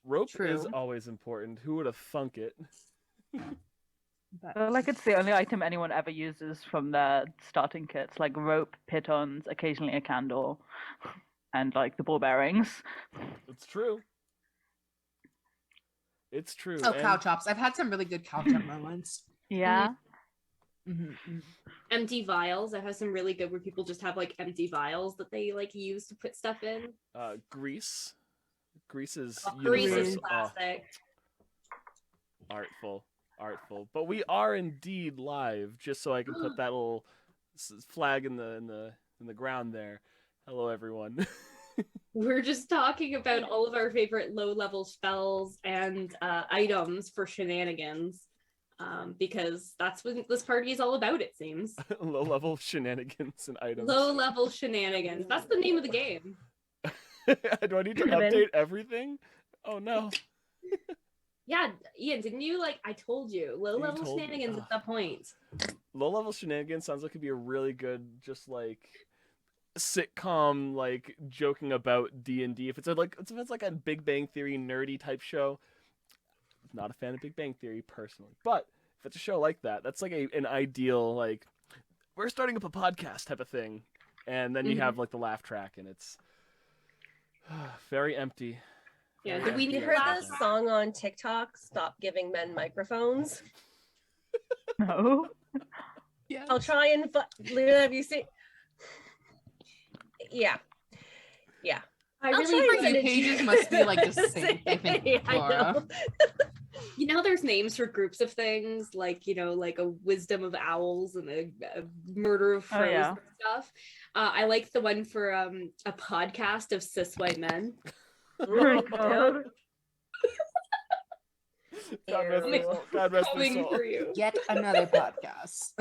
Rope True. is always important. Who would have thunk it? Like it's the only item anyone ever uses from their starting kits, like rope, pitons, occasionally a candle, and like the ball bearings. It's true. It's true. Oh, cow chops. I've had some really good cow chop moments. Yeah. Empty vials. I have some really good where people just have like empty vials that they like use to put stuff in. Grease. Grease is Grease universal. is classic. Artful. But we are indeed live, just so I can put that little flag in the ground there. Hello, everyone. We're just talking about all of our favorite low-level spells and items for shenanigans, because that's what this party is all about, it seems. Low-level shenanigans and items. Low-level shenanigans. That's the name of the game. Do I need to update everything? Oh, no. Yeah, Ian, didn't you, like, I told you, low-level shenanigans at that point. Low-level shenanigans sounds like it'd be a really good, just, like, sitcom, like, joking about D&D. If it's like a Big Bang Theory nerdy type show, not a fan of Big Bang Theory personally, but if it's a show like that, that's like an ideal, like, we're starting up a podcast type of thing, and then you have, like, the laugh track, and it's very empty. Yeah, did we heard this song on TikTok, Stop Giving Men Microphones? No. Yeah. I'll try and have you seen? Yeah. I I'll really try and The pages must be like the same, I think, Yeah, I Laura. know. You know, there's names for groups of things, like, you know, like a wisdom of owls and a murder of crows and stuff. I like the one for a podcast of cis white men. Oh my God. God rest his soul. God rest his Coming soul. for you. Yet another podcast.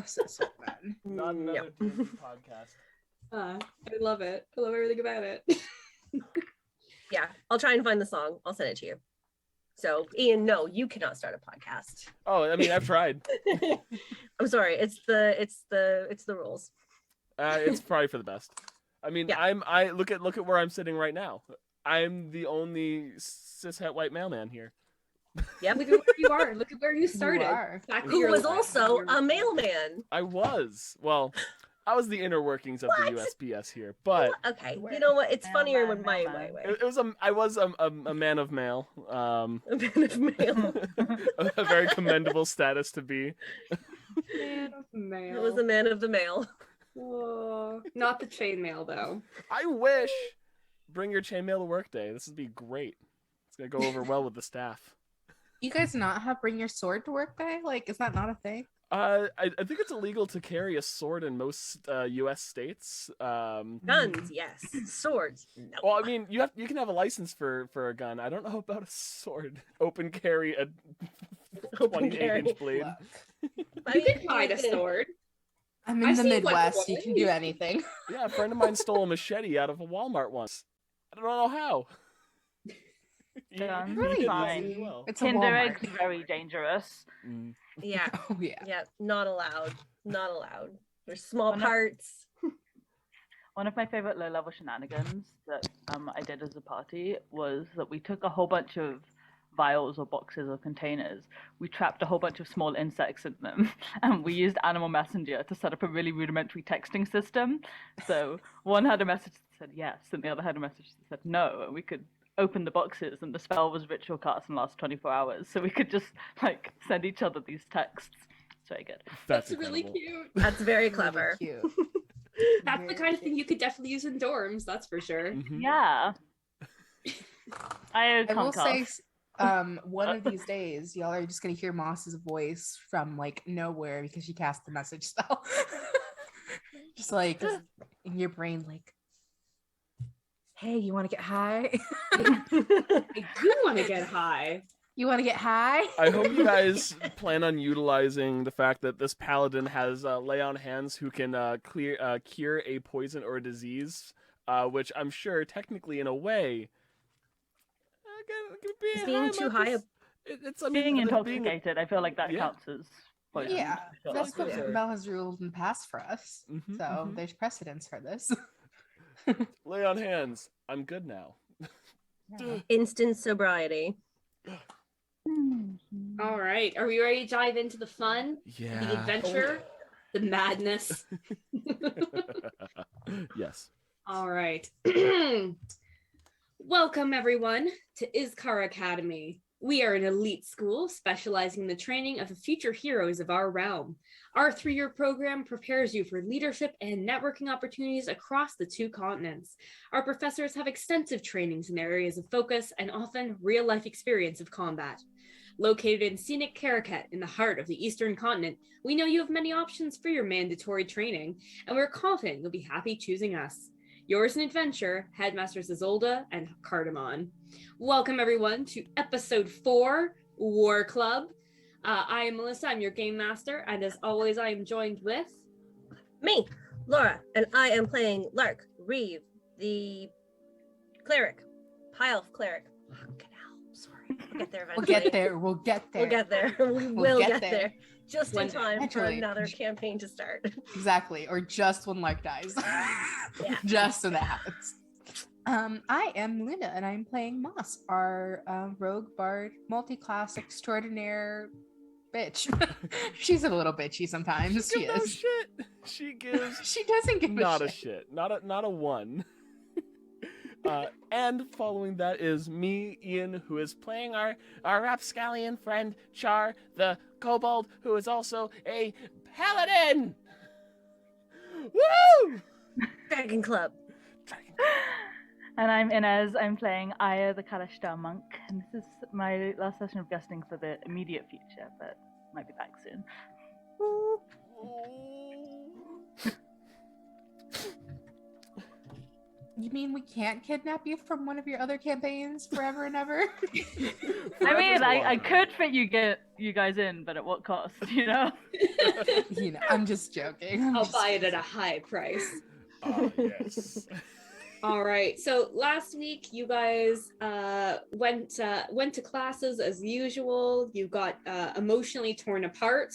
Not another podcast. I love it. I love everything about it. Yeah, I'll try and find the song. I'll send it to you. So, Ian, no, you cannot start a podcast. Oh, I mean, I've tried. I'm sorry. It's the rules. It's probably for the best. I mean, Yeah. I look at where I'm sitting right now. I'm the only cishet white mailman here. Yep. Look at where you are. Look at where you started. You are. Back to Who your was life. also a mailman. I was. Well, I was the inner workings of the USPS here, but Okay, you know what? It's funnier when my Mailman. way. it was I was a man of mail. A bit of mail. A very commendable status to be. Man of mail. It was a man of the mail. Oh, not the chain mail though. I wish. Bring your chainmail to work day. This would be great. It's gonna go over well with the staff. You guys not have bring your sword to work day? Like, is that not a thing? I think it's illegal to carry a sword in most U.S. states. Guns, yes. Swords, no. Well, I mean, you can have a license for a gun. I don't know about a sword. Open carry a Open 28-inch blade. I You mean, can find a sword. I'm in I've the seen Midwest. Wonder You can do anything. Yeah, a friend of mine stole a machete out of a Walmart once. I don't know how. Guns, He Really? did fine. really well. It's a Kinder Walmart. eggs very dangerous. Mm. Yeah, Oh yeah. yeah, not allowed. Not allowed. There's small Well, no- parts. One of my favorite low-level shenanigans that I did as a party was that we took a whole bunch of vials or boxes or containers. We trapped a whole bunch of small insects in them, and we used Animal Messenger to set up a really rudimentary texting system. So one had a message that said yes, and the other had a message that said no, and we could open the boxes, and the spell was ritual cast and lasts 24 hours. So we could just like send each other these texts. It's very good. That's really incredible. cute. That's very Really clever. cute. That's the kind of thing you could definitely use in dorms, that's for sure. Mhm. Yeah. I I will say, concuss. one of these days, y'all are just gonna hear Moss's voice from like nowhere because she cast the message spell. Just like in your brain, like, hey, you want to get high? I do want to get high. You want to get high? I hope you guys plan on utilizing the fact that this paladin has lay on hands who can cure a poison or a disease, which I'm sure technically in a way Being too high. It's I Being mean, intoxicated, I feel like that Yeah. counts as poison. Yeah, for sure. that's what Yeah. Mel has ruled in the past for us. Mhm, So mhm. there's precedence for this. Lay on hands. I'm good now. Instant sobriety. All right. Are we ready to dive into the fun, Yeah. the adventure, the madness? Yes. All right. Welcome, everyone, to Iskar Academy. We are an elite school specializing in the training of the future heroes of our realm. Our 3-year program prepares you for leadership and networking opportunities across the 2 continents. Our professors have extensive trainings in areas of focus and often real-life experience of combat. Located in scenic Caracat in the heart of the Eastern continent, we know you have many options for your mandatory training, and we're confident you'll be happy choosing us. Yours in adventure, Headmasters Isolde and Cardamon. Welcome everyone to episode 4, War Club. I am Melissa, I'm your game master, and as always I am joined with... Me, Laura, and I am playing Lark, Reeve, the cleric, high elf cleric. Fucking hell, sorry. We'll get there eventually. We'll get there. We'll get there. We'll get there. We will get there. there. Just in time for Eventually. another campaign to start. Exactly. Or just when Lark dies. Yeah. Just when that happens. I am Luna, and I'm playing Moss, our rogue bard, multi-class extraordinaire bitch. She's a little bitchy sometimes. She No is. shit. She gives She doesn't give not a a shit. shit. Not a one. And following that is me, Ian, who is playing our rapscallion friend Charr, the kobold, who is also a paladin. Woo! Dragon Club. And I'm Inez. I'm playing Aya, the Kalashtar monk, and this is my last session of guesting for the immediate future, but might be back soon. You mean we can't kidnap you from one of your other campaigns forever and ever? I mean, I could fit you guys in, but at what cost? You know. You know, I'm just joking. I'll buy it at a high price. Oh, yes. All right. So last week you guys went to classes as usual. You got emotionally torn apart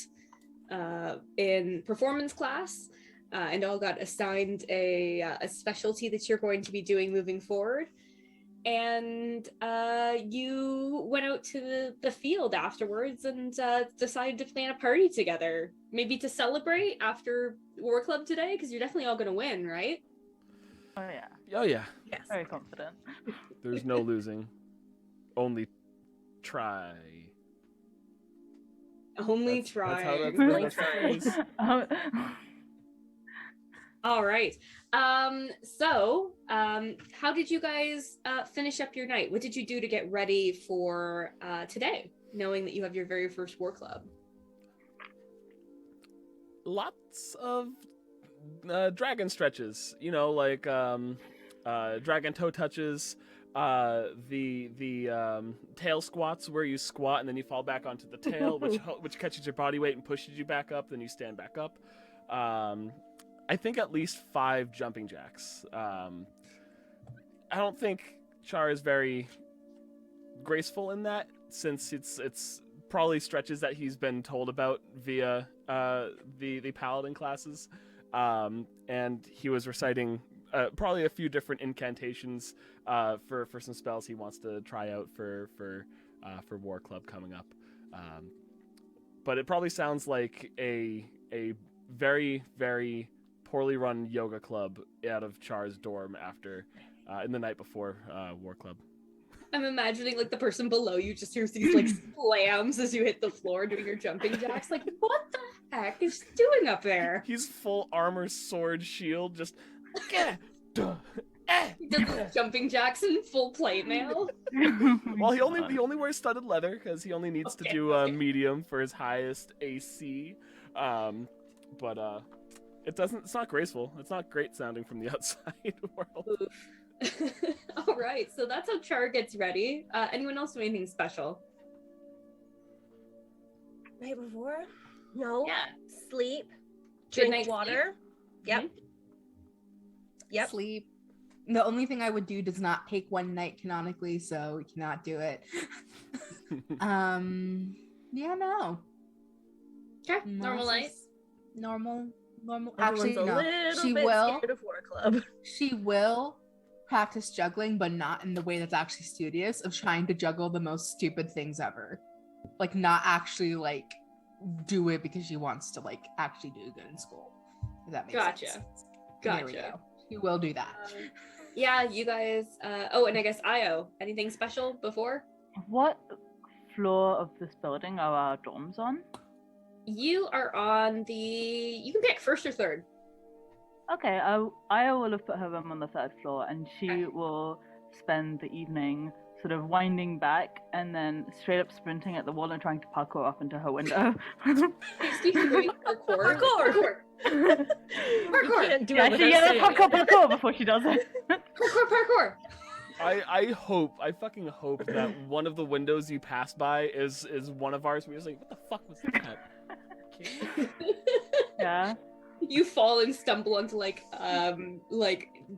in performance class, and all got assigned a specialty that you're going to be doing moving forward. And you went out to the field afterwards and decided to plan a party together, maybe to celebrate after War Club today, because you're definitely all going to win, right? Oh yeah. Oh yeah. Yes. Very confident. There's no losing. Only try. Only That's try. how that's Only that's the try. phrase. All right. So how did you guys finish up your night? What did you do to get ready for today, knowing that you have your very first war club? Lots of dragon stretches, you know, like dragon toe touches, the tail squats where you squat and then you fall back onto the tail, which catches your body weight and pushes you back up, then you stand back up. I think at least 5 jumping jacks. I don't think Charr is very graceful in that, since it's probably stretches that he's been told about via the paladin classes. And he was reciting probably a few different incantations for some spells he wants to try out for War Club coming up. But it probably sounds like a very, very poorly run yoga club out of Charr's dorm after in the night before War Club. I'm imagining like the person below you just hears these like slams as you hit the floor doing your jumping jacks. Like, what the heck is he doing up there? He's full armor, sword, shield, just He does his jumping jacks in full plate mail. Well, he only wears studded leather because he only needs to do medium for his highest AC. But it's not graceful. It's not great sounding from the outside world. All right, so that's how Charr gets ready. Anyone else do anything special? Night before? No. Yeah. Sleep. Good Drink night's water. Yep. Mhm. Yep. Sleep. The only thing I would do does not take one night canonically, so we cannot do it. Yeah, no. Okay, normal Moss night. is Normal. Everyone's Actually, a no. little She bit will. scared of War Club. She will practice juggling, but not in the way that's actually studious, of trying to juggle the most stupid things ever. Like, not actually, like, do it because she wants to, like, actually do good in school. If that makes sense. There we Gotcha. go. She will do that. Yeah, you guys. Oh, and I guess Io. Anything special before? What floor of this building are our dorms on? You are on the. You can pick first or third. Okay, I will have put her room on the third floor, and she Okay. will spend the evening sort of winding back and then straight up sprinting at the wall and trying to parkour up into her window. Excuse me, parkour. Parkour. Parkour. You can't do Yeah, it she without saying it. parkour before she does it. Parkour. I fucking hope that one of the windows you pass by is one of ours. We're just like, what the fuck was that? Okay. Yeah. You fall and stumble onto like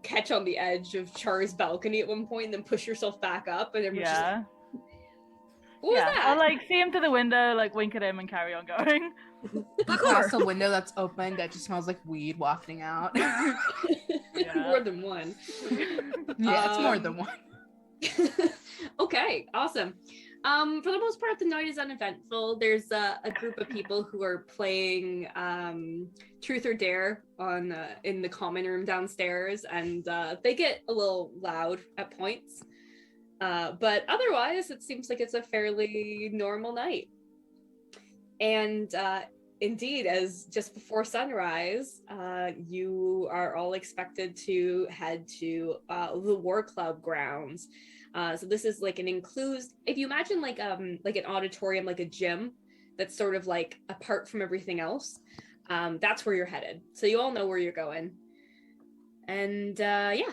catch on the edge of Char's balcony at one point, and then push yourself back up, and everyone's just like, Yeah. what was that? I'll like see him to the window, like wink at him and carry on going. You pass a window that's open that just smells like weed wafting out. Yeah. More than one. Yeah, it's more than one. Okay, awesome. For the most part, the night is uneventful. There's a group of people who are playing Truth or Dare on in the common room downstairs, and they get a little loud at points. But otherwise, it seems like it's a fairly normal night. And indeed, as just before sunrise, you are all expected to head to the War Club grounds. So this is like an enclosed, if you imagine like an auditorium, like a gym that's sort of like apart from everything else, that's where you're headed. So you all know where you're going. And yeah,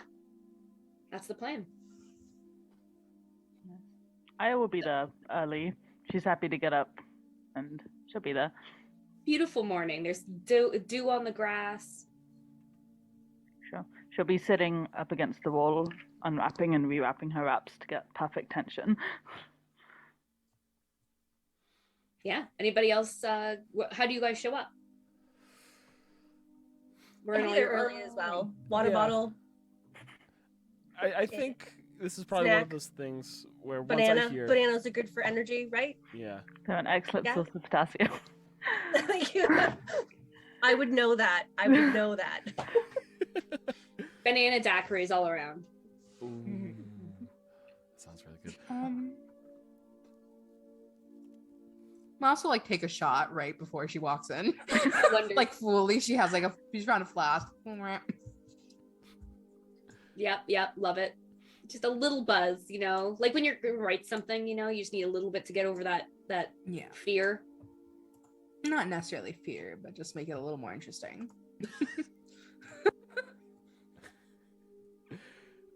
that's the plan. I will be there early. She's happy to get up, and she'll be there. Beautiful morning. There's dew on the grass. Sure. She'll be sitting up against the wall, unwrapping and rewrapping her wraps to get perfect tension. Yeah. Anybody else? How do you guys show up? I'll be there early as well. Water bottle, I think this is probably one of Snack. those things where once I hear, Bananas are good for energy, right? yeah, They're an excellent Yeah. source of potassium. Thank you. I would know that. I would know that. Banana daiquiris all around. Ooh, sounds really good. I'll also like take a shot right before she walks in. Wonder- Like fully, she's trying to flask. Yep, love it. Just a little buzz, you know, like when you're gonna write something, you know, you just need a little bit to get over that Yeah, fear. not necessarily fear, but just make it a little more interesting.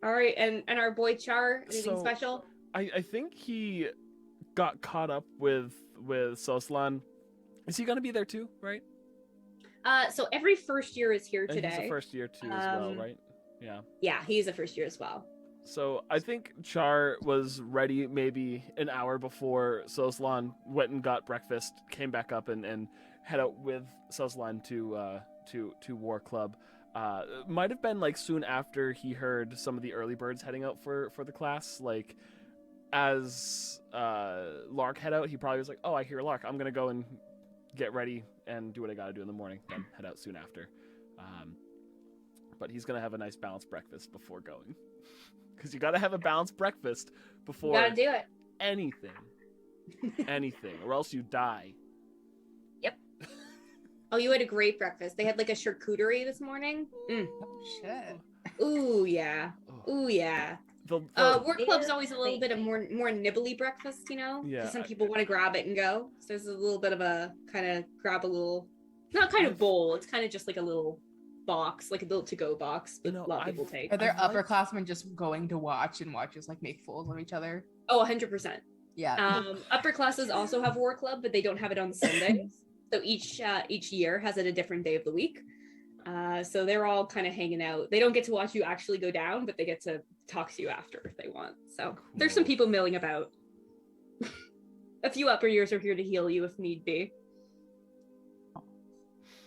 All right, and our boy Charr, anything So- special? I think he got caught up with Soslan. Is he gonna be there too? Right? So every first year is here And today. he's a first year too as well, Um, right? Yeah. Yeah, he's a first year as well. So I think Charr was ready maybe an hour before Soslan went and got breakfast, came back up and head out with Soslan to War Club. Might have been like soon after he heard some of the early birds heading out for the class. Like as Lark head out, he probably was like, "Oh, I hear Lark. I'm gonna go and get ready and do what I gotta do in the morning. Then head out soon after." But he's gonna have a nice balanced breakfast before going, because you gotta have a balanced breakfast before Gotta do it. anything, or else you die. Oh, you had a great breakfast. They had like a charcuterie this morning. Oh shit. Ooh yeah. Oh. Ooh yeah. The Work club's always a little bit of more nibbly breakfast, you know? 'Cause Yeah. some people want to grab it and go. So there's a little bit of a kind of grab a little, not kind of bowl. It's kind of just like a little box, like a little to-go box. That No, a lot of I've- people take. Are there I've liked- upperclassmen just going to watch and just like make fools of each other? Oh, 100%. Yeah. Upper classes also have war club, but they don't have it on Sundays. So each year has it a different day of the week. So they're all kind of hanging out. They don't get to watch you actually go down, but they get to talk to you after if they want. So there's some Cool. people milling about. A few upper years are here to heal you if need be.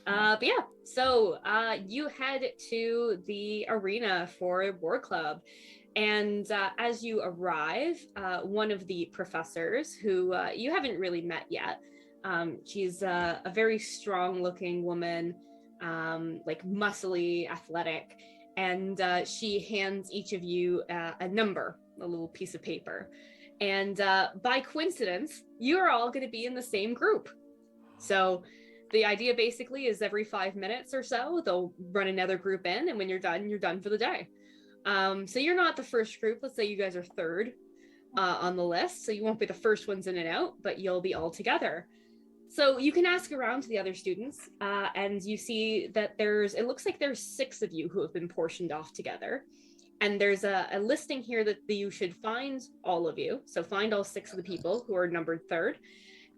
But yeah, so you head to the arena for War Club. And as you arrive, one of the professors, who you haven't really met yet, she's a very strong-looking woman, like muscly, athletic, and she hands each of you a number, a little piece of paper. And by coincidence, you're all going to be in the same group. So the idea basically is every 5 minutes or so, they'll run another group in, and when you're done for the day. So you're not the first group. Let's say you guys are third on the list, so you won't be the first ones in and out, but you'll be all together. So you can ask around to the other students, and you see that it looks like there's 6 of you who have been portioned off together. And there's a listing here that you should find all of you. So find all 6 of the people who are numbered third.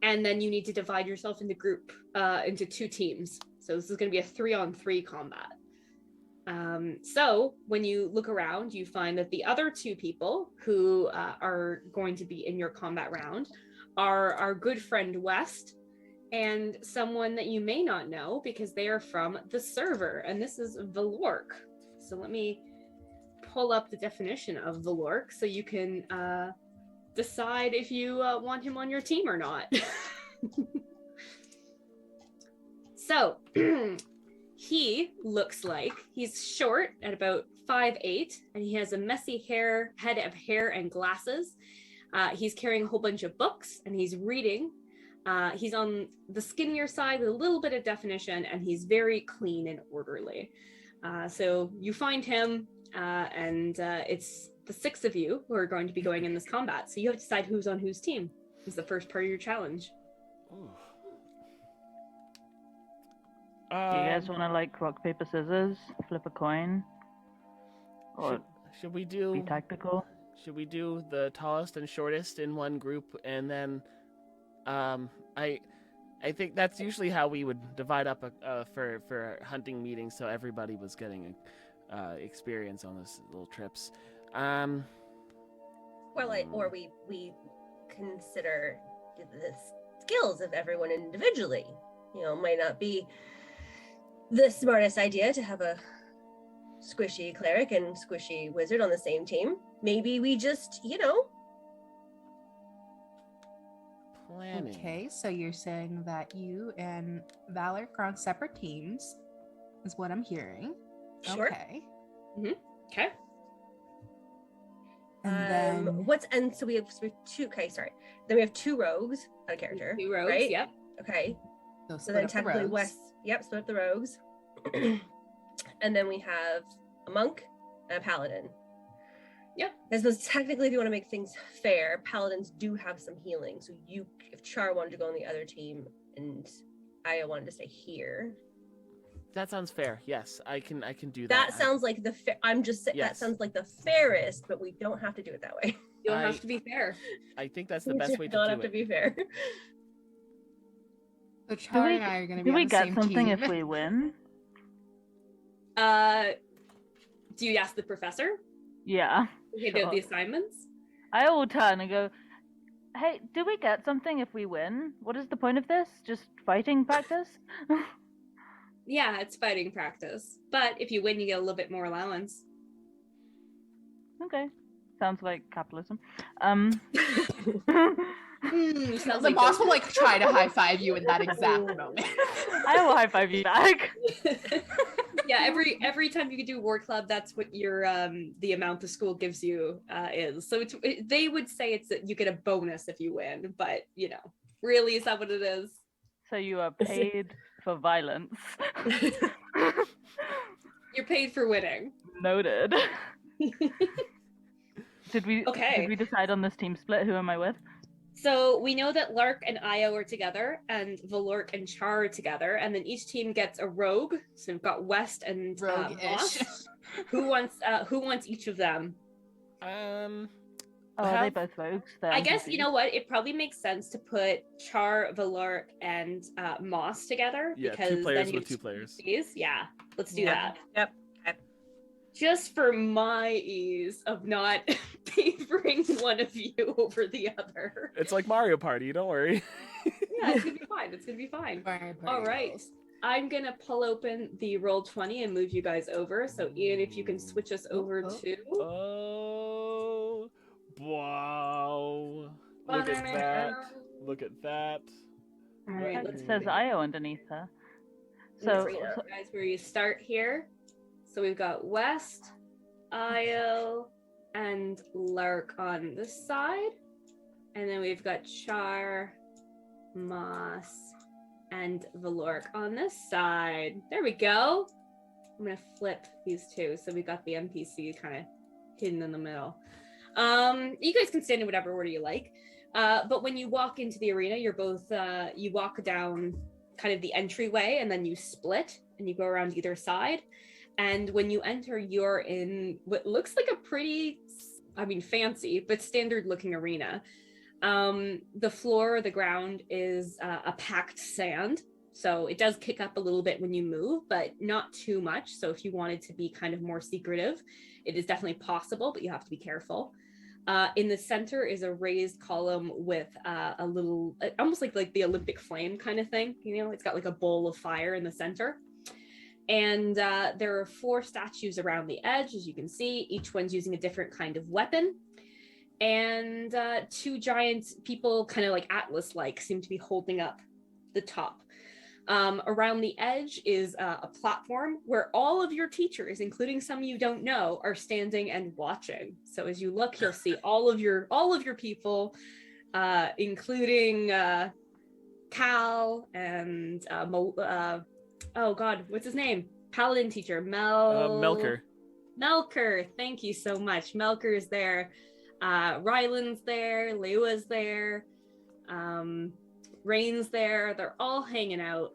And then you need to divide yourself into into 2 teams. So this is going to be a 3-on-3 combat. So when you look around, you find that the other 2 people who are going to be in your combat round are our good friend West and someone that you may not know because they are from the server, and this is Valork. So let me pull up the definition of Valork so you can decide if you want him on your team or not. So he looks like he's short at about 5'8", and he has a messy head of hair and glasses. He's carrying a whole bunch of books and he's reading. He's on the skinnier side with a little bit of definition, and he's very clean and orderly. So you find him, and it's the 6 of you who are going to be going in this combat. So you have to decide who's on whose team. This is the first part of your challenge. Ooh. Do you guys want to like rock, paper, scissors, flip a coin? Or should we do be tactical? Should we do the tallest and shortest in one group, and then I think that's usually how we would divide up for hunting meetings, so everybody was getting experience on those little trips. Or we consider the skills of everyone individually. You know, it might not be the smartest idea to have a squishy cleric and squishy wizard on the same team. Maybe we just, Planning. Okay, so you're saying that you and Valork are on separate teams, is what I'm hearing. Sure. Okay. Mm-hmm. Okay. And then so we have 2. Okay, sorry. Then we have 2 rogues on a character. 2 rogues, right? yep. Okay. so So then technically West. Yep, split up the rogues. And then we have a monk and a paladin. Yep. I suppose technically, if you want to make things fair, paladins do have some healing. So if Charr wanted to go on the other team and Aya wanted to stay here, That sounds fair. Yes, I can do that. that sounds like the. I'm just saying Yes. that sounds like the fairest, but we don't have to do it that way. You don't have to be fair. I think that's the best way to don't do have to it. be fair. So Charr and I are going to be Do on we the get same something team. if we win? Do you ask the professor? Yeah. Okay, Sure. the assignments? I will turn and go, hey, do we get something if we win? What is the point of this? Just fighting practice? Yeah, it's fighting practice. But if you win, you get a little bit more allowance. Okay. Sounds like capitalism. Sounds The like boss those- will try to high five you in that exact moment. I will high five you back. Yeah, every time you do War Club, that's what your the amount the school gives you is. So they would say it's that you get a bonus if you win, but really, is that what it is? So you are paid for violence. You're paid for winning. Noted. Did we Okay. decide on this team split? Who am I with? So we know that Lark and Io are together, and Valork and Charr are together, and then each team gets a rogue. So we've got West and Rogue-ish. Moss. Who wants each of them? Oh, are they both rogues? They're I guess NPCs. you know what? It probably makes sense to put Charr, Valork, and Moss together. Yeah, because 2 players then you with 2 players. Yeah, let's do Yep. that. Yep. Just for my ease of not favoring one of you over the other. It's like Mario Party. Don't worry. Yeah, it's gonna be fine. It's gonna be fine. All right. I'm gonna pull open the Roll20 and move you guys over. So Ian, if you can switch us over to. Oh, wow! Look at that! Look at that! All right, It let's says IO underneath her. So, guys, where you start here. So we've got West, Io, and Lark on this side, and then we've got Charr, Moss, and Valork on this side. There we go. I'm gonna flip these two, so we got the NPC kind of hidden in the middle. You guys can stand in whatever order you like, but when you walk into the arena, you're both you walk down kind of the entryway, and then you split and you go around either side. And when you enter, you're in what looks like a pretty, fancy but standard looking arena. The floor, the ground is a packed sand. So it does kick up a little bit when you move, but not too much. So if you wanted to be kind of more secretive, it is definitely possible, but you have to be careful. In the center is a raised column with a little, almost like the Olympic flame kind of thing. You know, it's got like a bowl of fire in the center. And there are 4 statues around the edge, as you can see. Each one's using a different kind of weapon. And 2 giant people, kind of like Atlas-like, seem to be holding up the top. Around the edge is a platform where all of your teachers, including some you don't know, are standing and watching. So as you look, you'll see all of your people, including Cal and oh God, what's his name? Paladin teacher, Melker. Melker, thank you so much. Melker is there. Ryland's there. Lewa's there. Rain's there. They're all hanging out.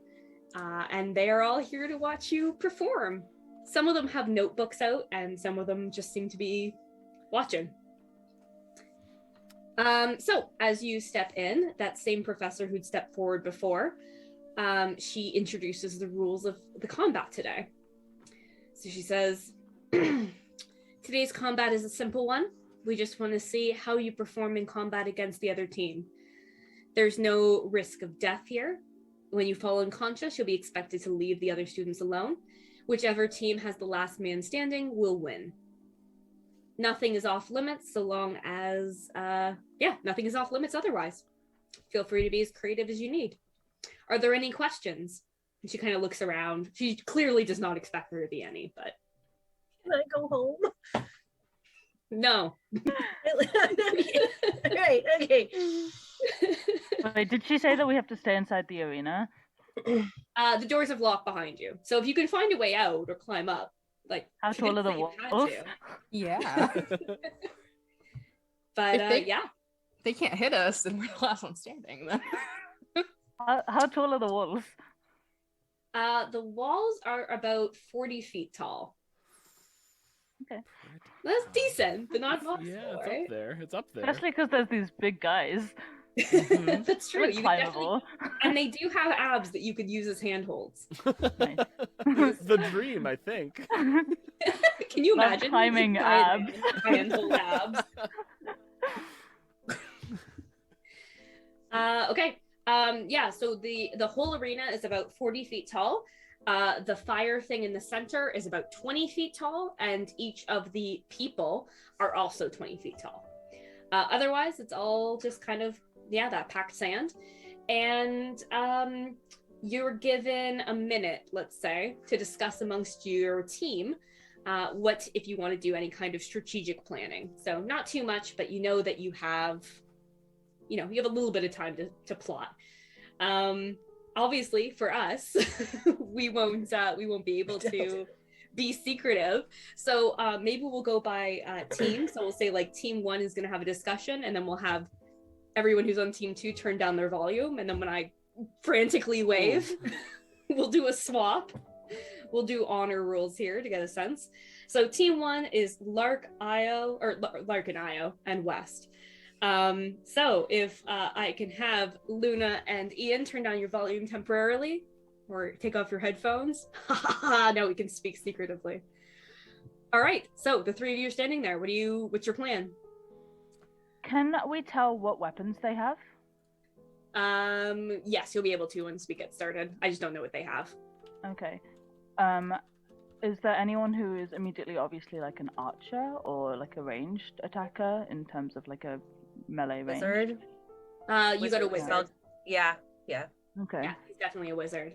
And they are all here to watch you perform. Some of them have notebooks out, and some of them just seem to be watching. So as you step in, that same professor who'd stepped forward before, she introduces the rules of the combat today. So she says, today's combat is a simple one. We just want to see how you perform in combat against the other team. There's no risk of death here. When you fall unconscious, you'll be expected to leave the other students alone. Whichever team has the last man standing will win. Nothing is off limits so long as, nothing is off limits otherwise. Feel free to be as creative as you need. Are there any questions? And she kind of looks around. She clearly does not expect there to be any, but. Can I go home? No. Right, okay. Wait, did she say that we have to stay inside the arena? The doors have locked behind you. So if you can find a way out or climb up, like. How tall are the walls? Yeah. But yeah. They can't hit us, and we're the last one standing then. How tall are the walls? The walls are about 40 feet tall. Okay. That's decent, but not possible, Yeah, it's right? up there. It's up there. Especially because there's these big guys. Mhm. That's true. It's You could definitely, climbable. and they do have abs that you could use as handholds. The dream, I think. Can you Love imagine climbing giant abs. handhold abs? Okay. Yeah. So the whole arena is about 40 feet tall. The fire thing in the center is about 20 feet tall, and each of the people are also 20 feet tall. Otherwise, it's all just kind of, that packed sand. And you're given a minute, let's say, to discuss amongst your team what if you want to do any kind of strategic planning. So not too much, but you know that you have a little bit of time to plot. Obviously, for us, we won't be able to be secretive. So maybe we'll go by team. So we'll say like team 1 is going to have a discussion, and then we'll have everyone who's on team 2 turn down their volume. And then when I frantically wave, we'll do a swap. We'll do honor rules here to get a sense. So team 1 is Lark and Io and West. So if I can have Luna and Ian turn down your volume temporarily, or take off your headphones. Now we can speak secretively. All right, so the 3 of you are standing there. What's your plan? Can we tell what weapons they have? Yes, you'll be able to once we get started. I just don't know what they have. Okay. Is there anyone who is immediately obviously like an archer or like a ranged attacker in terms of like a melee range? Wizard. You got a Wizard. wizard. Yeah. Okay. Yeah, he's definitely a wizard.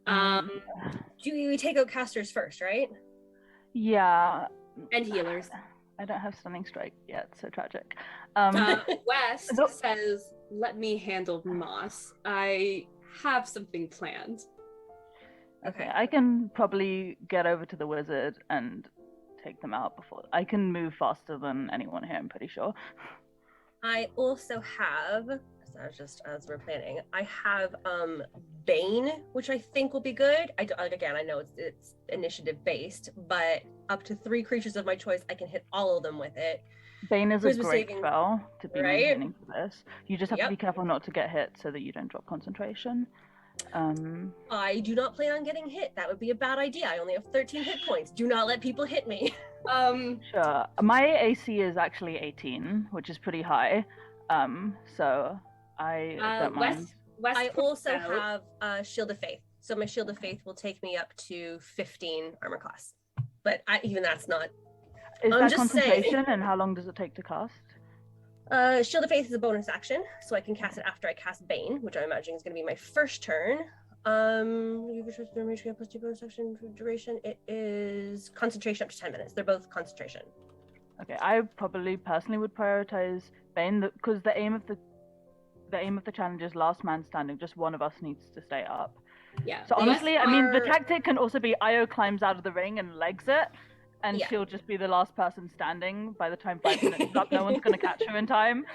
Do we take out casters first, right? Yeah. And healers. I don't have stunning strike yet, so tragic. West Nope. says, "Let me handle Moss. I have something planned." Okay, I can probably get over to the wizard and take them out before. I can move faster than anyone here, I'm pretty sure. I also have, so just as we're planning, I have Bane, which I think will be good. Again, I know it's initiative based, but up to 3 creatures of my choice, I can hit all of them with it. Bane is a Charisma great saving, spell to be right? maintaining for this. You just have to Yep. be careful not to get hit so that you don't drop concentration. I do not plan on getting hit. That would be a bad idea. I only have 13 hit points. Do not let people hit me. Sure. My AC is actually 18, which is pretty high. So I don't mind. West I points also out- have Shield of Faith. So my Shield of Faith will take me up to 15 armor class. But even that's not. Is I'm that just saying. concentration, and how long does it take to cast? Shield of Faith is a bonus action, so I can cast it after I cast Bane, which I imagine is going to be my first turn. You plus 2 bonus action for duration. It is concentration up to 10 minutes. They're both concentration. Okay, I probably personally would prioritize Bane because the aim of the challenge is last man standing. Just one of us needs to stay up. Yeah. So honestly, I mean, the Iskar- tactic can also be Io climbs out of the ring and legs it, and Yeah. she'll just be the last person standing by the time 5 minutes is up. No one's gonna catch her in time.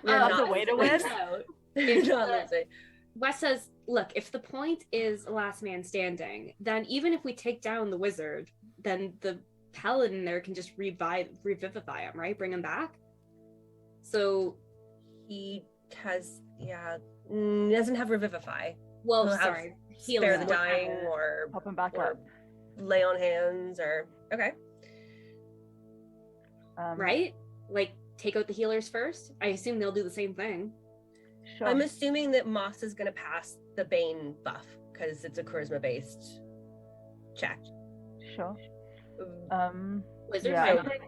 That's a way to win. Wes says, "Look, if the point is last man standing, then even if we take down the wizard, then the paladin there can just revivify him, right? Bring him back." So He doesn't have Revivify. well, He'll have sorry, Spare the healing. dying or Pop him back or up. lay on hands or okay. Right? Like take out the healers first. I assume they'll do the same thing. Sure. I'm assuming that Moss is going to pass the Bane buff because it's a charisma based check. Sure. Wizard, Yeah, right? I think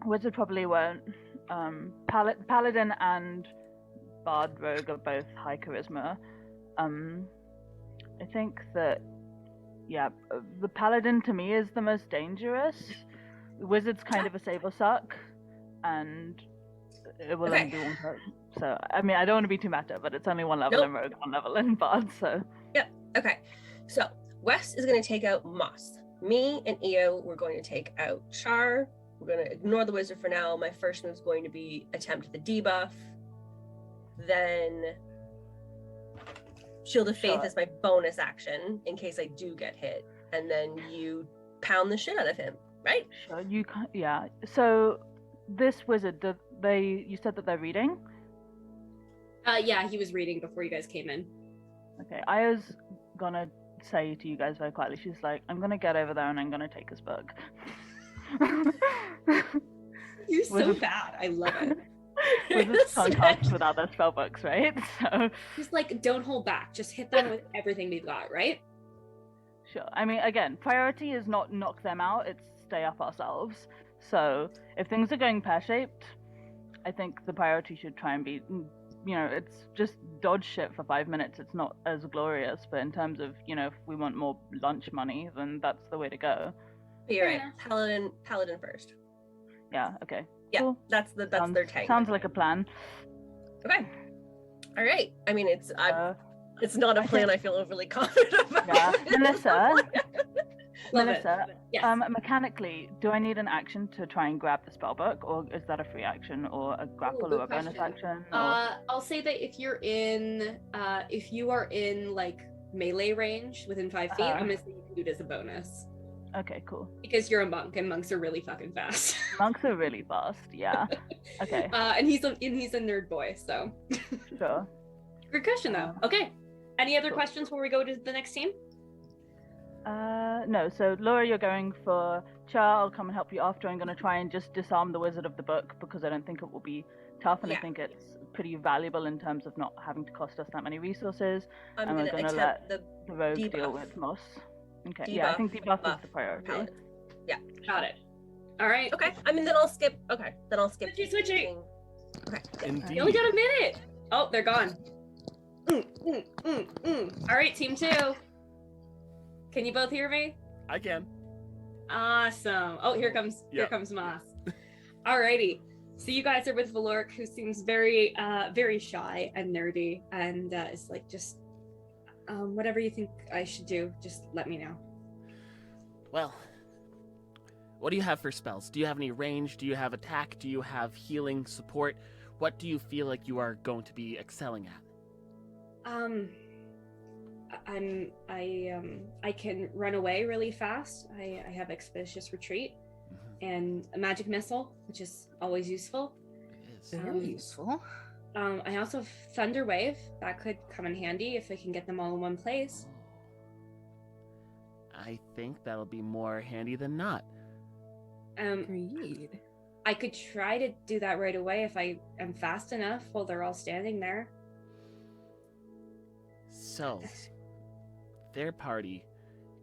Wizard probably won't. Paladin and Bard Rogue are both high charisma. I think that, yeah, the Paladin to me is the most dangerous. Wizard's kind of a saber suck, and it will only Okay. do one hurt. So, I mean, I don't want to be too meta, but it's only one level Nope. in Rogue, one level in Bard, so. Okay, so Wes is going to take out Moss. Me and Io, we're going to take out Charr. We're going to ignore the wizard for now. My first move is going to be attempt the debuff. Then Shield of Faith Sure. is my bonus action in case I do get hit. And then you pound the shit out of him, right? So you can't, yeah. So this wizard, you said that they're reading? Yeah, he was reading before you guys came in. Okay, I was gonna say to you guys very quietly, she's like, I'm gonna get over there and I'm gonna take his book. You're so Wizard- bad. I love it. Wizards can't cast without their spell books, right? So, Just like don't hold back. Just hit them with everything we've got, right? sure. I mean, again, priority is not knock them out, it's stay up ourselves. So, if things are going pear-shaped, I think the priority should try and be, it's just dodge shit for 5 minutes. It's not as glorious, but in terms of, if we want more lunch money, then that's the way to go. You're right. Fair Paladin first. Yeah, okay. Yeah, Cool. that's their tank. Sounds like a plan. Okay. All right. I mean, it's not a I plan think- I feel overly confident about. Yeah. Melissa, Love Melissa, it. Yes. mechanically, do I need an action to try and grab the spellbook, or is that a free action, or a grapple, good or a bonus question. action? I'll say that if you are in like melee range within 5 feet, I'm gonna say you can do it as a bonus Okay, cool. because you're a monk and monks are really fucking fast. Monks are really fast. Yeah. Okay. And he's a nerd boy, so Sure. good question though. Okay. Any other Cool. questions before we go to the next team? No. So Laura, you're going for Charr. I'll come and help you after. I'm going to try and just disarm the wizard of the book because I don't think it will be tough, and I Yeah. think it's pretty valuable in terms of not having to cost us that many resources. I'm And we're gonna gonna attempt let the the rogue deal debuff. with Moss. Okay, yeah, I think debuff is the priority. paladin. Got it. All right. Okay, I mean then I'll skip. Okay, then I'll skip. Switching. Okay. Indeed. You only got a minute. Oh, they're gone. All right, team 2. Can you both hear me? I can. Awesome. Oh, here comes Moss. Alrighty. So you guys are with Valork, who seems very very shy and nerdy, and is like, just whatever you think I should do, just let me know. Well, what do you have for spells? Do you have any range? Do you have attack? Do you have healing support? What do you feel like you are going to be excelling at? I can run away really fast. I have expeditious retreat and a magic missile, which is always useful. It is. Very useful. I also have thunder wave that could come in handy if I can get them all in one place. I think that'll be more handy than not. Agreed. I could try to do that right away if I am fast enough while they're all standing there. So, their party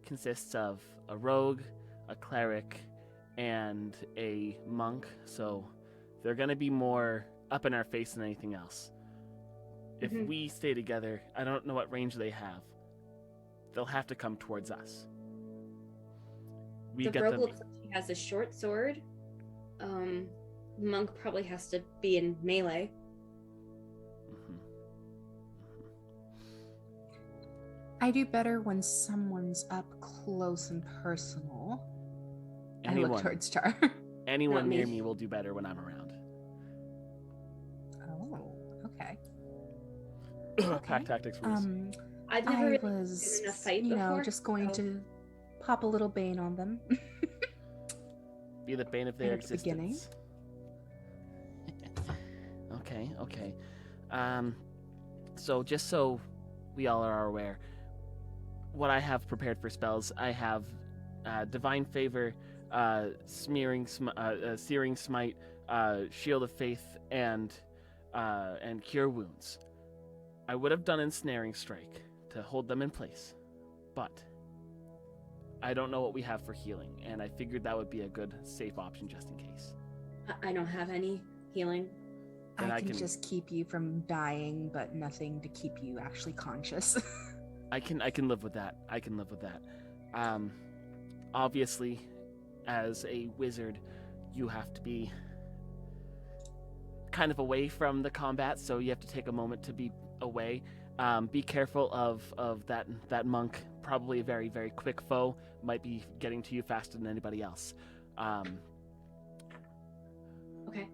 consists of a rogue, a cleric, and a monk, so they're going to be more up in our face than anything else. If we stay together, I don't know what range they have. They'll have to come towards us. The rogue looks like he has a short sword. Monk probably has to be in melee. I do better when someone's up close and personal. I Anyone, look towards Charr. anyone Not me. near me will do better when I'm around. Oh, okay. Pack tactics rules. I've never I really been was, in a fight you before. know, just going so- to pop a little bane on them. Be the bane of their at the beginning. existence. Okay. So just so we all are aware, what I have prepared for spells, I have Divine Favor, Searing Smite, Shield of Faith, and Cure Wounds. I would have done Ensnaring Strike to hold them in place, but I don't know what we have for healing, and I figured that would be a good, safe option just in case. I don't have any healing. And I I can can- just keep you from dying, but nothing to keep you actually conscious. I can live with that. Obviously, as a wizard, you have to be kind of away from the combat, so you have to take a moment to be away. Be careful of that monk. Probably a very, very quick foe. Might be getting to you faster than anybody else. Okay.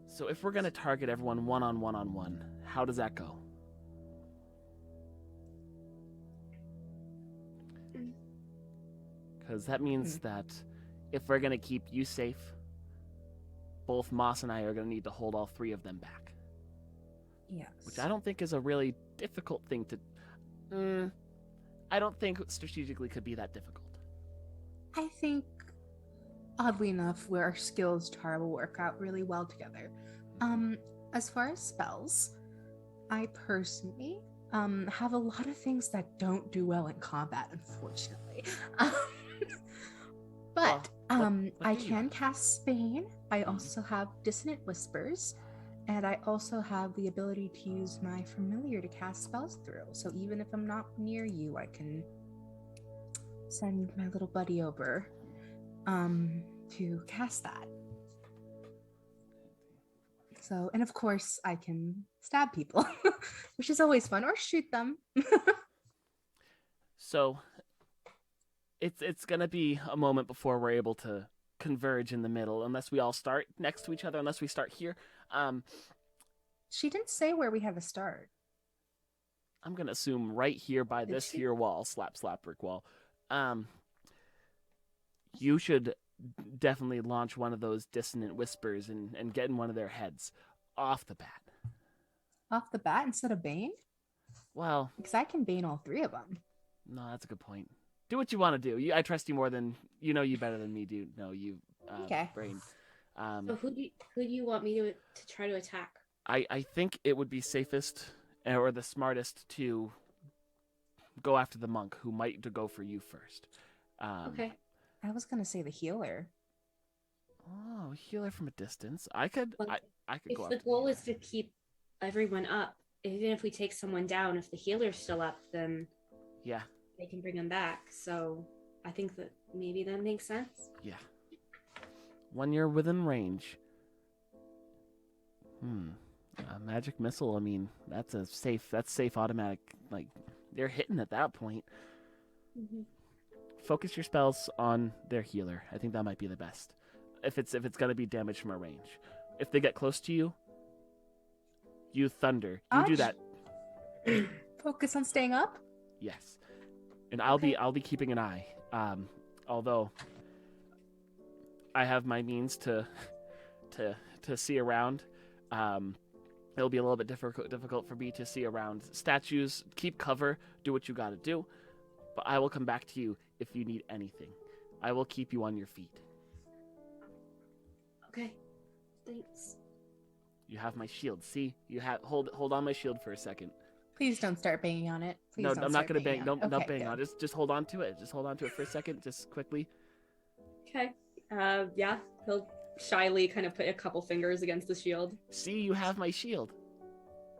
So if we're gonna target everyone one-on-one, how does that go? Because that means that if we're gonna keep you safe, both Moss and I are gonna need to hold all 3 of them back. Yes. Which I don't think is a really difficult thing to... I don't think strategically could be that difficult. I think, oddly enough, where our skills Charr will work out really well together. As far as spells, I personally have a lot of things that don't do well in combat, unfortunately. But what I do you can have? cast Spain. I also have Dissonant Whispers, and I also have the ability to use my familiar to cast spells through. So even if I'm not near you, I can send my little buddy over to cast that. So, and of course, I can stab people, which is always fun, or shoot them. So it's gonna be a moment before we're able to converge in the middle, unless we all start next to each other, unless we start here. She didn't say where we have to start. I'm gonna assume right here by Did this she? here wall, slap brick wall. You should definitely launch one of those dissonant whispers and get in one of their heads off the bat. Off the bat instead of Bane? Well, Because I can Bane all 3 of them. no, that's a good point. Do what you want to do. I trust you more than you know you better than me, dude. No, you Okay. brain. So who do you want me to try to attack? I think it would be safest or the smartest to go after the monk, who might to go for you first. Okay. I was gonna say the healer. Oh, healer from a distance. I could Well, I could If go the after goal the is to keep everyone up, even if we take someone down, if the healer's still up, then Yeah, they can bring them back. So I think that maybe that makes sense. yeah. When you're within range. A magic missile, I mean, that's safe automatic, like, they're hitting at that point. Mm-hmm. Focus your spells on their healer. I think that might be the best. If it's gonna be damage from a range. If they get close to you, you thunder. You do that. Focus on staying up. Yes. And I'll be keeping an eye. Although I have my means to see around. It'll be a little bit difficult for me to see around statues. Keep cover. Do what you got to do. But I will come back to you if you need anything. I will keep you on your feet. Okay. Thanks. You have my shield. See, you have hold on my shield for a second. Please don't start banging on it. Please No, don't I'm not start gonna bang. on it. Don't Okay, bang good. on. Just hold on to it. Just hold on to it for a second, just quickly. Okay. Yeah. He'll shyly kind of put a couple fingers against the shield. See, you have my shield.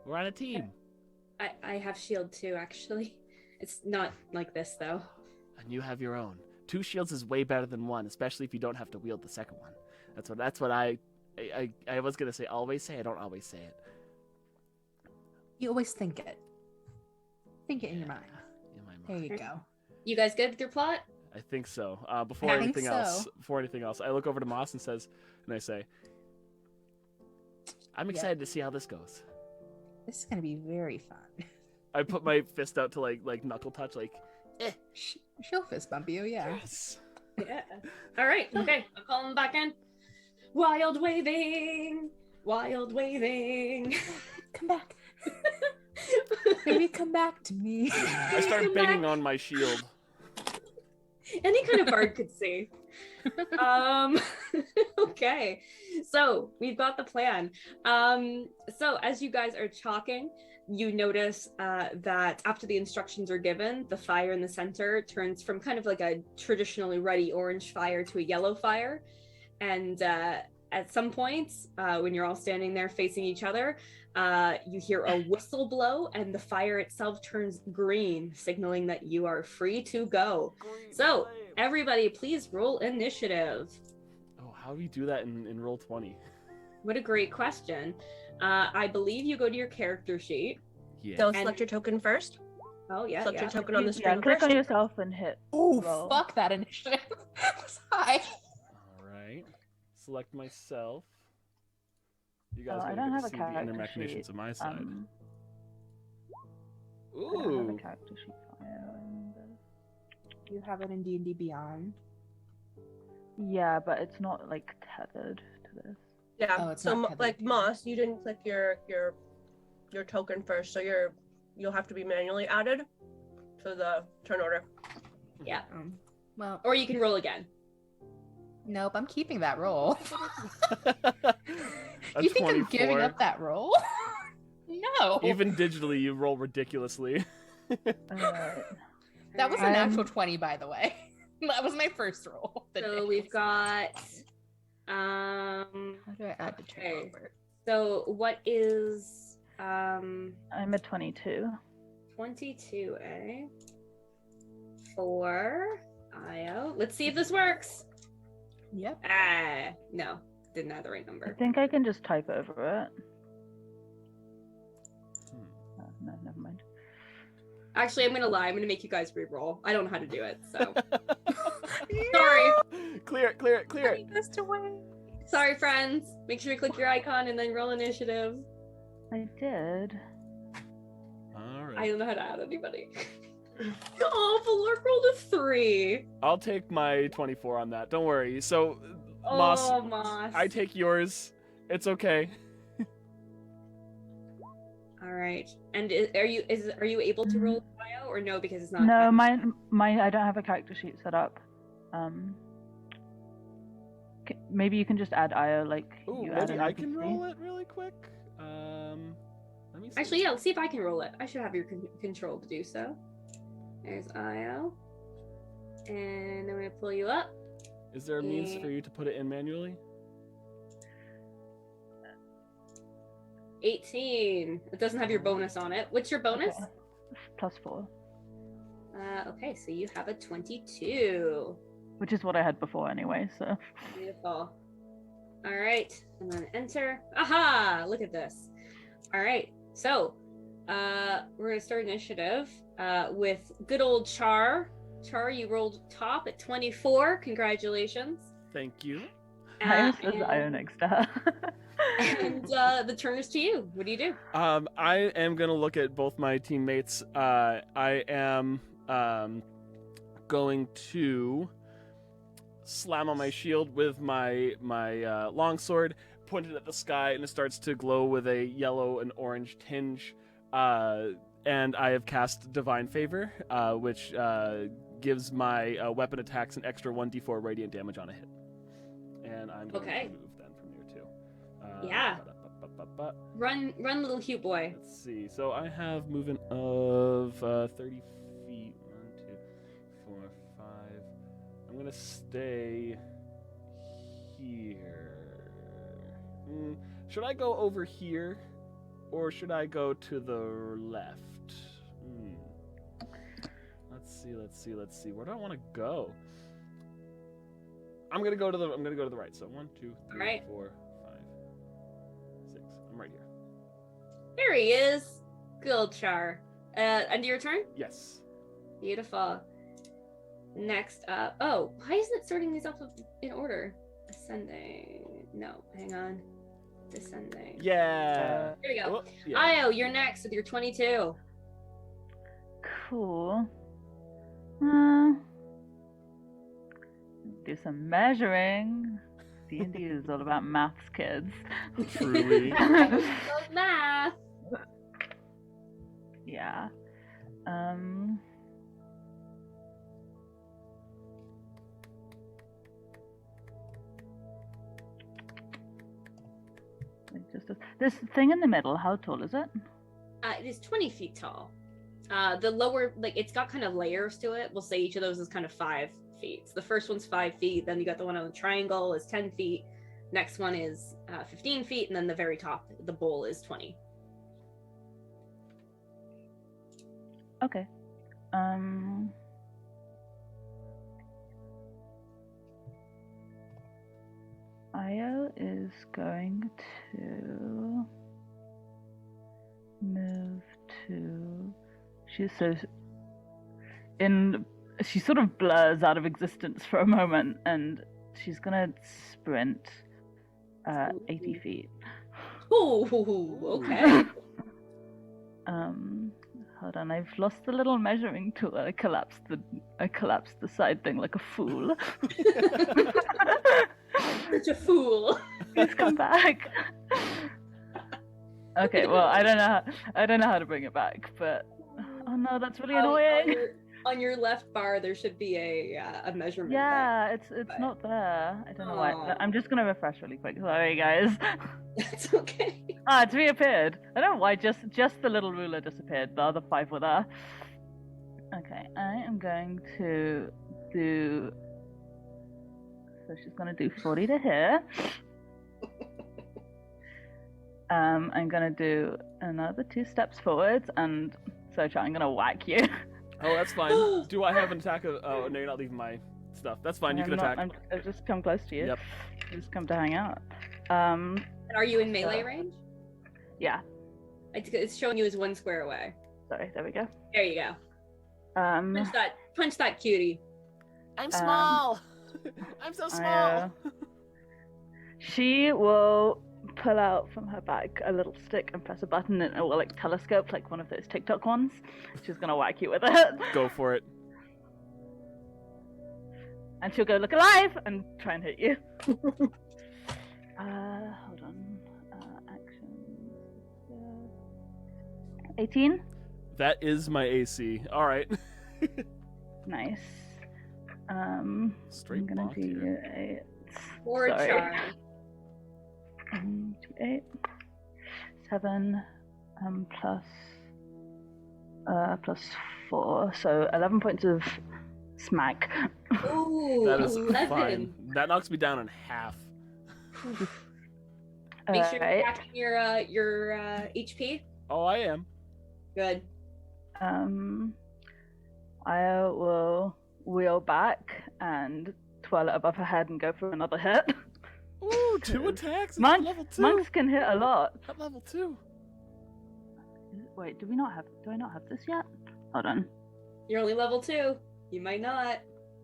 We're on a team. I have shield too, actually. It's not like this though. And you have your own. 2 shields is way better than 1, especially if you don't have to wield the second one. That's what I was gonna say. Always say. I don't always say it. You always think it. Think it in your mind. In my There mind. you go. You guys good with your plot? I think so. Before I think anything else, I look over to Moss and I say, "I'm excited to see how this goes." This is gonna be very fun. I put my fist out to like knuckle touch, like, She'll fist bump you, yeah. yes. Yeah. All right. Okay. I'm calling them back in. Wild waving. Wild waving. Come back. Baby, come back to me. I start banging on my shield. Any kind of bard could see. Okay, so we've got the plan. So as you guys are talking, you notice that after the instructions are given, the fire in the center turns from kind of like a traditionally ruddy orange fire to a yellow fire. And at some points, when you're all standing there facing each other, you hear a whistle blow and the fire itself turns green, signaling that you are free to go. So everybody, please roll initiative. Oh, how do you do that in roll 20? What a great question. I believe you go to your character sheet. Yeah. Don't And- select your token first. Oh, yeah. Select yeah. your token on the Yeah, screen click first. on yourself and hit. Oh, roll. fuck that initiative. Was high. All right. Select myself. You Oh, guys I gotta don't get have to a see the inner character machinations sheet. of my side. I don't have a Ooh. character sheet file in this. You have it in D&D Beyond. Yeah, but it's not like tethered to this. Yeah. Oh, it's so not tethered like to you. Moss, you didn't click your token first, so you'll have to be manually added to the turn order. Yeah. Well, Or you can roll again. nope, I'm keeping that roll. A You think I'm giving 24. up that roll? No. Even digitally, you roll ridiculously. That was an I'm- actual 20, by the way. That was my first roll. So we've got How do I add the Okay. turnover? so what is I'm a 22. 22, eh? For Io. Let's see if this works. Yep. No, didn't have the right I number. think I can just type over it. Hmm. Oh, no, never mind. Actually, I'm gonna lie. I'm gonna make you guys re-roll. I don't know how to do it, so sorry. Clear it, clear it, clear it. Take us to win. Sorry, friends. Make sure you click your icon and then roll initiative. I did. All right. I don't know how to add anybody. Oh, Valork rolled a 3. I'll take my 24 on that. Don't worry. So, Oh, Moss, Moss. I take yours. It's okay. All right. And are you able to roll bio or no because it's not? No, mine. I don't have a character sheet set up. maybe you can just add Io, like Ooh, you add maybe an I can NPC. roll it really quick. Let me see. Actually, yeah, let's see if I can roll it. I should have your control to do so. There's Io. And I'm going to pull you up. Is there a means for you to put it in manually? 18. It doesn't have your bonus on it. What's your bonus? Okay. +4. Okay, so you have a 22. Which is what I had before anyway, so. Beautiful. All right, and then enter. Aha! Look at this. All right, so we're gonna start initiative with good old Charr. Charr, you rolled top at 24. Congratulations. Thank you. Io says Io next to her. And the turn is to you. What do you do? I am gonna look at both my teammates. I am going to slam on my shield with my longsword, pointed at the sky, and it starts to glow with a yellow and orange tinge. And I have cast Divine Favor, which gives my weapon attacks an extra 1d4 radiant damage on a hit. And I'm going to move then from here too. Yeah. Run, little cute boy. Let's see. So I have movement of 30 feet. 1, 2, 4, 5. I'm gonna stay here. Should I go over here, or should I go to the left? Let's see. Where do I want to go? I'm gonna go to the right. So 1, 2, 3, Right. 4, 5, 6. I'm right here. There he is. Good old Charr. End of your turn? Yes. Beautiful. Next up. Oh, why isn't it sorting these off in order? Ascending. No, hang on. Descending. Yeah. Here we go. Oh, yeah. Io, you're next with your 22. Cool. Do some measuring. D&D is all about maths, kids. Truly. Love math. Yeah. This thing in the middle, how tall is it? It is 20 feet tall. The lower, it's got kind of layers to it. We'll say each of those is kind of 5 feet. So the first one's 5 feet. Then you got the one on the triangle is 10 feet. Next one is 15 feet. And then the very top, the bowl is 20. Okay. Io is going to move to. She sort of blurs out of existence for a moment, and she's gonna sprint 80 feet. Ooh, okay. Hold on, I've lost the little measuring tool. I collapsed the side thing like a fool. Such a fool. Please come back. Okay, well, I don't know how to bring it back, but oh no, that's really annoying. On your left bar, there should be a measurement. Yeah, it's not there. I don't know why. I'm just gonna refresh really quick. Sorry, guys. That's okay. It's reappeared. I don't know why. Just the little ruler disappeared. The other 5 were there. Okay, I am going to do. So she's gonna do 40 to here. I'm gonna do another 2 steps forwards, and so I'm gonna whack you. Oh, that's fine. Do I have an attack? Oh, no, you're not leaving my stuff. That's fine. You can attack. I've just come close to you. Yep. Just come to hang out. And are you in melee range? Yeah. It's showing you as 1 square away. Sorry. There we go. There you go. Punch that cutie. I'm small. I'm so small. She will pull out from her bag a little stick and press a button, and it will telescope like one of those TikTok ones. She's gonna whack you with it. Go for it. And she'll go look alive and try and hit you. Hold on. Action. 18. That is my AC. All right. Nice. Straight I'm gonna block do here. a Or Sorry. Charr. 8, 7, plus 4, so 11 points of smack. Ooh, That is 11. fine. That knocks me down in half. Make sure you're Alright. tracking your HP. Oh, I am. Good. I will wheel back and twirl it above her head and go for another hit. Ooh, 2 attacks. At Monks, level 2. monks can hit a lot. At level 2. Wait, do I not have this yet? Hold on. You're only level 2. You might not.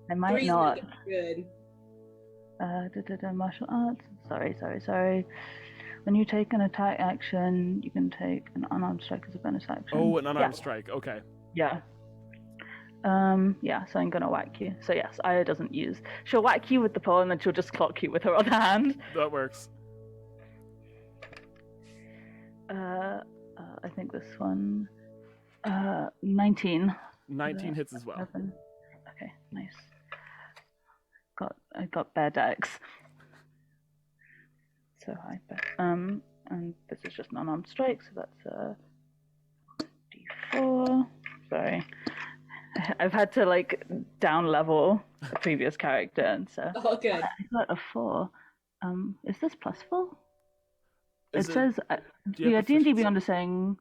I might 3's not. looking good. Martial arts. Sorry. When you take an attack action, you can take an unarmed strike as a bonus action. Oh, an unarmed strike. Okay. Yeah. Yeah, so I'm gonna whack you. So yes, Aya doesn't use. She'll whack you with the pole and then she'll just clock you with her other hand. That works. I think this one. 19. 19 hits as well. 11. Okay, nice. I got bear decks. So high. And this is just an unarmed strike, so that's D4. Sorry. I've had to like down level a previous character, and so Oh, good. I got a 4. Is this +4? Is It says do you have D&D proficiency? Beyond is saying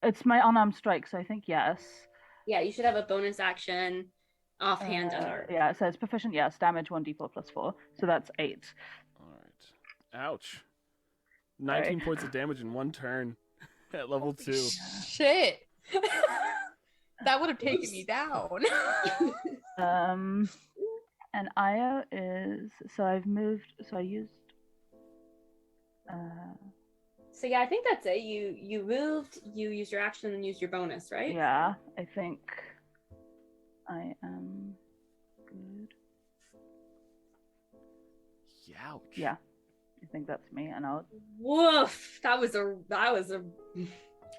it's my unarmed strike, so I think yes. Yeah, you should have a bonus action offhand unarmed. Yeah, it says proficient, yes, damage 1d4 + 4, so that's 8. All right. Ouch. 19 points of damage in 1 turn at level 2. Shit. That would have taken me down. And Io is so I've moved. So I used. So yeah, I think that's it. You moved, you used your action and used your bonus, right? Yeah, I think I am good. Ouch. Yeah, I think that's me, and I'll. Woof! That was a.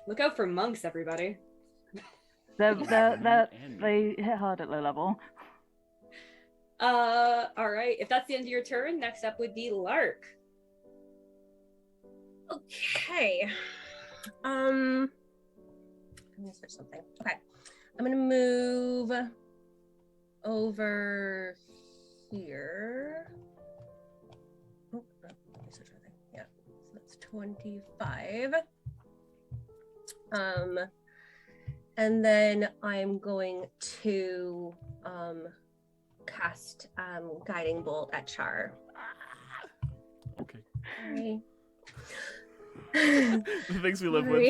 Look out for monks, everybody. They And hit hard at low level. All right. If that's the end of your turn, next up would be Lark. Okay. I'm gonna switch something. Okay. I'm gonna move over here. Oh, no, let me switch my thing. Yeah. So that's 25. And then I'm going to cast Guiding Bolt at Charr. Okay. Sorry. The things we live with.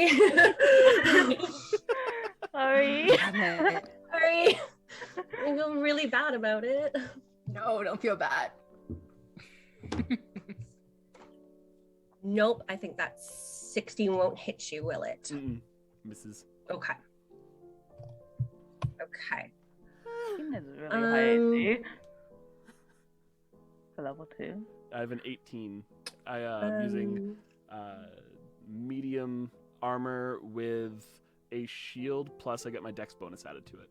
Sorry. Sorry. I feel really bad about it. No, don't feel bad. Nope, I think that 16 won't hit you, will it? Mm-mm. Misses. Okay. Okay. Is really high AC. For level 2. I have an 18. I'm using medium armor with a shield, plus I get my dex bonus added to it,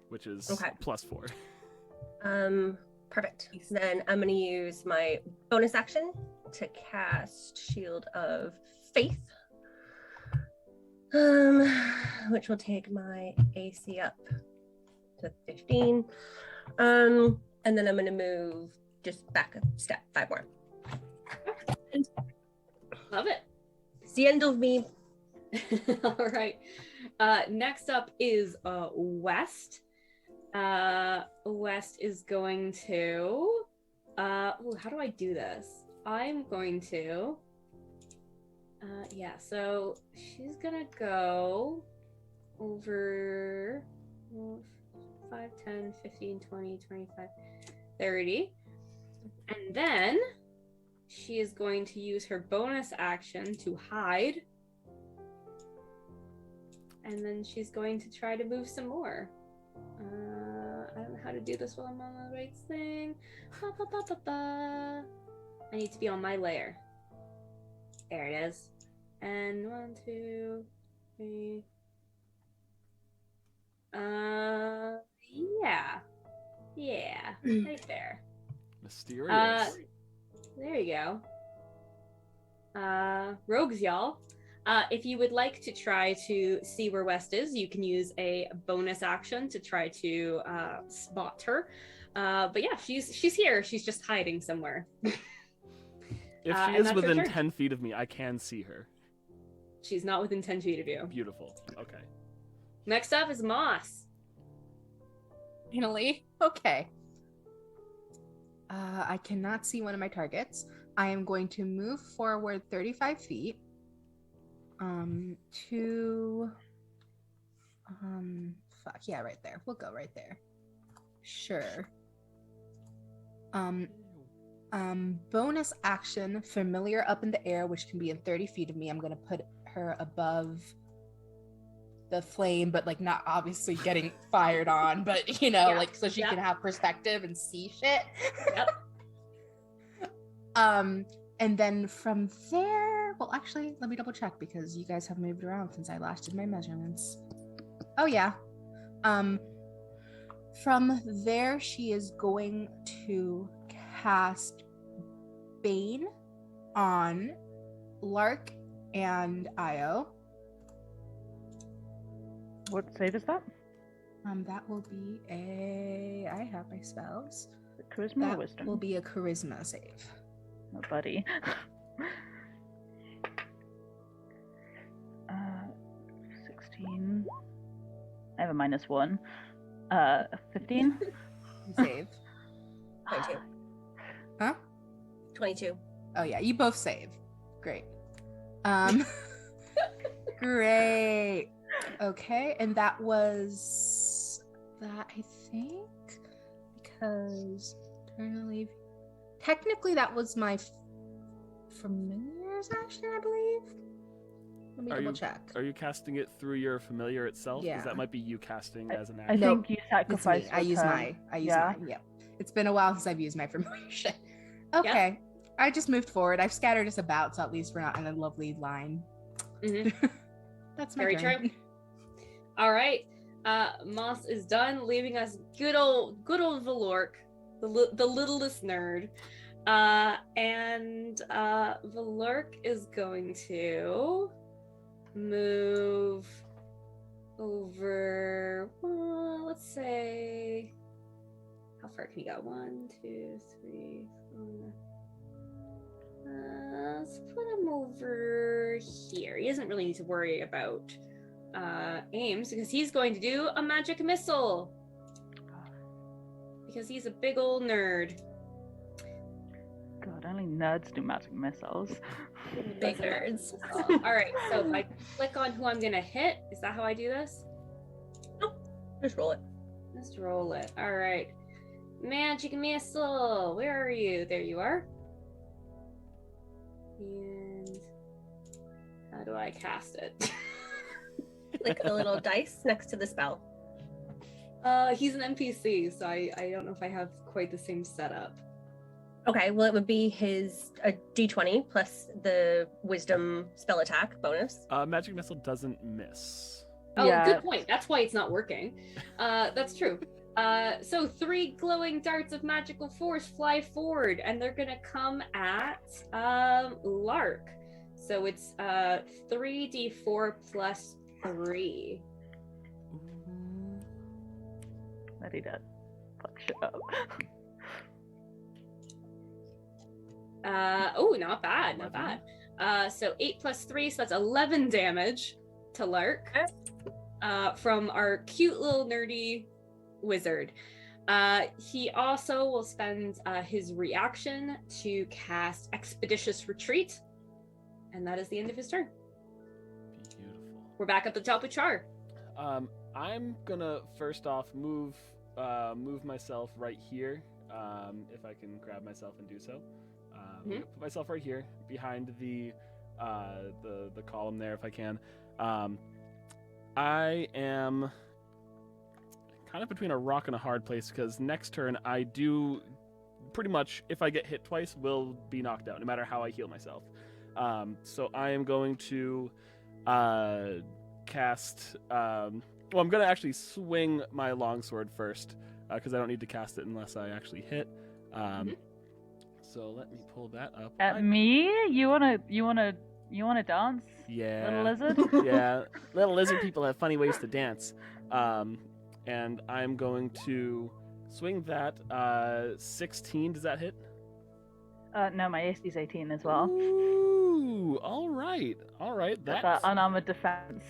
which is +4. Perfect. Then I'm going to use my bonus action to cast Shield of Faith, which will take my AC up to 15. And then I'm going to move just back a step, 5 more. Love it. It's the end of me. All right. Next up is West. West is going to. How do I do this? I'm going to. Yeah. So she's gonna go over 5, 10, 15, 20, 25, 30, and then she is going to use her bonus action to hide. And then she's going to try to move some more. I don't know how to do this while I'm on the right thing. I need to be on my layer. There it is. And 1, 2, 3. Yeah. Yeah. Right there. Mysterious. There you go. Rogues, y'all. If you would like to try to see where West is, you can use a bonus action to try to spot her. But yeah, she's here. She's just hiding somewhere. If she is within 10 feet of me, I can see her. She's not within 10 feet of you. Beautiful. Okay. Next up is Moss. Finally. Okay. I cannot see one of my targets. I am going to move forward 35 feet. Fuck yeah, right there. We'll go right there. Sure. Bonus action, familiar up in the air, which can be in 30 feet of me. I'm gonna put her above the flame, but like not obviously getting fired on, but you know, like so she can have perspective and see shit. Yep. And then from there, well, actually, let me double check because you guys have moved around since I last did my measurements. Oh yeah. From there, she is going to cast Bane on Lark and Io. What save is that? That will be I have my spells. Charisma That or wisdom? will be a charisma save. Oh, buddy. 16. I have a -1. 15. Save. 22. Huh? 22. Oh yeah, you both save. Great. Great. Okay, and that was that, I think, because eternally. Technically, that was my familiar's action, I believe. Let me double check. Are you casting it through your familiar itself? Yeah. Because that might be you casting as an I action. think you It's me. sacrifice. I use mine. Yep. It's been a while since I've used my familiar shit. Okay. I just moved forward. I've scattered us about, so at least we're not in a lovely line. Mm-hmm. That's my Very turn. true. All right. Moss is done, leaving us good old Valork, the littlest nerd. And Valork is going to move over, let's say, how far can he go? 1, 2, 3, 4. Let's put him over here. He doesn't really need to worry about aims because he's going to do a magic missile because he's a big old nerd. God, only nerds do magic missiles. Big nerds. All right, so if I click on who I'm gonna hit, is that how I do this? Nope. Just roll it. Let's roll it. All right, magic missile. Where are you? There you are. And how do I cast it? Like the little dice next to the spell. He's an NPC, so I don't know if I have quite the same setup. Okay, well, it would be his a d20 plus the wisdom spell attack bonus. Magic missile doesn't miss. Oh, Yeah. good point. That's why it's not working. That's true. So 3 glowing darts of magical force fly forward, and they're gonna come at Lark. So it's 3d4 plus 3. Ready to fuck shit up. Oh, not bad, not bad. So 8 plus 3, so that's 11 damage to Lark from our cute little nerdy wizard. He also will spend his reaction to cast Expeditious Retreat, and that is the end of his turn. Beautiful. We're back at the top of Charr. I'm gonna first off move myself right here, if I can grab myself and do so. I'm gonna put myself right here behind the column there if I can. I am kind of between a rock and a hard place because next turn I do pretty much, if I get hit twice, will be knocked out no matter how I heal myself. So I am going to cast. I'm going to actually swing my longsword first because I don't need to cast it unless I actually hit. So let me pull that up. At me? You wanna dance? Yeah. Little lizard? Yeah. Little lizard people have funny ways to dance. And I'm going to swing that. 16. Does that hit? No, my AC's 18 as well. Ooh. All right. That unarmored defense.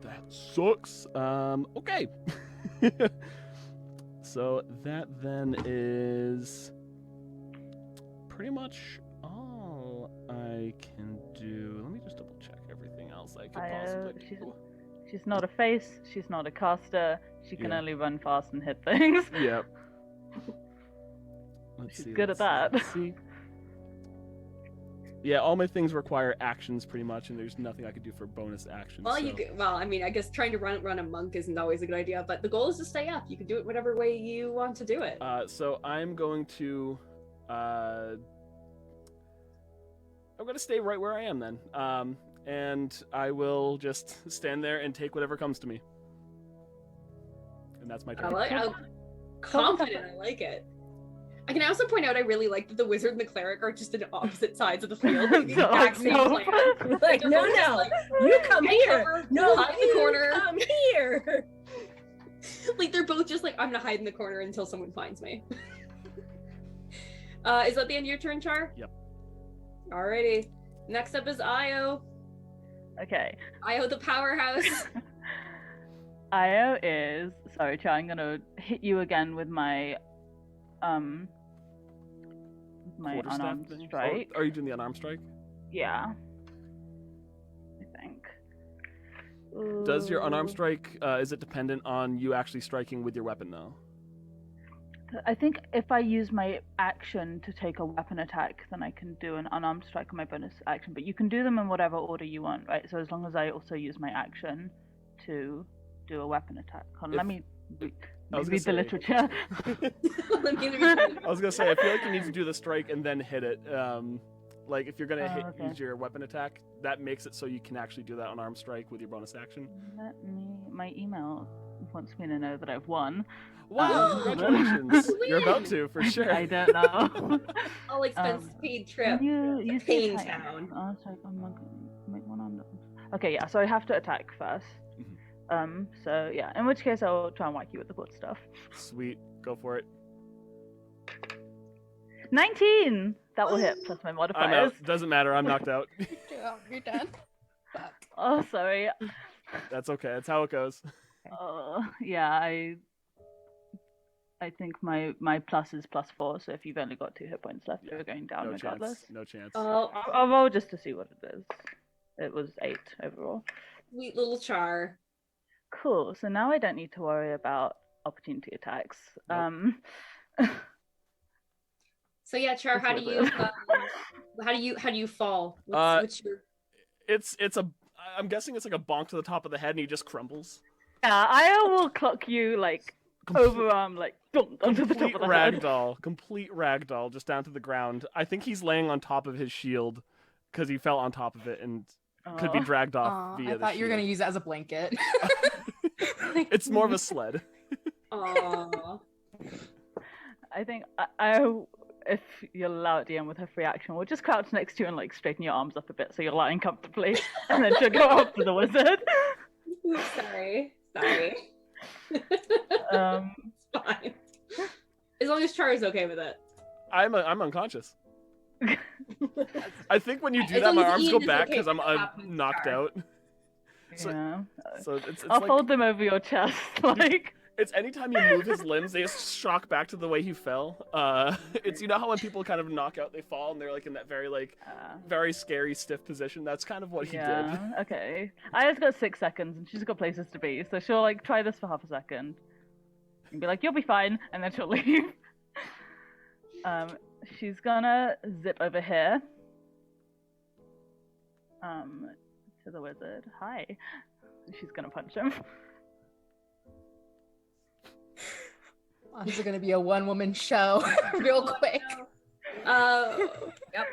That sucks. Okay. So that then is pretty much all I can do. Let me just double check everything else I could possibly do. She's not a face, she's not a caster, she can only run fast and hit things. Yep. She's good at that. See. Yeah, all my things require actions pretty much, and there's nothing I could do for bonus actions. Well, so. well, I mean, I guess trying to run a monk isn't always a good idea, but the goal is to stay up. You can do it whatever way you want to do it. So I'm going to stay right where I am then. And I will just stand there and take whatever comes to me. And that's my turn. I'm confident. I like it. I can also point out I really like that the wizard and the cleric are just on opposite sides of the field. Like the exact same plan. Like, no, you come here. Cover, No, hide in the corner. Come here. Like they're both just like, I'm gonna hide in the corner until someone finds me. Is that the end of your turn, Charr? Yep. Alrighty. Next up is Io. Okay. Io the powerhouse. Io is... Sorry, Charr, I'm gonna hit you again with my unarmed strike. Oh, are you doing the unarmed strike? Yeah. I think. Does your unarmed strike, is it dependent on you actually striking with your weapon, though? I think if I use my action to take a weapon attack, then I can do an unarmed strike on my bonus action. But you can do them in whatever order you want, right? So as long as I also use my action to do a weapon attack. Let me read the literature. I was gonna say, I feel like you need to do the strike and then hit it. Like if you're gonna use your weapon attack, that makes it so you can actually do that unarmed strike with your bonus action. My email wants me to know that I've won. Wow! Congratulations! You're about to, for sure. I don't know. All expense paid trip. You Pain Town. Oh, sorry, I'm not gonna make one on. Okay, yeah. So I have to attack first. So yeah. In which case, I'll try and whack you with the good stuff. Sweet, go for it. 19. That will hit plus my modifiers. I'm out. Doesn't matter. I'm knocked out. You're done. Fuck. Oh, sorry. That's okay. That's how it goes. Yeah. I think my plus is +4, so if you've only got 2 hit points left, you're going down regardless. No chance. I'll roll just to see what it is. It was 8 overall. Sweet little Charr. Cool. So now I don't need to worry about opportunity attacks. Nope. So yeah, Charr, how do you fall? What's your... I'm guessing it's like a bonk to the top of the head, and he just crumbles. Yeah, I will clock you like overarm, like onto the top of the head. Complete ragdoll, just down to the ground. I think he's laying on top of his shield because he fell on top of it and could be dragged off via I thought you were gonna use it as a blanket. It's more of a sled. Aww. I think if you'll allow it, DM, with her free action, we'll just crouch next to you and like straighten your arms up a bit so you're lying comfortably, and then she'll go up to the wizard. Sorry. It's fine. As long as Charr is okay with it. I'm unconscious. I think when you do that, my arms go back because I'm knocked out. So, yeah. So it's I'll like, fold them over your chest, like. It's anytime you move his limbs, they just shock back to the way he fell. It's, you know how when people kind of knock out, they fall and they're like in that very very scary stiff position. That's kind of what he did. Okay. Aya's got 6 seconds and she's got places to be, so she'll like try this for half a second and be like, "You'll be fine," and then she'll leave. She's gonna zip over here. To the wizard. Hi. She's gonna punch him. This is gonna be a one-woman show, real quick. Yep.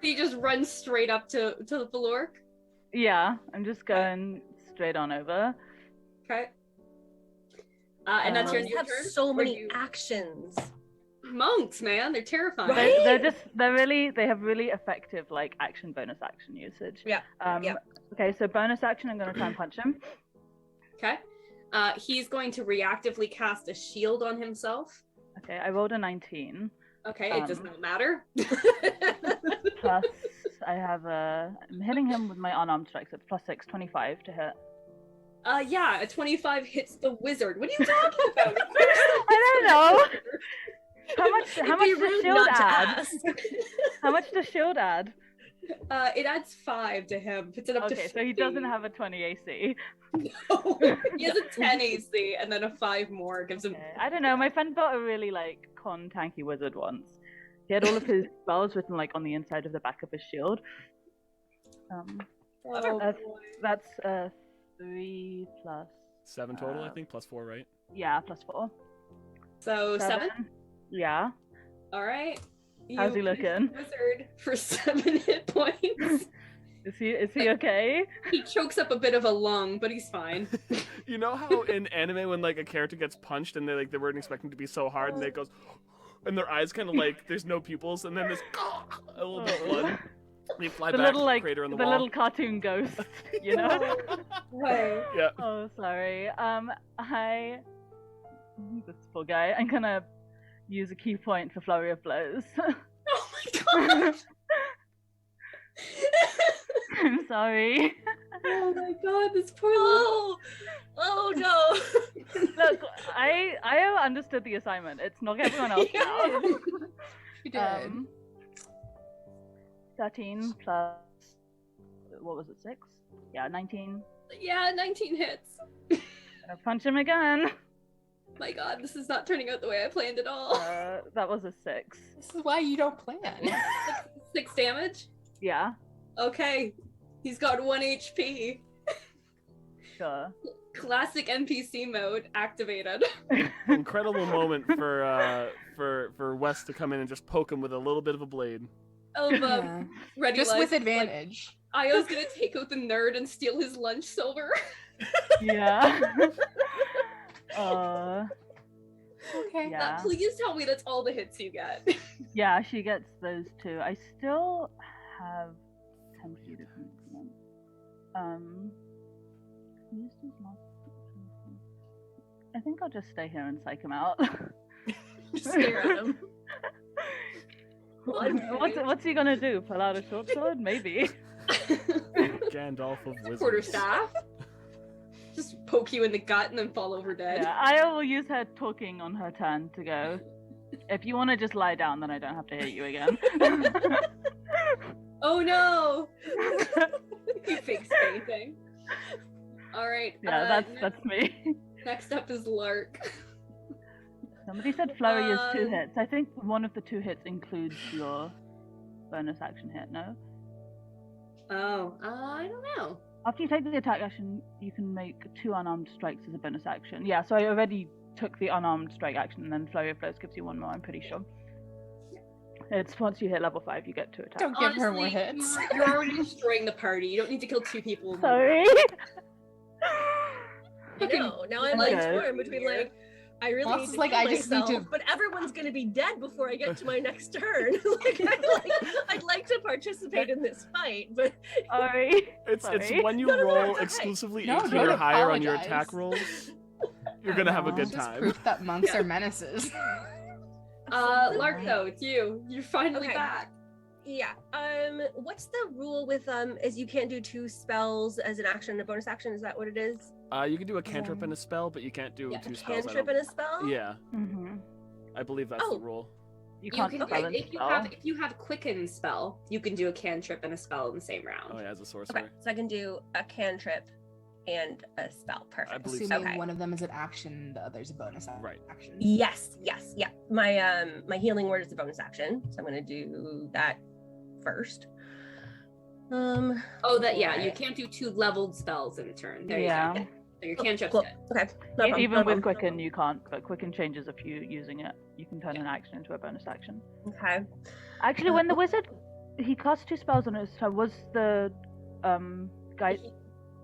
He just runs straight up to the Valork. Yeah, I'm just going straight on over. Okay. And that's your You have turn? so many actions. monks, man. They're terrifying. Right? They have really effective like action bonus action usage. Yeah. Okay, so bonus action, I'm gonna try and punch him. Okay. He's going to reactively cast a shield on himself. Okay, I rolled a 19. Okay, it does not matter. Plus, I'm hitting him with my unarmed strikes. It's +6, 25 to hit. Yeah, a 25 hits the wizard. What are you talking about? I don't know. How much It'd be does rude shield not to add? ask. How much does shield add? It adds 5 to him. Puts it up to Okay, 15. so he doesn't have a 20 AC. No, he has a 10 AC and then a 5 more gives him. Okay. I don't know. My friend built a really like con tanky wizard once. He had all of his spells written like on the inside of the back of his shield. That's 3 plus 7 total, I think, +4, right? yeah, +4. So 7? Yeah. All right. How's he looking? Wizard for 7 hit points. Is he okay? He chokes up a bit of a lung, but he's fine. You know how in anime when like a character gets punched and they weren't expecting to be so hard and it goes, and their eyes kind of like there's no pupils and then there's a little bit of blood. They fly The back little to the like crater in the the wall. little cartoon ghost, you know? Right. Yeah. Oh, sorry. This poor guy. I'm gonna use a key point for flurry of blows. Oh my god. I'm sorry. Oh my god, this poor Oh no. Look, I understood the assignment. It's not everyone else now. You did. 13 plus what was it? 6? Yeah, 19. Yeah, 19 hits. Gonna punch him again. My god, this is not turning out the way I planned at all. That was a 6. This is why you don't plan. 6 damage? Yeah, Okay. He's got 1 HP. sure. Classic NPC mode activated. Incredible moment for Wes to come in and just poke him with a little bit of a blade. Of Yeah. ready Just life, with like, advantage. Io's gonna take out the nerd and steal his lunch silver. Yeah. Okay. Yeah. Please tell me that's all the hits you get. Yeah, she gets those 2. I still have 10 feet of movement. Used his last action. I think I'll just stay here and psych him out. Just stare at him. What's he gonna do? Pull out a short sword? Maybe. Gandalf of Wizards. Quarterstaff. Just poke you in the gut and then fall over dead. Yeah, I will use her talking on her turn to go. If you want to just lie down, then I don't have to hit you again. Oh no! You fake fainting. All right. Yeah, that's me. Next up is Lark. Somebody said flurry is 2 hits. I think one of the 2 hits includes your bonus action hit. No. Oh, I don't know. After you take the attack action, you can make 2 unarmed strikes as a bonus action. Yeah, so I already took the unarmed strike action, and then flurry of blows gives you 1 more. I'm pretty sure. It's once you hit level 5, you get 2 attacks. Don't give her more Honestly, hits. You're already destroying the party. You don't need to kill 2 people. Sorry. I know. Now I'm like Okay. torn between like I really Moss need is to like, kill I just need myself, to- but everyone's gonna be dead before I get to my next turn. I'd like to participate in this fight, but Sorry. It's Sorry. when you No, roll it's okay. exclusively No, 18 don't or higher on your apologize. attack rolls, you're gonna have a good Just time. proof that monks are menaces. Lark, though, it's you. You're finally Okay. back. yeah. What's the rule with is you can't do 2 spells as an action and a bonus action? Is that what it is? You can do a cantrip and a spell, but you can't do Yeah, 2 spells. I Cantrip don't- and a spell? Yeah, Mm-hmm. I believe that's Oh. the rule. You can't can, spell and if you spell. have quicken spell, you can do a cantrip and a spell in the same round. Oh yeah, as a sorcerer. Okay, so I can do a cantrip and a spell. Perfect. I believe Assuming Okay. one of them is an action, the other's a bonus Right. action. Yes, yeah. My healing word is a bonus action, so I'm gonna do that first. Oh, you Alright. can't do 2 leveled spells in a turn. There Yeah. you go. So your cantrip's Cool. good. Okay. No problem, Even no with problem. Quicken, you can't. But Quicken changes if you using it. You can turn an action into a bonus action. Okay. Actually, when the wizard he cast 2 spells on his turn, was the guy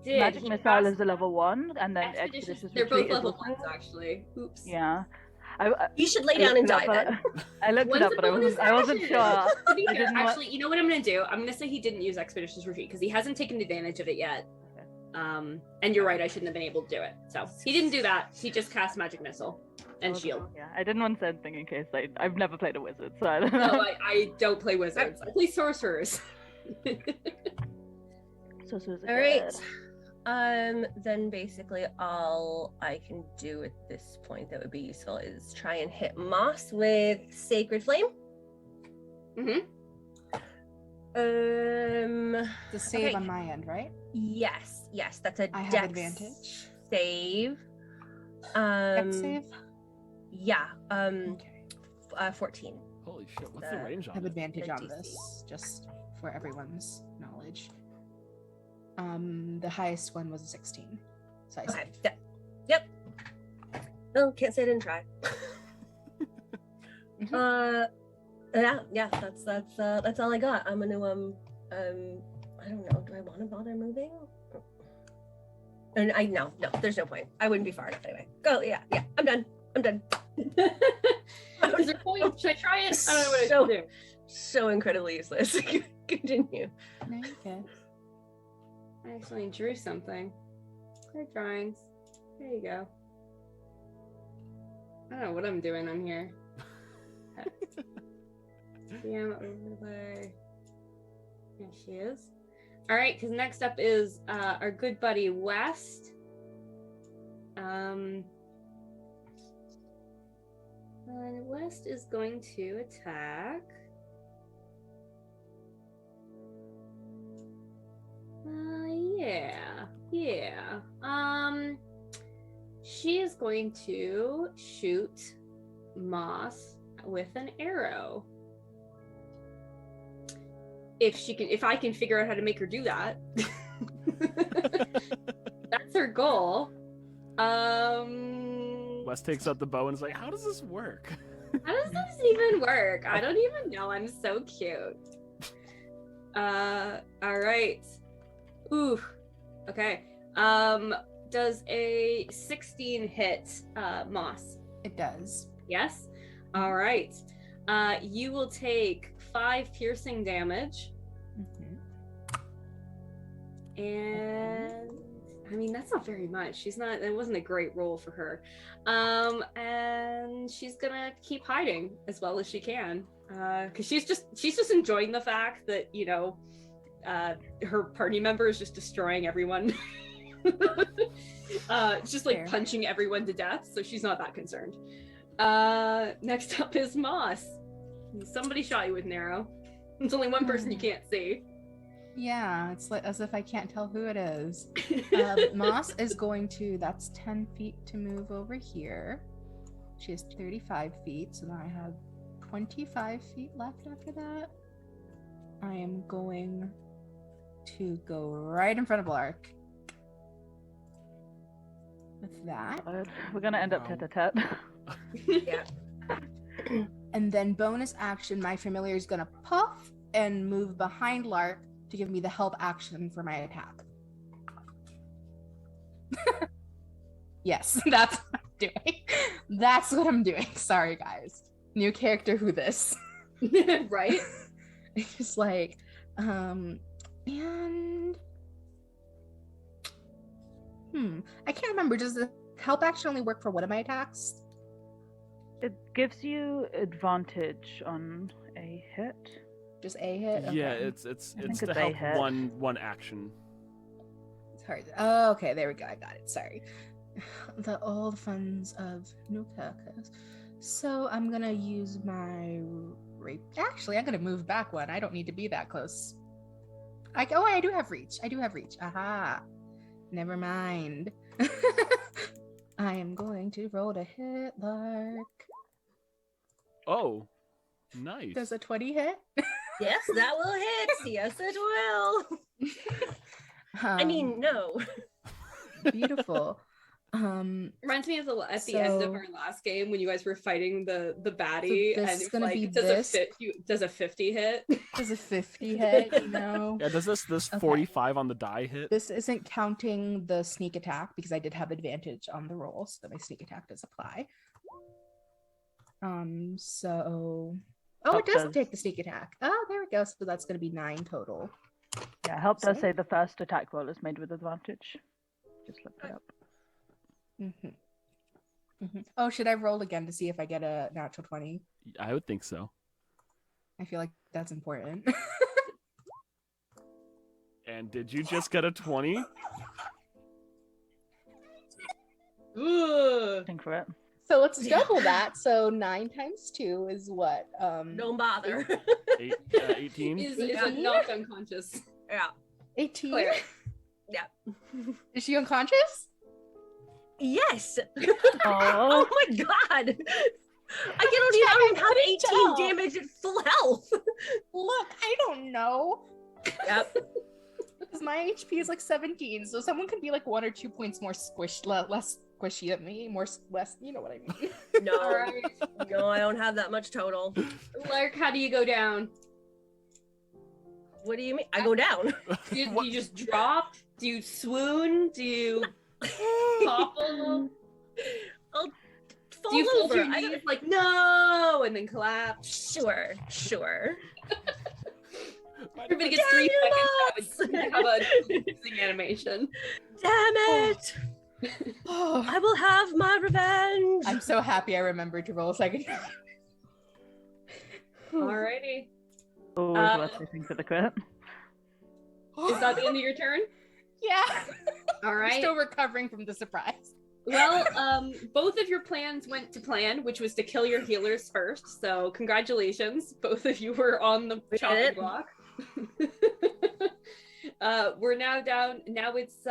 Did magic he missile cast is a level 1, and then Expeditious? Expeditious They're both Retreat is level also- 1s, actually. Oops. Yeah. You should lay down and die but then. I looked it When's up, the but bonus I wasn't action? sure. To be I fair, didn't wa- actually, you know what I'm gonna do? I'm gonna say he didn't use Expeditious Retreat because he hasn't taken advantage of it yet. Okay. And you're right, I shouldn't have been able to do it. So he didn't do that. He just cast Magic Missile and Shield. Yeah, I didn't want to say anything in case I've never played a wizard, so I don't know. No, I don't play wizards. I play sorcerers. So All right. Then basically all I can do at this point that would be useful is try and hit Moss with Sacred Flame. Mm-hmm. The save Okay. on my end, right? Yes, that's a I have dex advantage. save. Dex save? Yeah. Okay. 14. Holy shit! What's the range I on have it? advantage the on DC. this, just for everyone's knowledge. The highest one was a 16. So I Okay. saved. Yep. No, can't say I didn't try. Yeah, that's all I got. I'm gonna I don't know, do I want to bother moving? And no, there's no point. I wouldn't be far enough anyway. Go, yeah, I'm done. Is there a point? Should I try it? I don't know what I should do. So incredibly useless. Continue. No, you're good. I actually drew something. Clear drawings. There you go. I don't know what I'm doing on here. DM overlay. There she is. All right, because next up is our good buddy West. And West is going to attack. Yeah. She is going to shoot Moss with an arrow. If I can figure out how to make her do that. That's her goal. Wes takes out the bow and is like, "How does this work?" How does this even work? I don't even know. I'm so cute. All right. Ooh. Okay. Does a 16 hit Moss? It does. Yes. All right. You will take 5 piercing damage. And I mean, that's not very much. It wasn't a great roll for her. And she's gonna keep hiding as well as she can. Because she's just enjoying the fact that, her party member is just destroying everyone. Just like Fair. punching everyone to death, so she's not that concerned. Next up is Moss. Somebody shot you with an arrow. There's only one person you can't see. Yeah, it's like as if I can't tell who it is. Moss is going to, that's 10 feet to move over here. She has 35 feet, so now I have 25 feet left after that. I am going to go right in front of Lark. With that. We're gonna end up Wow. tete-a-tete. Yeah. And then bonus action, my familiar is gonna puff and move behind Lark to give me the help action for my attack. Yes, that's what I'm doing. That's what I'm doing. Sorry, guys. New character, who this? Right? It's just like, and I can't remember. Does the help action only work for one of my attacks? It gives you advantage on a hit. Just a hit? Yeah, Okay. it's I think to it's a help hit. one action. It's hard. Oh, okay, there we go. I got it. Sorry. The old funds of Nukaka. So I'm gonna use my rape. Actually, I'm gonna move back one. I don't need to be that close. I do have reach. Aha. Never mind. I am going to roll to hit Lark. Oh, nice. Does a 20 hit? Yes, that will hit. Yes, it will. I mean, no. Beautiful. Reminds me of at the end of So- our last game when you guys were fighting the baddie, this and is it's gonna like, be does this. does a 50 hit? Does a 50 hit, you know? Yeah, does this Okay. 45 on the die hit? This isn't counting the sneak attack because I did have advantage on the roll, so that my sneak attack does apply. So Help it does does. take the sneak attack. Oh, there we go. So that's going to be 9 total. Yeah, help does So- say the first attack roll is made with advantage. Just look it up. Oh, should I roll again to see if I get a natural 20? I would think so. I feel like that's important. And did you just get a 20? Ugh. Think for it. So let's double that. So 9 times 2 is what? Don't bother. 18? Is 18? knocked unconscious. Yeah. 18. Claire. Yeah. Is she unconscious? Yes. Oh, Oh my god. I don't even have 18 tell. damage at full health. Look, I don't know. Yep. Because my HP is like 17, so someone could be like 1 or 2 points more squished, less squishy than me, less, you know what I mean. No. All right. No, I don't have that much total. Lark, how do you go down? What do you mean? I go down. Do you, What- do you just drop? Do you swoon? Do you topple? I'll fall Do you fall to over. your I knees don't... like no, and then collapse? Sure. Everybody gets 3 seconds to have a losing animation. Damn it! Oh, I will have my revenge. I'm so happy I remembered to roll a second. Alrighty. always worth listening for the crit. Is that the end of your turn? Yeah. All I'm right. still recovering from the surprise. Well, both of your plans went to plan, which was to kill your healers first. So congratulations, both of you were on the We did chopping it. block. We're now down. Now it's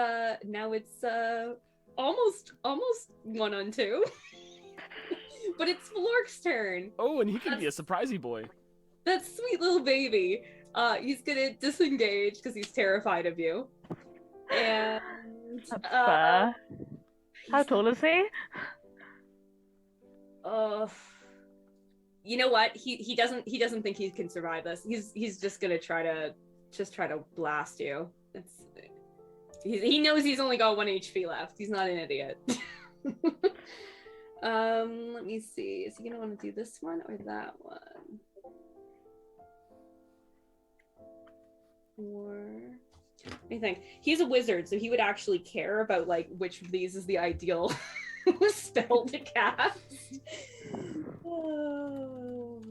almost 1-on-2. But it's Valork's turn. Oh, and he can be a surprisey boy. That sweet little baby. He's gonna disengage because he's terrified of you. And That's fair. How tall is he? You know what? He doesn't think he can survive this. He's just gonna try to blast you. He knows he's only got 1 HP left. He's not an idiot. Let me see. Is he gonna want to do this one or that one? Or let me think. He's a wizard, so he would actually care about like which of these is the ideal spell to cast. Oh.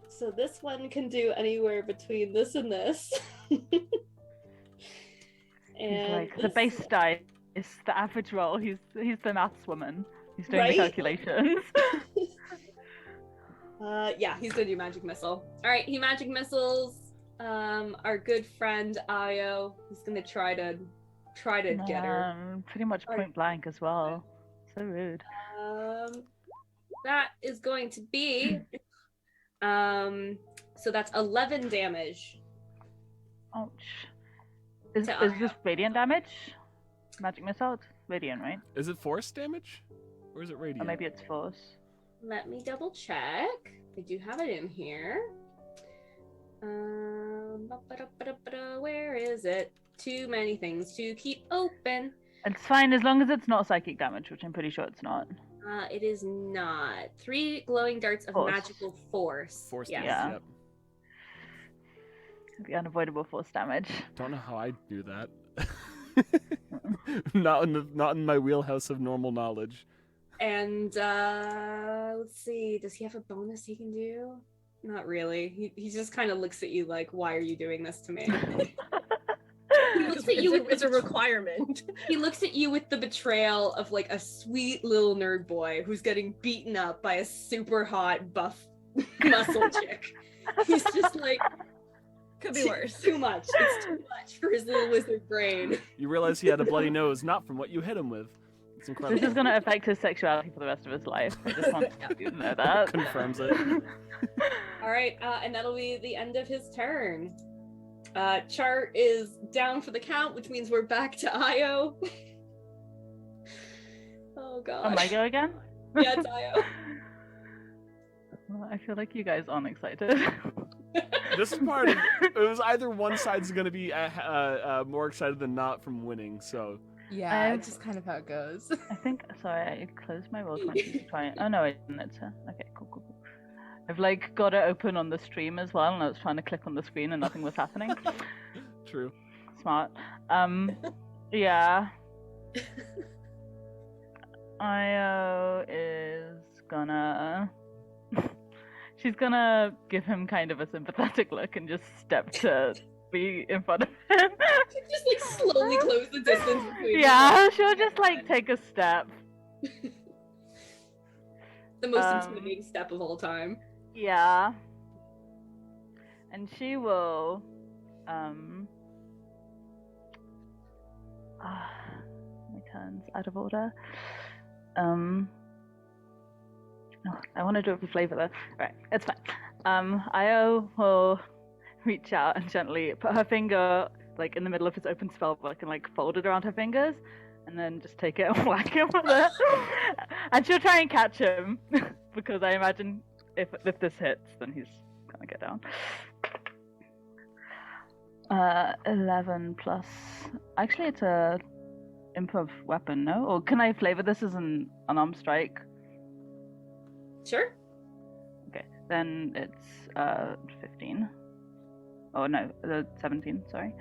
So this one can do anywhere between this and this. He's like the this base one- die is the average roll. He's the maths woman. He's doing Right? the calculations. Yeah, he's gonna do magic missile. All right, he magic missiles. Our good friend Io. He's gonna try to get her. Pretty much Alright. point blank as well. So rude. That is going to be. So that's 11 damage. Ouch. Is To this radiant damage? Magic missile? It's radiant, right? Is it force damage? Or is it radiant? Or maybe it's force. Let me double check. I do have it in here. Where is it? Too many things to keep open. It's fine as long as it's not psychic damage, which I'm pretty sure it's not. It is not. 3 glowing darts of Force. magical force. Force Yes. damage, Yeah. yep. The unavoidable force damage. Don't know how I do that. not in my wheelhouse of normal knowledge. And let's see. Does he have a bonus he can do? Not really. He just kind of looks at you like, "Why are you doing this to me?" He looks at you with It's a requirement. He looks at you with the betrayal of like a sweet little nerd boy who's getting beaten up by a super hot buff muscle chick. He's just like, Could be worse. too much. It's too much for his little wizard brain. You realize he had a bloody nose, not from what you hit him with. It's incredible. This is going to affect his sexuality for the rest of his life. I just want you to know that. Confirms it. All right, and that'll be the end of his turn. Charr is down for the count, which means we're back to Io. Oh god. Oh, my go again? Yeah, it's Io. Well, I feel like you guys aren't excited. This part, it was either one side's going to be more excited than not from winning, so... Yeah, it's just kind of how it goes. I think. Sorry, I closed my roll 20 to try. Oh no, I didn't. It's okay. Cool. I've like got it open on the stream as well, and I was trying to click on the screen and nothing was happening. True. Smart. Yeah. Io is gonna. She's gonna give him kind of a sympathetic look and just step to be in front of him. Just like slowly close the distance between Yeah, she'll just like take a step. the most intimidating step of all time. Yeah. And she will my turn's out of order. I want to do it for flavor though. Right, it's fine. Io will reach out and gently put her finger like in the middle of his open spell book and like fold it around her fingers, and then just take it and whack him with it. And she'll try and catch him because I imagine if this hits, then he's gonna get down. 11 plus. Actually, it's a improv weapon, no? Or can I flavor this as an unarmed strike? Sure. Okay, then it's 15. Oh no, 17. Sorry.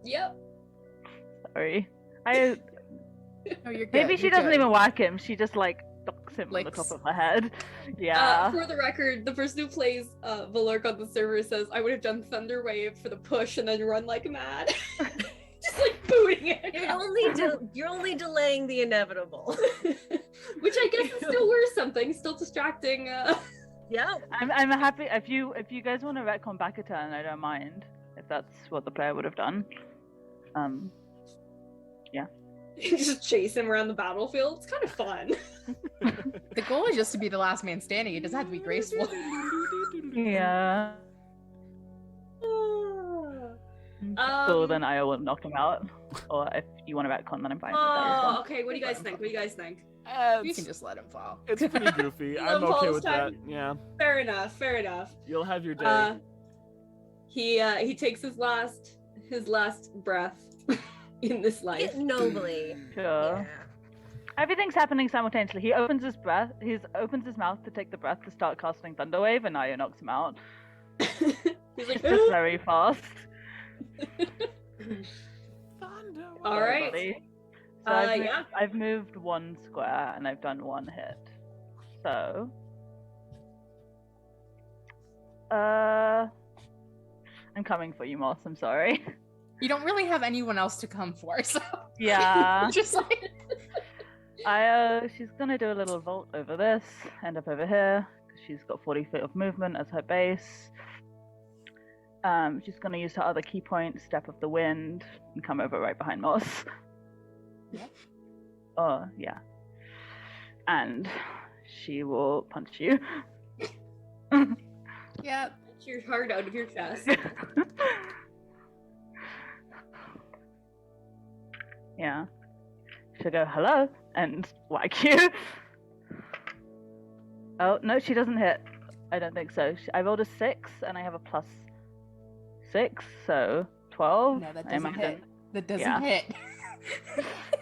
Yep. Sorry. Oh, you're good. Maybe she you're doesn't good. even whack him. She just like docks him on the top of the head. Yeah. For the record, the person who plays Valork on the server says, I would have done Thunder Wave for the push and then run like mad. Just like booting it. You're only delaying the inevitable. Which I guess is still worth something, still distracting. Yeah. I'm happy if you guys want to retcon back a turn, I don't mind if that's what the player would have done. Yeah. Just chase him around the battlefield. It's kind of fun. The goal is just to be the last man standing. It doesn't have to be graceful. Yeah. So then I will knock him out. Or if you want to retcon, then I'm fine with that as Oh, well. okay. What do you guys think? You can just let him fall. It's pretty goofy. I'm Love okay Paul's with time. that. Yeah. Fair enough. You'll have your day. He takes his last breath in this life. Nobly. Sure. Yeah. Everything's happening simultaneously. He opens his mouth to take the breath to start casting Thunderwave, and Aya knocks him out. He's like, It's just very fast. all right. Buddy. So I've moved 1 square and I've done 1 hit. So I'm coming for you, Moss. I'm sorry. You don't really have anyone else to come for, so Yeah. just like She's gonna do a little vault over this, end up over here, because she's got 40 feet of movement as her base. She's gonna use her other key point, Step of the Wind, and come over right behind Moss. Yep. Oh, yeah. And she will punch you. yeah. Get your heart out of your chest. Yeah. She'll go, hello, and whack you. Oh, no, she doesn't hit. I don't think so. I rolled a 6, and I have a +6, so 12. No, that I doesn't imagine. hit. That doesn't Yeah. hit.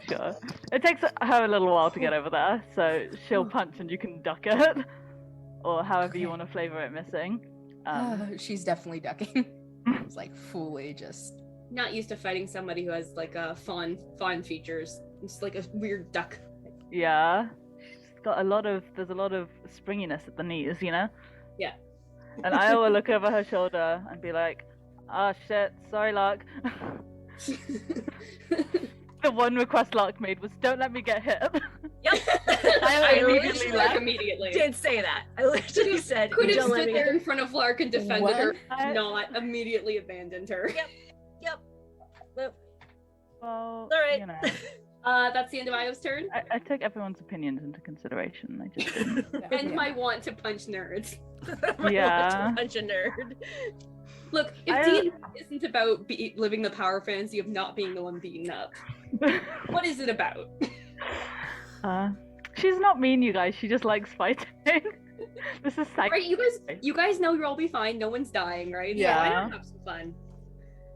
Sure. It takes her a little while to get over there, so she'll punch and you can duck it. Or however you want to flavor it missing. She's definitely ducking. It's like fully just Not used to fighting somebody who has like fawn features. It's like a weird duck. Yeah. She's got there's a lot of springiness at the knees, you know? Yeah. And I will look over her shoulder and be like, oh shit, sorry Lark. The one request Lark made was, don't let me get hit. Yep. I immediately literally left. immediately. Did say that. I literally said, Could have don't let stood me. there in front of Lark and defended her, I- not immediately abandoned her. Yep. Well, Well, all right. you know, That's the end of Io's turn. I took everyone's opinions into consideration. I just didn't. And my want to punch nerds. Yeah. Punch a nerd. Look, if D&D isn't about living the power fantasy of not being the one beaten up, what is it about? She's not mean, you guys. She just likes fighting. This is Right, you guys know you'll all be fine. No one's dying, right? Yeah. So why not have some fun?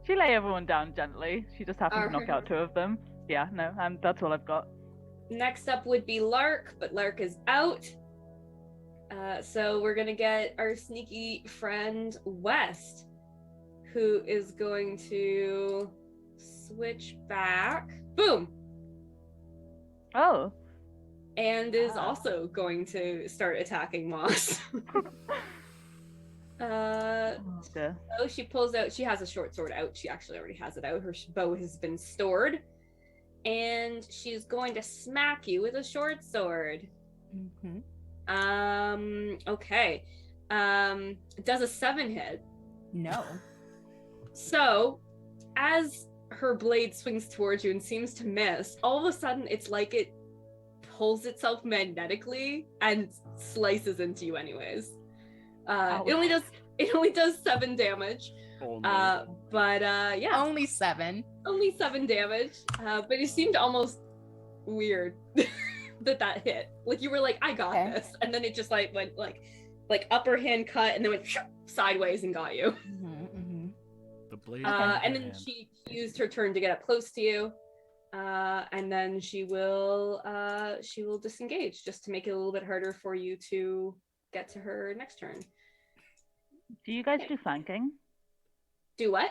She lay everyone down gently. She just happened to knock out 2 of them. Yeah, no, that's all I've got. Next up would be Lark, but Lark is out. So we're gonna get our sneaky friend West, who is going to switch back. Boom! Oh. And is also going to start attacking Moss. Okay. So she pulls out, she has a short sword out. She actually already has it out. Her bow has been stored. And she's going to smack you with a short sword. Mm-hmm. Okay. Does a 7 hit? No. So, as her blade swings towards you and seems to miss, all of a sudden it's like it pulls itself magnetically and slices into you anyways. It only does 7 damage. But yeah. Only 7. Only 7 damage. But it seemed almost weird that hit. Like you were like, I got this. And then it just like went like upper hand cut and then went sideways and got you. The blade. And then she used her turn to get up close to you. And then she will disengage just to make it a little bit harder for you to get to her next turn. Do you guys do flanking? Do what?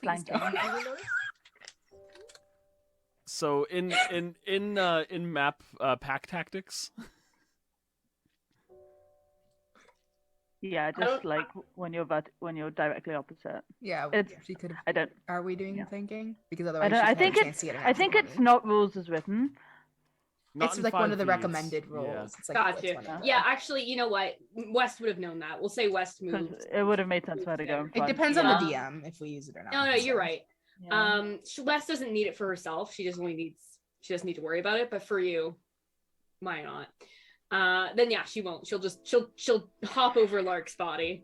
Flanking. So in map pack tactics. Yeah, just like when you're directly opposite. Yeah, It's- she could. I don't. Are we doing Yeah. thinking? Because I otherwise, don't. I she'd think have a chance to get an I think extra it's one. not rules as written. Not It's in like one of the 5e, recommended it's- rules. yeah. It's like Gotcha. it's one of them. Yeah, actually, you know what? West would have known that. We'll say West moved. Because it would have made sense for her to go in It front. depends on Yeah. the DM if we use it or not. No, you're right. Yeah. West doesn't need it for herself. She doesn't need to worry about it. But for you, why not? Then yeah, she won't. She'll hop over Lark's body.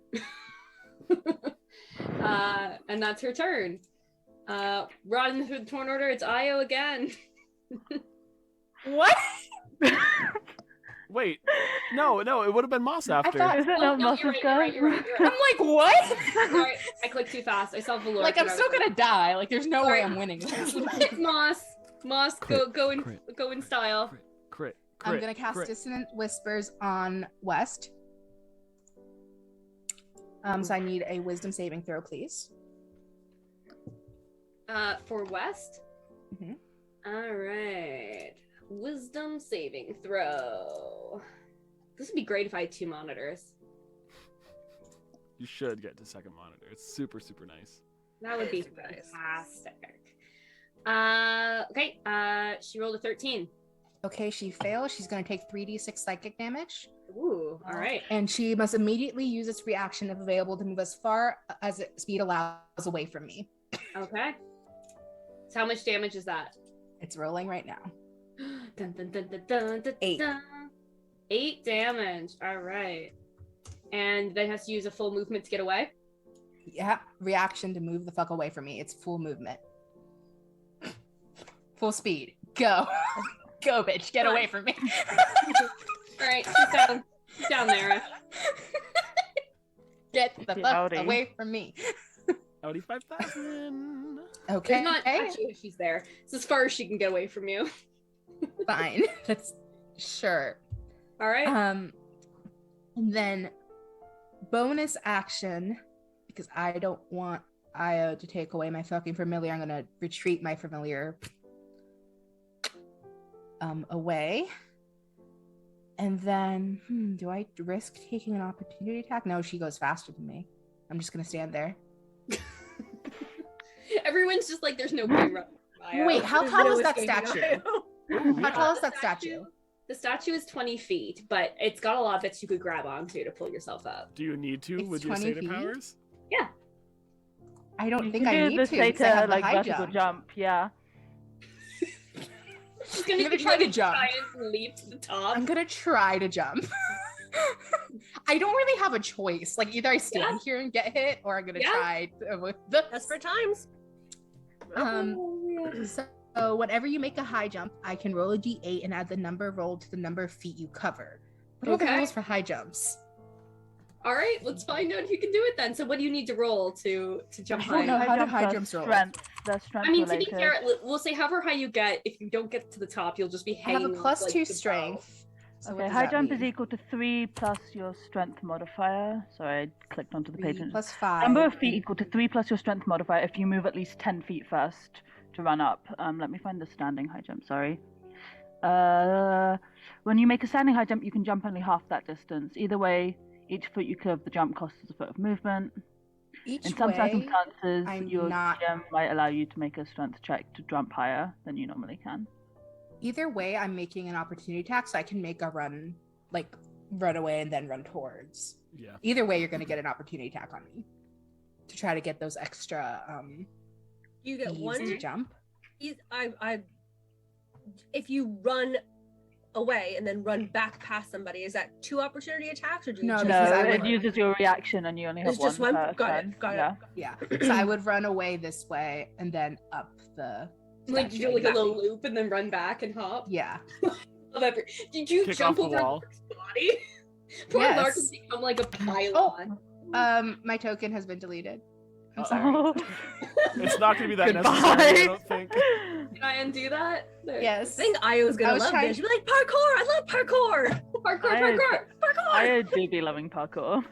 And that's her turn. Riding through the torn order, it's Io again. What? Wait, no, it would have been Moss after. thought- Is it Oh, not no, Moss's you're go? right. I'm like, what? Sorry, I clicked too fast. I saw Valork. Like, I'm and I still was gonna die. Like, there's no Sorry. way I'm winning this. It's Moss. Moss, Crit, go in crit. go in style. Crit. I'm gonna cast crit. Dissonant Whispers on West. So I need a Wisdom saving throw, please. For West. Mhm. All right. Wisdom saving throw. This would be great if I had 2 monitors. You should get to second monitor. It's super, super nice. That would be It's nice. fantastic. Okay. She rolled a 13. Okay, she fails. She's gonna take 3d6 psychic damage, Ooh. All right. and she must immediately use its reaction if available to move as far as its speed allows away from me. Okay. So how much damage is that? It's rolling right now. Dun, dun, dun, dun, dun, dun, 8. dun. 8 damage. All right. And then has to use a full movement to get away. Yeah, reaction to move the fuck away from me. It's full movement. Full speed. Go. Go, bitch. Get away from me. All right. She's down. She's down there. Get the fuck Howdy. away from me. Audi 5000. Okay. There's not actually if she's there. It's as far as she can get away from you. Fine. That's sure. All right. And then bonus action, because I don't want Io to take away my fucking familiar, I'm gonna retreat my familiar away. And then do I risk taking an opportunity attack? No, she goes faster than me. I'm just gonna stand there. Everyone's just like, there's no point running. Wait, how There's tall no is that escaping statue? Io. How tall is that statue? The statue is 20 feet, but it's got a lot that you could grab onto to pull yourself up. Do you need to It's with your 20 Seder feet? powers? I don't You think can I do need the to. Because I have Seder, the like high vertical jump. Yeah. She's I'm gonna keep try to running jump. and leap to the top. I'm gonna try to jump. I don't really have a choice. Like either I stand here and get hit, or I'm gonna Yeah. try to avoid this. Desperate times. So whenever you make a high jump, I can roll a d8 and add the number rolled to the number of feet you cover. What are the Okay. rules for high jumps? All right, let's find out if you can do it then. So what do you need to roll to jump I don't know high? how do high jumps roll. Strength. They're strength I mean, to be related. fair, we'll say however high you get. If you don't get to the top, you'll just be I have hanging. a plus off, like, 2 the bow. strength. So what Okay, does high that jump mean? is equal to 3 plus your strength modifier. Sorry, I clicked onto the 3 page. plus 5. Number of feet equal to 3 plus your strength modifier if you move at least 10 feet first to run up. Let me find the standing high jump, sorry. When you make a standing high jump, you can jump only half that distance. Either way, each foot you clear of the jump costs a foot of movement. Each In some way, circumstances, I'm your not- GM might allow you to make a strength check to jump higher than you normally can. either way, I'm making an opportunity attack, so I can make a run, like run away and then run towards. Yeah. Either way, you're going to get an opportunity attack on me to try to get those extra You get ease one. to jump. If you run away and then run back past somebody, is that 2 opportunity attacks, or do you No, just because No, I it would- uses your reaction and you only have It's just one? per Got it, turn. got it. Yeah. Yeah. So I would run away this way and then up the. Like statue. do like a little loop and then run back and hop. Yeah. Did you Kick jump off the over wall. Lark's body? Poor Yes. Lark has become like a pylon. My token has been deleted. I'm Uh-oh. sorry. It's not going to be that Goodbye. necessary, I don't think. Can I undo that? There. I Yes. think Io's I gonna was love trying- this. She'll be like, parkour! I love parkour! Parkour. I do be loving parkour.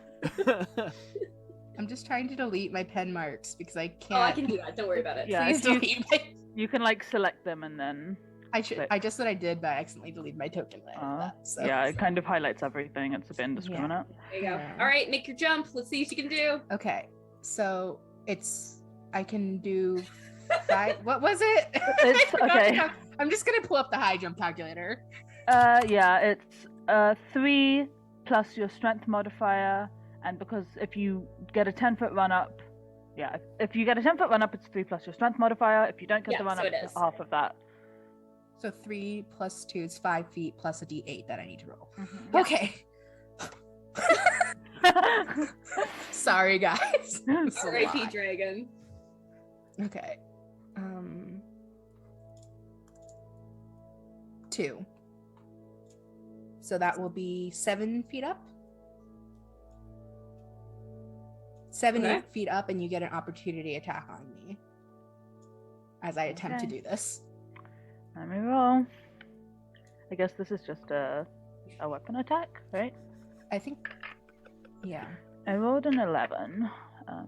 I'm just trying to delete my pen marks because I can't. Oh, I can do that. Don't worry about it. Yeah, Please if you- delete my. You can like select them and then I just said I did, but I accidentally deleted my token. So. yeah, it kind of highlights everything. It's a bit indiscriminate. There you go. Yeah. All right, make your jump. Let's see what you can do. Okay, so I can do 5. What was it? It's- I forgot okay. to I'm just gonna pull up the high jump calculator. Yeah, it's 3 plus your strength modifier, and because if you get a 10-foot run up, yeah, if you get a 10-foot run up, it's 3 plus your strength modifier. If you don't get Yeah, the run so up, it it's is. half of that. So 3 plus 2 is 5 feet plus a d8 that I need to roll. Mhm. Okay. Sorry, guys. It's a R.I.P. lot. Dragon. Okay. 2. So that will be 7 feet up. 7 Okay. feet up, and you get an opportunity attack on me as I attempt to Okay. do this. Let me roll. I guess this is just a weapon attack, right? I think, yeah. I rolled an 11.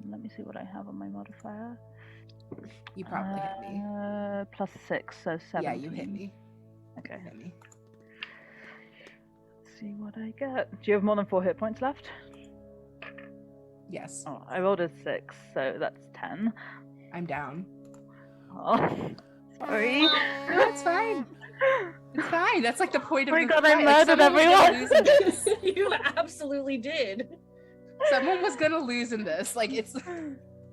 Let me see what I have on my modifier. You probably hit me. Plus 6, so 7. Yeah, you hit me. Okay. You hit me. Let's see what I get. Do you have more than 4 hit points left? Yes, Oh, I rolled a 6, so that's 10. I'm down. Oh, sorry. No, it's fine. It's fine. That's like the point of Oh my the God, I fight. Like, murdered someone was gonna everyone. lose in this. You absolutely did. Someone was gonna lose in this. Like it's.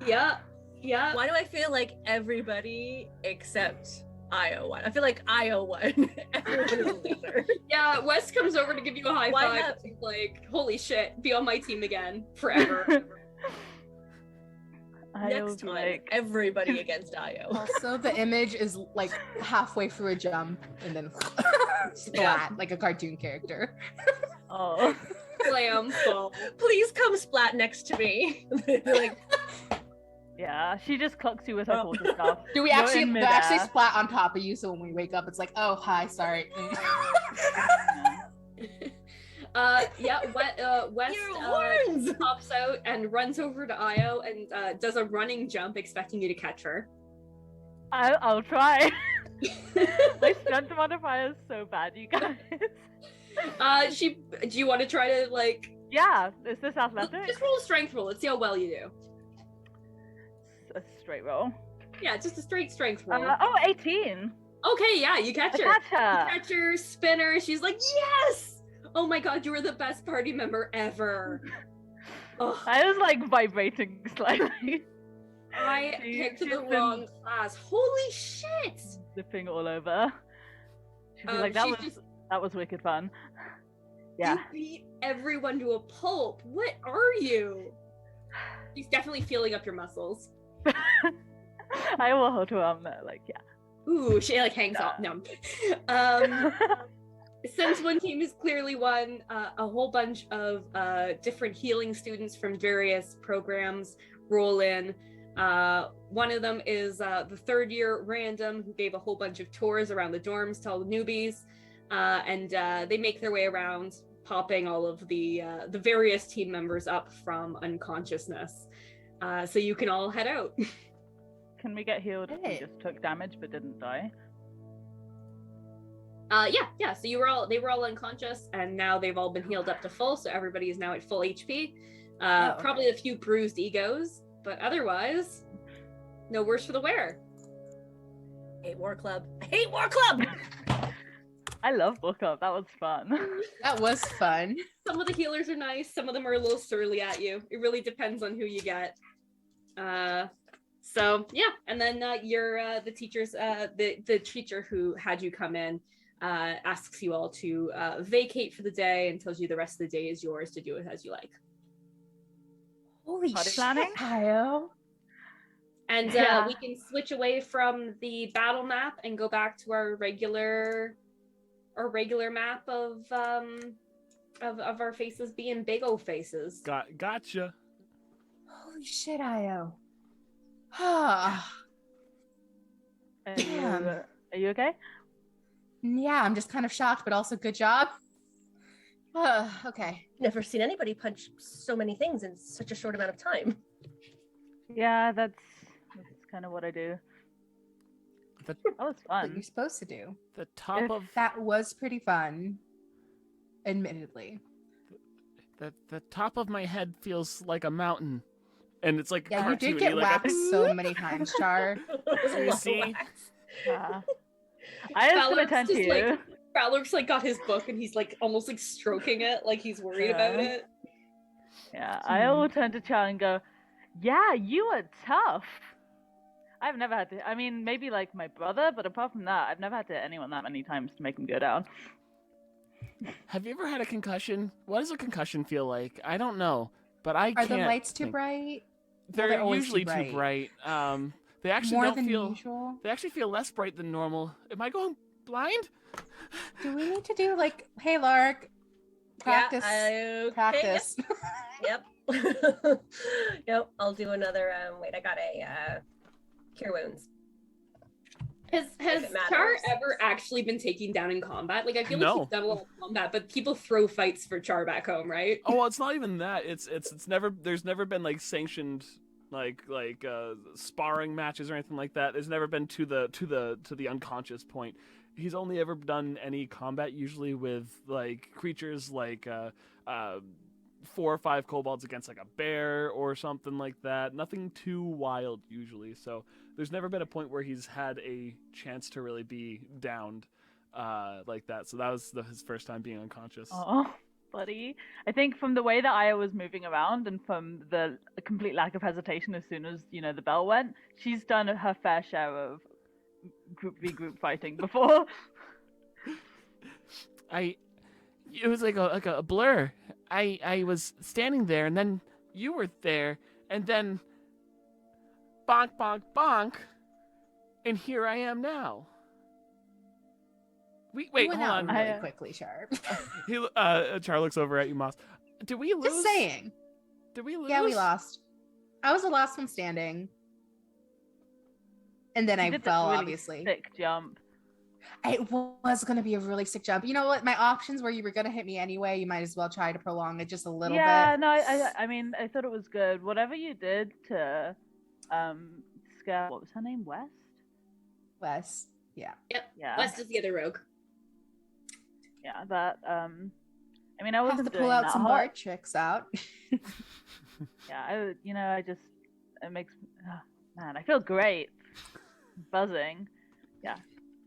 Yeah. Yeah. Why do I feel like everybody except Io won? I feel like Io won. Everyone is a loser. Yeah, Wes comes over to give you a high Why five. have- He's like, holy shit, be on my team again forever. I Next will be time, like, everybody against Io. Also, the image is like halfway through a jump and then splat like a cartoon character. oh. Slam. Fall. Please come splat next to me. They're like, Yeah, she just clocks you with her Oh. quarter staff. Do we You're actually? in They actually midair. splat on top of you, so when we wake up, it's like, oh hi, sorry. Yeah, West your horns! pops out and runs over to Io and does a running jump, expecting you to catch her. I'll try. My strength modifier is so bad, you guys. Do you want to try to like Yeah, is this athletic? just roll a strength roll? Let's see how well you do. A straight roll. Yeah, just a straight strength roll. 18. Okay, yeah, you catch I her. catch her. You catch her, spin her. She's like, yes! Oh my god, you were the best party member ever. Oh, I was like vibrating slightly. I She- picked she's the been- wrong class. Holy shit! Zipping all over. She'd be like, she's that was wicked fun. Yeah. You beat everyone to a pulp. What are you? She's definitely feeling up your muscles. I will hold her arm there, like, yeah. Ooh, she like hangs off. No. since one team is clearly won, a whole bunch of different healing students from various programs roll in. One of them is the third year random, who gave a whole bunch of tours around the dorms to all the newbies, and they make their way around, popping all of the various team members up from unconsciousness. So you can all head out. Can we get healed if we Hey. just took damage but didn't die? Yeah. So they were all unconscious, and now they've all been healed up to full. So everybody is now at full HP. Oh. Probably a few bruised egos, but otherwise, no worse for the wear. I hate War Club. I hate War Club. I love Book Up. That was fun. That was fun. Some of the healers are nice. Some of them are a little surly at you. It really depends on who you get. So yeah, and then the teachers, the teacher who had you come in, asks you all to vacate for the day and tells you the rest of the day is yours to do it as you like. Holy Party shit, planning? Io. And Yeah. we can switch away from the battle map and go back to our regular map of our faces being big old faces. Gotcha. Holy shit, Io. Ah. Damn. Are you okay? Yeah, I'm just kind of shocked, but also good job. Okay. Never seen anybody punch so many things in such a short amount of time. Yeah, that's kind of what I do. The, That was What fun. you're supposed to do. the top of That was pretty fun. Admittedly. the top of my head feels like a mountain, and it's like Yeah, you did cartoony, get like waxed so many times, Charr. There's a You lot of see? wax. Yeah. I was gonna Valork's turn to just, you. like, Valork's like got his book and he's like almost like stroking it, like he's worried about Yeah. it. Yeah, I will turn to Charr and go, yeah, you are tough. I've never had to, I mean, maybe like my brother, but apart from that, I've never had to hit anyone that many times to make him go down. Have you ever had a concussion? What does a concussion feel like? I don't know, but I Are can't. the lights too think. bright? They're always usually too too bright. They actually More don't than feel. usual? They actually feel less bright than normal. Am I going blind? Do we need to do like, hey, Lark, practice? Yeah, okay, Practice. Yep. Yep. I'll do another. Wait, I got a cure wounds. Has it matters. Charr ever actually been taken down in combat? Like I feel like No. he's done a lot of combat, but people throw fights for Charr back home, right? Oh, well, it's not even that. It's never. There's never been like sanctioned like sparring matches or anything like that. There's never been to the unconscious point. He's only ever done any combat usually with like creatures like 4 or 5 kobolds against like a bear or something like that. Nothing too wild usually. So there's never been a point where he's had a chance to really be downed like that. So that was his first time being unconscious. Oh, buddy. I think from the way that Aya was moving around and from the complete lack of hesitation as soon as, the bell went, she's done her fair share of group v group fighting before. It was like a blur. I was standing there, and then you were there, and then bonk, bonk, bonk, and here I am now. Wait, You hold went out on. really quickly, Charr. Charr looks over at you, Moss. Did we lose? Just saying. Did we lose? Yeah, we lost. I was the last one standing. And then You I did this fell, really obviously. Sick jump. It was going to be a really sick jump. You know what? My options were you were going to hit me anyway. You might as well try to prolong it just a little Yeah, bit. no, I mean, I thought it was good. Whatever you did to scare, what was her name? West? Wes. Yeah. Yep. Yeah. West is the other rogue. Yeah, that, I mean, I Have wasn't to pull doing out that some hot. bard tricks out. Yeah, it makes, man, I feel great. Buzzing.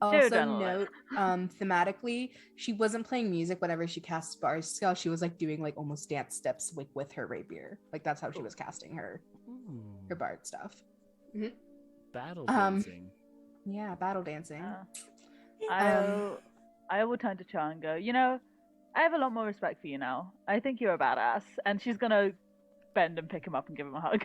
Also adrenaline. note, thematically, she wasn't playing music whenever she cast bard spell. She was like doing like almost dance steps like with her rapier. Like that's how she was casting her Ooh, bard stuff. battle Um, dancing. Yeah, battle dancing. I will turn to Charr and go, I have a lot more respect for you now. I think you're a badass. And she's gonna bend and pick him up and give him a hug.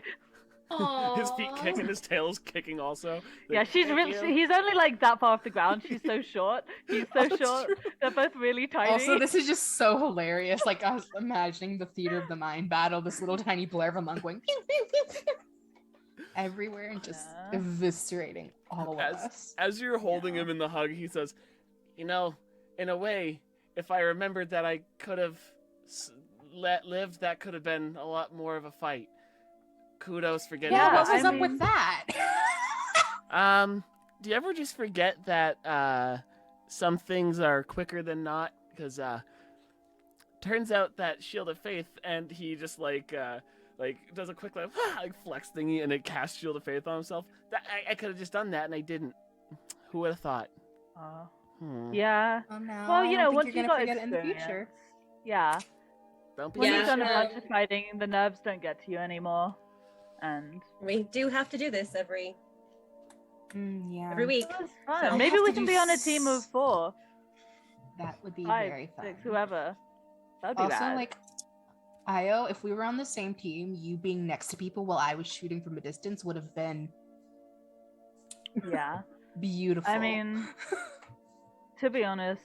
His feet Aw. kicking, his tail's kicking also. Yeah, Like, she's "Thank really. you." He's only like that far off the ground. She's so short. He's so That's short. true. They're both really tiny. Also, this is just so hilarious. Like, I was imagining the theater of the mind battle, this little tiny Blair of a monk going pew, pew, pew, pew, everywhere and just Yeah. eviscerating all of us. As you're holding Yeah. him in the hug, he says, "You know, in a way, if I remembered that I could have lived, that could have been a lot more of a fight. Kudos for getting Yeah, Yeah, what was I up mean- with that? Do you ever just forget that some things are quicker than not? Because turns out that Shield of Faith, and he just like does a quick like flex thingy, and it casts Shield of Faith on himself. That I could have just done that, and I didn't. Who would have thought? Oh. Hmm. Yeah. Oh no, Well, I you don't know, think once you're you gonna got forget it in the experience. future. Yeah. Don't be When Yeah. you've done a bunch um, of fighting, the nerves don't get to you anymore. And We do have to do this every Yeah, week. it was fun. So- Maybe I have we to can do be on a team of 4, that would be 5, very fun. 6, whoever. That'd be Also, rad. like, Io, if we were on the same team, you being next to people while I was shooting from a distance would have been Yeah. beautiful. I mean, to be honest,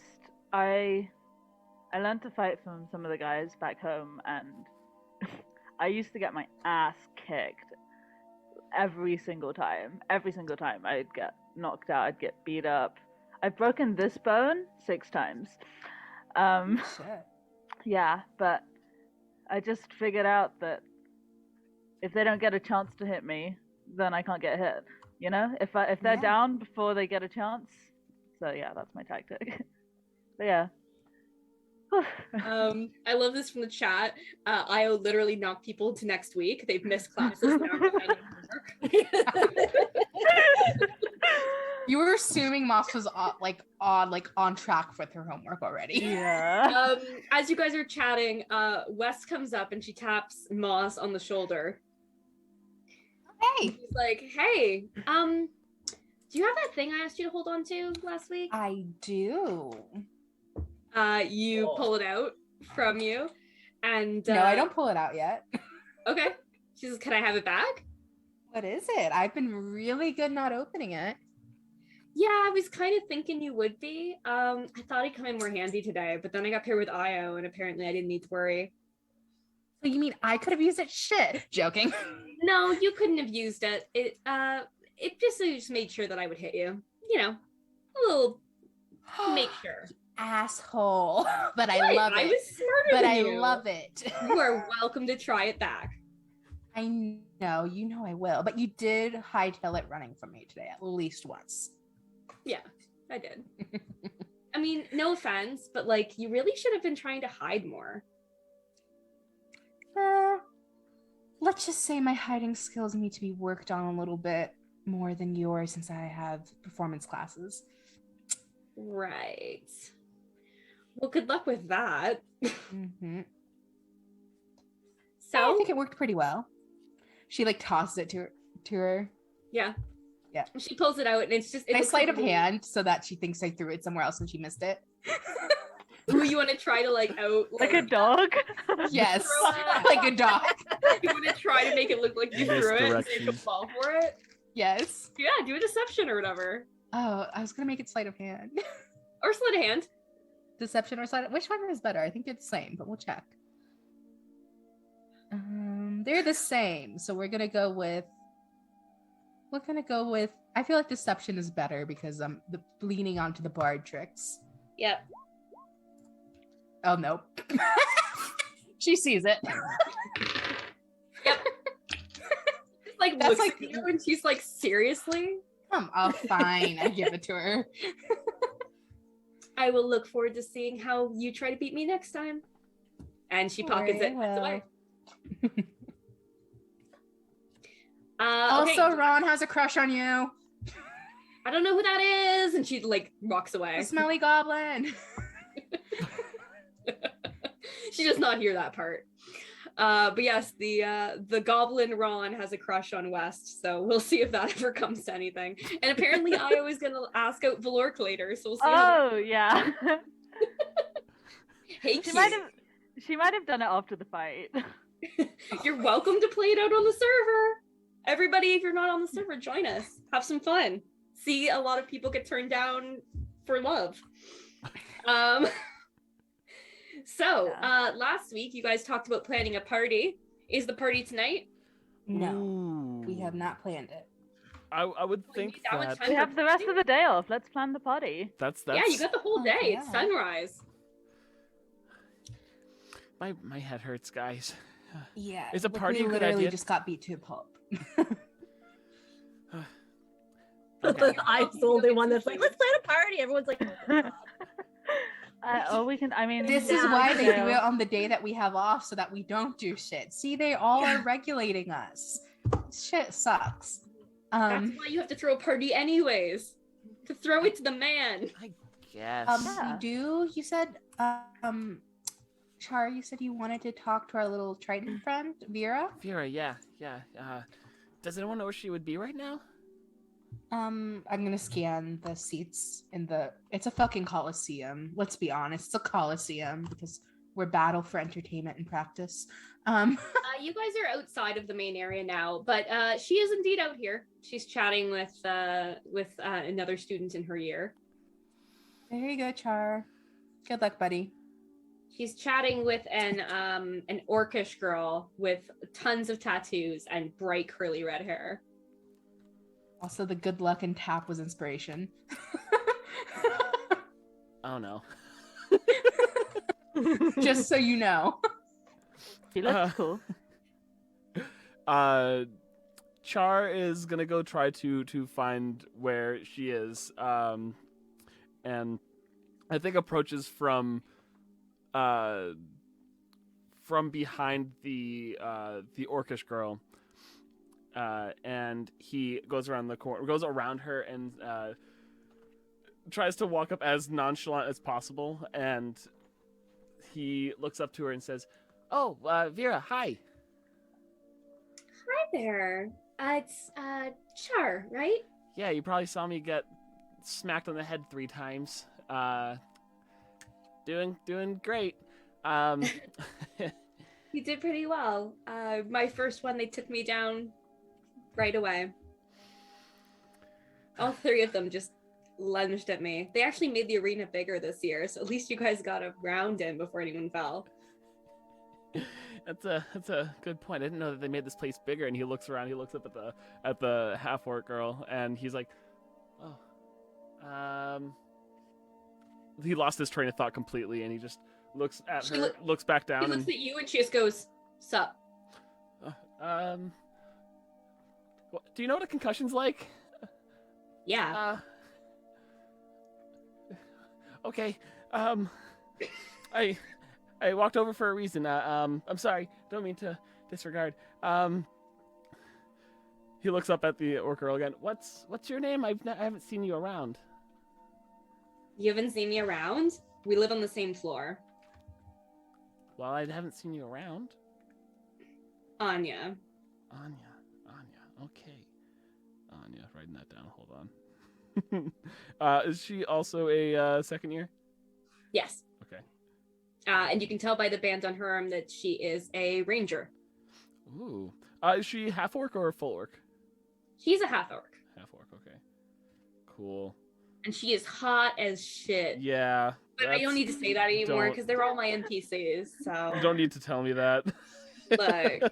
I learned to fight from some of the guys back home, and I used to get my ass kicked every single time. Every single time I'd get knocked out, I'd get beat up. I've broken this bone 6 times. Shit. Yeah, but I just figured out that if they don't get a chance to hit me, then I can't get hit. You know, if they're Yeah. down before they get a chance. So yeah, that's my tactic. But yeah. I love this from the chat. Io literally knocked people to next week. They've missed classes now. They're behind on homework. You were assuming Moss was on track with her homework already. Yeah. As you guys are chatting, Wes comes up and she taps Moss on the shoulder. Hey, She's like, "Hey, do you have that thing I asked you to hold on to last week?" I do. You Oh. pull it out from you, and No, I don't pull it out yet. Okay. She says, "Can I have it back?" What is it? I've been really good not opening it. Yeah, I was kind of thinking you would be. I thought I'd come in more handy today, but then I got paired with Io, and apparently I didn't need to worry. So you mean I could have used it? Shit. Joking. No, you couldn't have used it. It just made sure that I would hit you. You know, a little make sure. Asshole. But I Right, love I it. was smarter But than I you. love it. You are welcome to try it back. I know, you know I will. But you did hightail it running from me today at least once. Yeah, I did. I mean, no offense, but like you really should have been trying to hide more. Let's just say my hiding skills need to be worked on a little bit more than yours since I have performance classes. Right. Well, good luck with that. Mm-hmm. So, I think it worked pretty well. She like tosses it to her. yeah. Yeah. She pulls it out and it's just Nice looks sleight like of hand so that she thinks I threw it somewhere else and she missed it. Who you want to try to like out Like a dog? Yes, Throw it. like a dog. You want to try to make it look like you threw it and so you can Misdirection. fall for it? Yes. Yeah, do a deception or whatever. Oh, I was gonna make it sleight of hand. Or sleight of hand. Deception or sleight. Which one is better? I think they're the same, but we'll check. They're the same, so we're gonna go with. I feel like deception is better because I'm leaning onto the bard tricks. Yep. Oh nope. She sees it. Yep. Just like That's looks like- at you and she's like, seriously? Oh, fine. I give it to her. I will look forward to seeing how you try to beat me next time. And she pockets it and puts it away. Also, Okay. Ron has a crush on you. I don't know who that is. And she like walks away. The smelly goblin. She does not hear that part. But yes, the goblin Ron has a crush on West, so we'll see if that ever comes to anything. And apparently Io is gonna ask out Valork later, so we'll see. Oh yeah. Hey, She might have done it after the fight. you're welcome to play it out on the server. Everybody, if you're not on the server, join us. Have some fun. See a lot of people get turned down for love. So last week you guys talked about planning a party. Is the party tonight? No, Ooh. we have not planned it. I would think that much that time We have the rest of the day off. Let's plan the party. that's Yeah, you got the whole day. Oh, It's yeah. sunrise. my head hurts, guys. Yeah. Is a look, party we a good literally idea? just got beat to a pulp. Okay. I'm the only one that's like, let's plan a party. Everyone's like, oh, God. We can. I mean, This is Yeah, why they do so- it on the day that we have off so that we don't do shit. See, they all are regulating us. Shit sucks. That's why you have to throw a party anyways. To throw it to the man. I guess. Yeah. You do? You said, Charr, you said you wanted to talk to our little Triton friend, Veera? Veera, yeah. Does anyone know where she would be right now? I'm gonna scan the seats in the. It's a fucking coliseum. Let's be honest, it's a coliseum because we're battle for entertainment and practice. You guys are outside of the main area now, but she is indeed out here. She's chatting with another student in her year. There you go, Charr. Good luck, buddy. She's chatting with an orcish girl with tons of tattoos and bright curly red hair. Also, the good luck and tap was inspiration. Oh no. Just so you know. She looks cool. Charr is gonna go try to find where she is, and I think approaches from behind the orcish girl, and he goes around the corner, goes around her, and tries to walk up as nonchalant as possible, and he looks up to her and says, "Oh, Veera, hi." Hi there. It's Charr, right? Yeah, you probably saw me get smacked on the head 3 times. Doing great. You did pretty well. My first one, they took me down right away. All 3 of them just lunged at me. They actually made the arena bigger this year, so at least you guys got a round in before anyone fell. That's a good point. I didn't know that they made this place bigger. And he looks around. He looks up at the half orc girl, and he's like, "Oh, He lost his train of thought completely, and he just looks at her, looks back down, She looks at you and she just goes, "Sup?" Do you know what a concussion's like? Yeah. Okay. I walked over for a reason. I'm sorry. Don't mean to disregard. He looks up at the orc girl again. What's your name? I haven't seen you around. You haven't seen me around? We live on the same floor. Well, I haven't seen you around. Anya. Anya. Okay. Anya, writing that down. Hold on. Is she also a second year? Yes. Okay. And you can tell by the band on her arm that she is a ranger. Ooh. Is she half orc or full orc? She's a half orc. Half orc. Okay. Cool. And she is hot as shit. Yeah. But I don't need to say that anymore don't- because they're all my NPCs. So You don't need to tell me that. like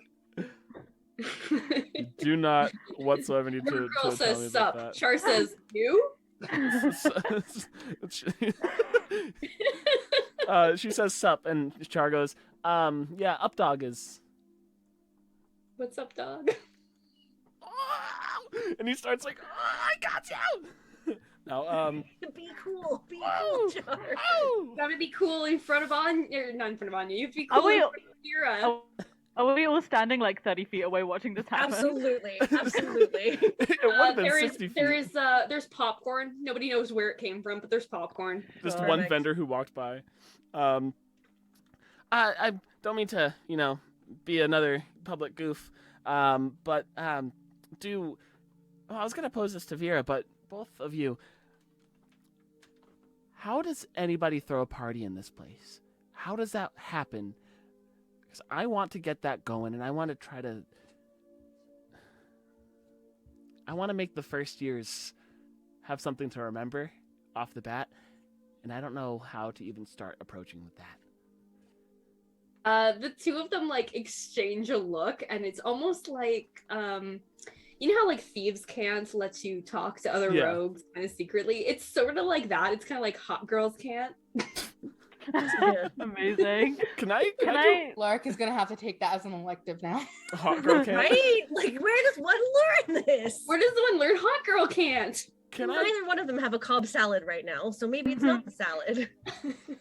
Do not whatsoever need her to girl tell me says about sup. that. Char says you. She says sup, and Charr goes, yeah, updog is. What's up, dog? And he starts like, I got you. No, Be cool. Be Oh. cool, Charr. You gotta be cool in front of Anya, or not in front of Anya. You have to be Are cool we- in front of Veera. Are we all standing like 30 feet away watching this happen? Absolutely. it would have been 60 feet. There's popcorn. Nobody knows where it came from, but there's popcorn. Just Perfect. one vendor who walked by. I don't mean to, be another public goof, but I was gonna pose this to Veera, but both of you, how does anybody throw a party in this place? How does that happen? Because I want to get that going, and I want to try to. I want to make the first years have something to remember off the bat, and I don't know how to even start approaching with that. The two of them like exchange a look, and it's almost like you know how like thieves can't let you talk to other rogues kind of secretly. It's sort of like that. It's kind of like hot girls can't. Amazing. Can I Lark is gonna have to take that as an elective now. hot girl can't? Right? Like, where does one learn this? Where does one learn hot girl can't? Neither one of them have a Cobb salad right now, so maybe it's not the salad.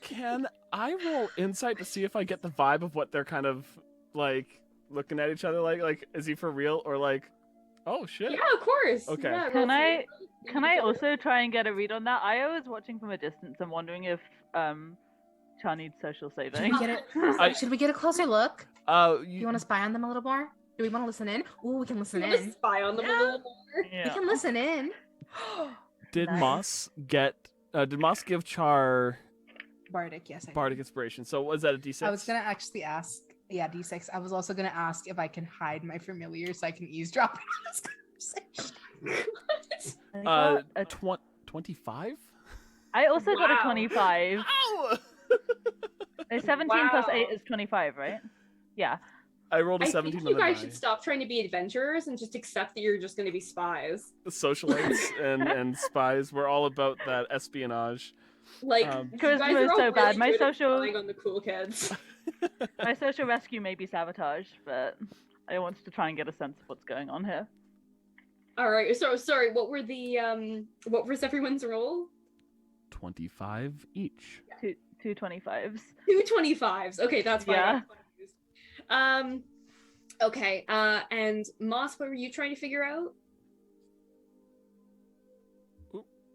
Can I roll insight to see if I get the vibe of what they're kind of like looking at each other like is he for real or like, oh shit? Yeah, of course. Okay. Yeah, Can I also try and get a read on that? I was watching from a distance. I'm wondering if Charr needs social saving. Should we get a closer look? You want to spy on them a little more? Do we want to listen in? Ooh, we can listen in. Spy on them a little more. Yeah. We can listen in. Did Nice. Moss give Charr Bardic, yes. I did. Bardic inspiration? So was that a D6? I was gonna actually ask. Yeah, D6. I was also gonna ask if I can hide my familiar so I can eavesdrop on this conversation. I got 25? I also got a Wow. 25. Ow! A 17 plus Wow. 8 is 25, right? Yeah. I rolled a I 17 think on you the guys die. should stop trying to be adventurers and just accept that you're just going to be spies. Socialites and spies. We're all about that espionage. Like, you guys Charisma is are all so bad. really My good at social- spying on the cool kids. My social rescue may be sabotage, but I wanted to try and get a sense of what's going on here. All right. So sorry. What what was everyone's roll? 25 each. Two 25s. 2 25s. Okay, that's fine. Yeah. Okay. And Moss, what were you trying to figure out?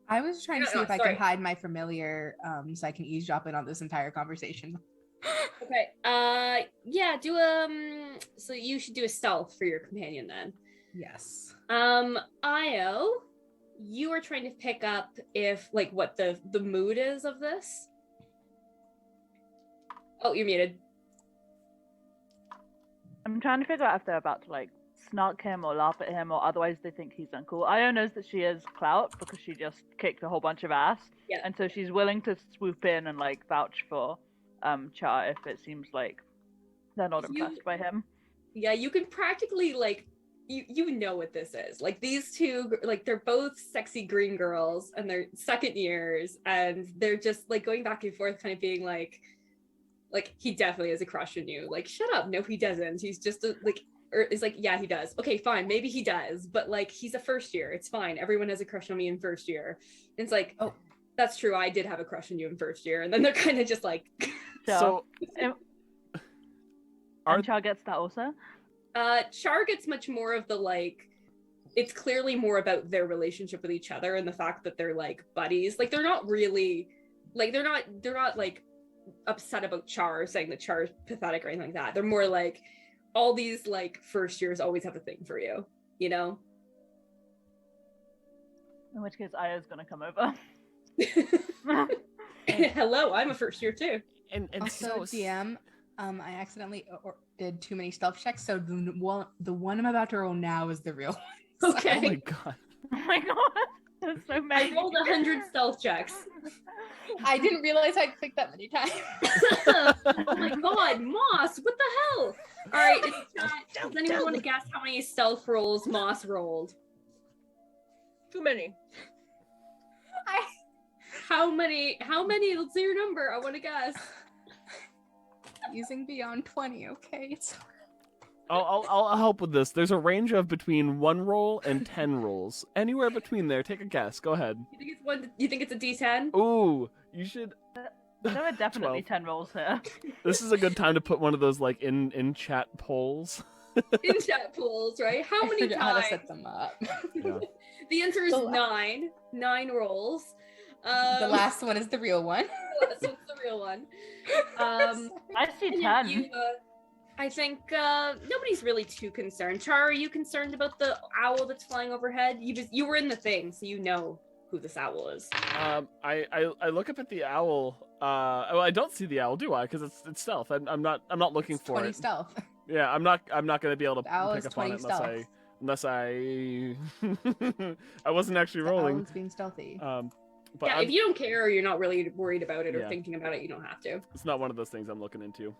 I was trying to No, see no, if I sorry. could hide my familiar, so I can eavesdrop in on this entire conversation. Okay. Yeah. Do So you should do a stealth for your companion then. Yes. Io, you are trying to pick up if like what the mood is of this. Oh, you're muted. I'm trying to figure out if they're about to like snark him or laugh at him, or otherwise they think he's uncool. Io knows that she is clout because she just kicked a whole bunch of ass, Yeah. and so she's willing to swoop in and like vouch for Charr if it seems like they're not You- impressed by him. Yeah, you can practically like you know what this is. Like these two, like they're both sexy green girls and they're second years and they're just like going back and forth kind of being like he definitely has a crush on you. Like shut up. No, he doesn't. He's just or it's like, yeah, he does. Okay, fine. Maybe he does. But like he's a first year. It's fine. Everyone has a crush on me in first year. And it's like, Oh. that's true. I did have a crush on you in first year. And then they're kind of just like So and Charr gets that also. Charr gets much more of the like it's clearly more about their relationship with each other and the fact that they're like buddies. Like they're not really like they're not like upset about Charr saying that Charr is pathetic or anything like that. They're more like all these like first years always have a thing for you, you know? In which case, Aya's gonna come over. Hello, I'm a first year too. and Also, so DM, I accidentally did too many stealth checks, so the one I'm about to roll now is the real one. Okay. oh my god. Oh my god, that's so I many. rolled 100 stealth checks. I didn't realize I'd clicked that many times. Oh my god, Moss, what the hell? All right, does anyone want to guess how many stealth rolls Moss rolled? Too many. How many? Let's say your number. I want to guess. Using beyond 20, okay? It's I'll help with this. There's a range of between 1 roll and 10 rolls. Anywhere between there. Take a guess. Go ahead. You think it's one? You think it's a D10? Ooh, you should. There are definitely 12. 10 rolls here. This is a good time to put one of those like in chat polls. In chat pools, right? How I many forget how to times? set them up. Yeah. The answer is The la- 9. 9 rolls. The last one is the real one. So it's the real one. I see And 10. you, I think nobody's really too concerned. Charr, are you concerned about the owl that's flying overhead? You were in the thing, so you know who this owl is. I look up at the owl. Well, I don't see the owl, do I? Because it's stealth. I'm not looking It's for 20 it. stealth. Yeah, I'm not gonna be able to The owl pick is up on 20 it unless stealth. unless I I wasn't actually rolling. It's being stealthy. But Yeah, if you don't care or you're not really worried about it or Yeah. thinking about it, you don't have to. it's not one of those things I'm looking into.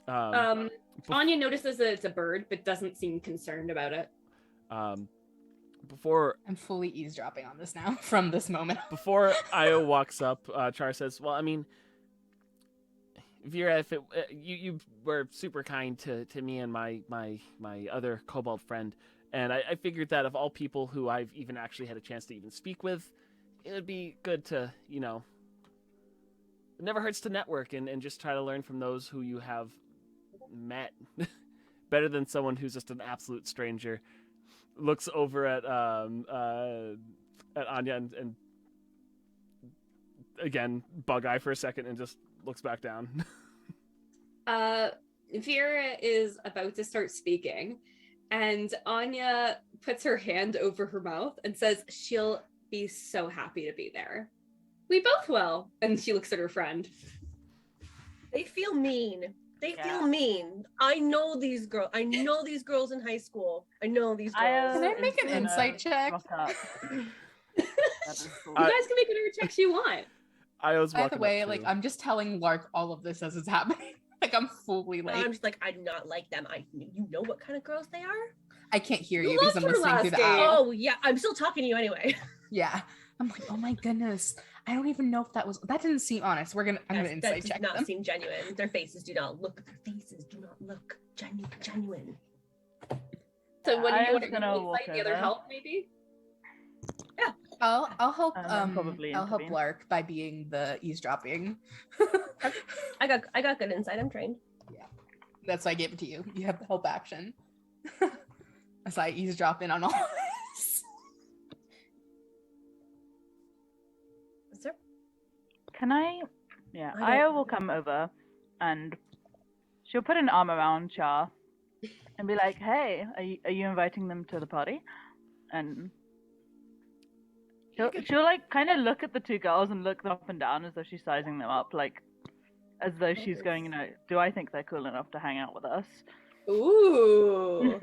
Anya notices that it's a bird, but doesn't seem concerned about it. Before I'm fully eavesdropping on this now from this moment. Before Io walks up, Charr says, "Well, I mean, Veera, if you were super kind to me and my other kobold friend, and I figured that of all people who I've even actually had a chance to even speak with, it would be good to, it never hurts to network and just try to learn from those who you have met, better than someone who's just an absolute stranger." Looks over at Anya and again bug eye for a second and just looks back down. Veera is about to start speaking, and Anya puts her hand over her mouth and says she'll be so happy to be there. We both will. And she looks at her friend. They feel mean. They feel mean. I know these girls. I know these girls in high school. I know these girls. Can I make an insight check? You guys You guys can make whatever checks you want. I was By walking the way, up like too. I'm just telling Lark all of this as it's happening. Like I'm fully like I'm just like, I do not like them. You know what kind of girls they are? I can't hear You you because I'm loved her listening through the last game. owl. Oh yeah, I'm still talking to you anyway. Yeah. I'm like, oh my goodness. I don't even know if that didn't seem honest. I'm gonna That insight does check not them. seem genuine. Their faces do not look genuine. So what do I you was want to gonna walk insight the other over. help maybe? I'll help I'll probably I'll help intervene. Lark by being the eavesdropping. I got good insight. I'm trained. That's why I gave it to you. You have the help action. As I eavesdrop in on all this. Sir? Can I? Yeah, I don't- Aya will come over and she'll put an arm around Charr and be like, "Hey, are you inviting them to the party?" And she'll like kind of look at the two girls and look them up and down as though she's sizing them up, like as though she's going, do I think they're cool enough to hang out with us? Ooh.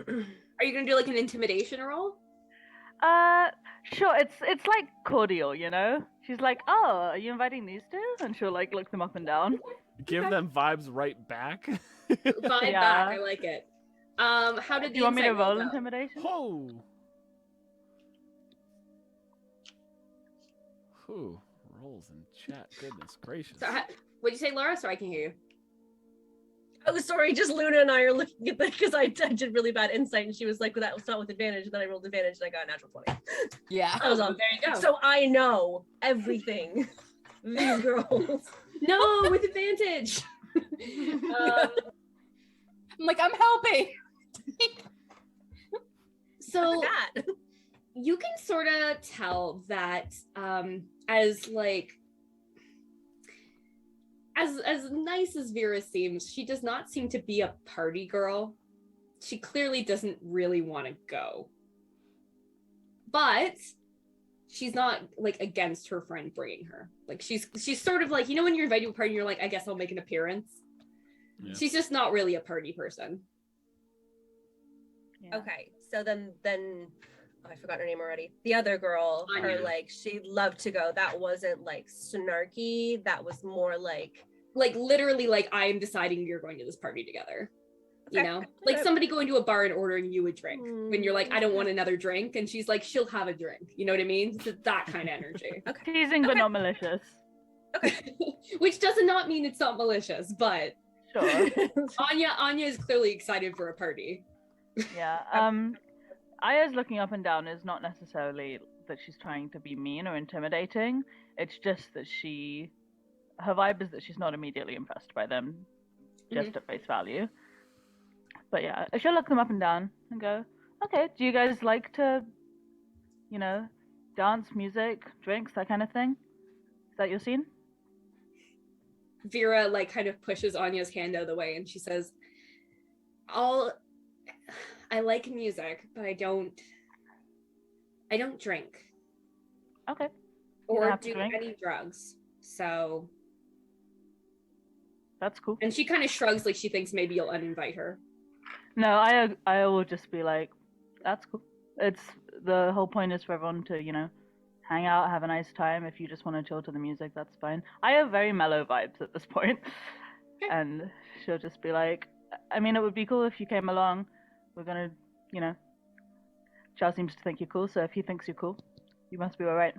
Are you gonna do like an intimidation roll? Sure. It's like cordial, She's like, "Oh, are you inviting these two?" And she'll like look them up and down. Give them vibes right back. Vibe Yeah. back, I like it. How did Do the you want me to insight roll roll go? intimidation? Whoa. Whew. Rolls in chat. Goodness gracious. So, what'd you say, Laura? So I can hear you. Oh, sorry. Just Luna and I are looking at that because I did really bad insight, and she was like, "That was not with advantage." And then I rolled advantage, and I got a natural 20. Yeah. I was on. There you go. So I know everything. These girls. No, with advantage. I'm like, I'm helping. So That. you can sort of tell that as nice as Vera seems, she does not seem to be a party girl. She clearly doesn't really want to go. But she's not like against her friend bringing her. Like she's sort of like, when you're invited to a party and you're like, I guess I'll make an appearance. Yeah. She's just not really a party person. Yeah. Okay, so then oh, I forgot her name already. The other girl, Anya. her like she loved to go. That wasn't like snarky. That was more like Literally like, I am deciding you're going to this party together. Okay. Like somebody going to a bar and ordering you a drink when you're like, I don't Mm. want another drink, and she's like, she'll have a drink. You know what I mean? It's that kind of energy. Teasing but Okay. not malicious. Which does not mean it's not malicious, but Sure. Anya is clearly excited for a party. Yeah. Aya's looking up and down is not necessarily that she's trying to be mean or intimidating. It's just that her vibe is that she's not immediately impressed by them, just at face value. But yeah, she'll look them up and down and go, "Okay, do you guys like to, dance, music, drinks, that kind of thing? Is that your scene?" Vera like kind of pushes Anya's hand out of the way and she says, I like music, but I don't drink Okay. You don't or have to do drink? any drugs. So, That's cool. and she kind of shrugs like she thinks maybe you'll uninvite her. No, I will just be like, That's cool. It's the whole point is for everyone to, hang out, have a nice time. If you just want to chill to the music, that's fine. I have very mellow vibes at this point. Okay. And she'll just be like, I mean, it would be cool if you came along. We're gonna, Charr seems to think you're cool, so if he thinks you're cool, you must be alright.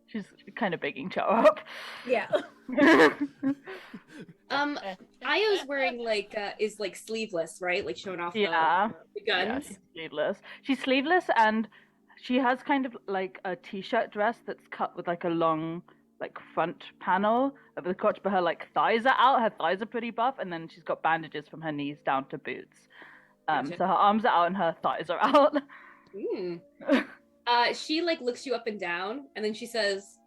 She's kind of begging Charr up. Yeah. Ayo's wearing is sleeveless, right? Like showing off Yeah. the guns. Yeah, she's sleeveless. She's sleeveless, and she has kind of like a t-shirt dress that's cut with like a long front panel over the crotch, but her thighs are out. Her thighs are pretty buff, and then she's got bandages from her knees down to boots. Gotcha. So her arms are out and her thighs are out. She looks you up and down, and then she says,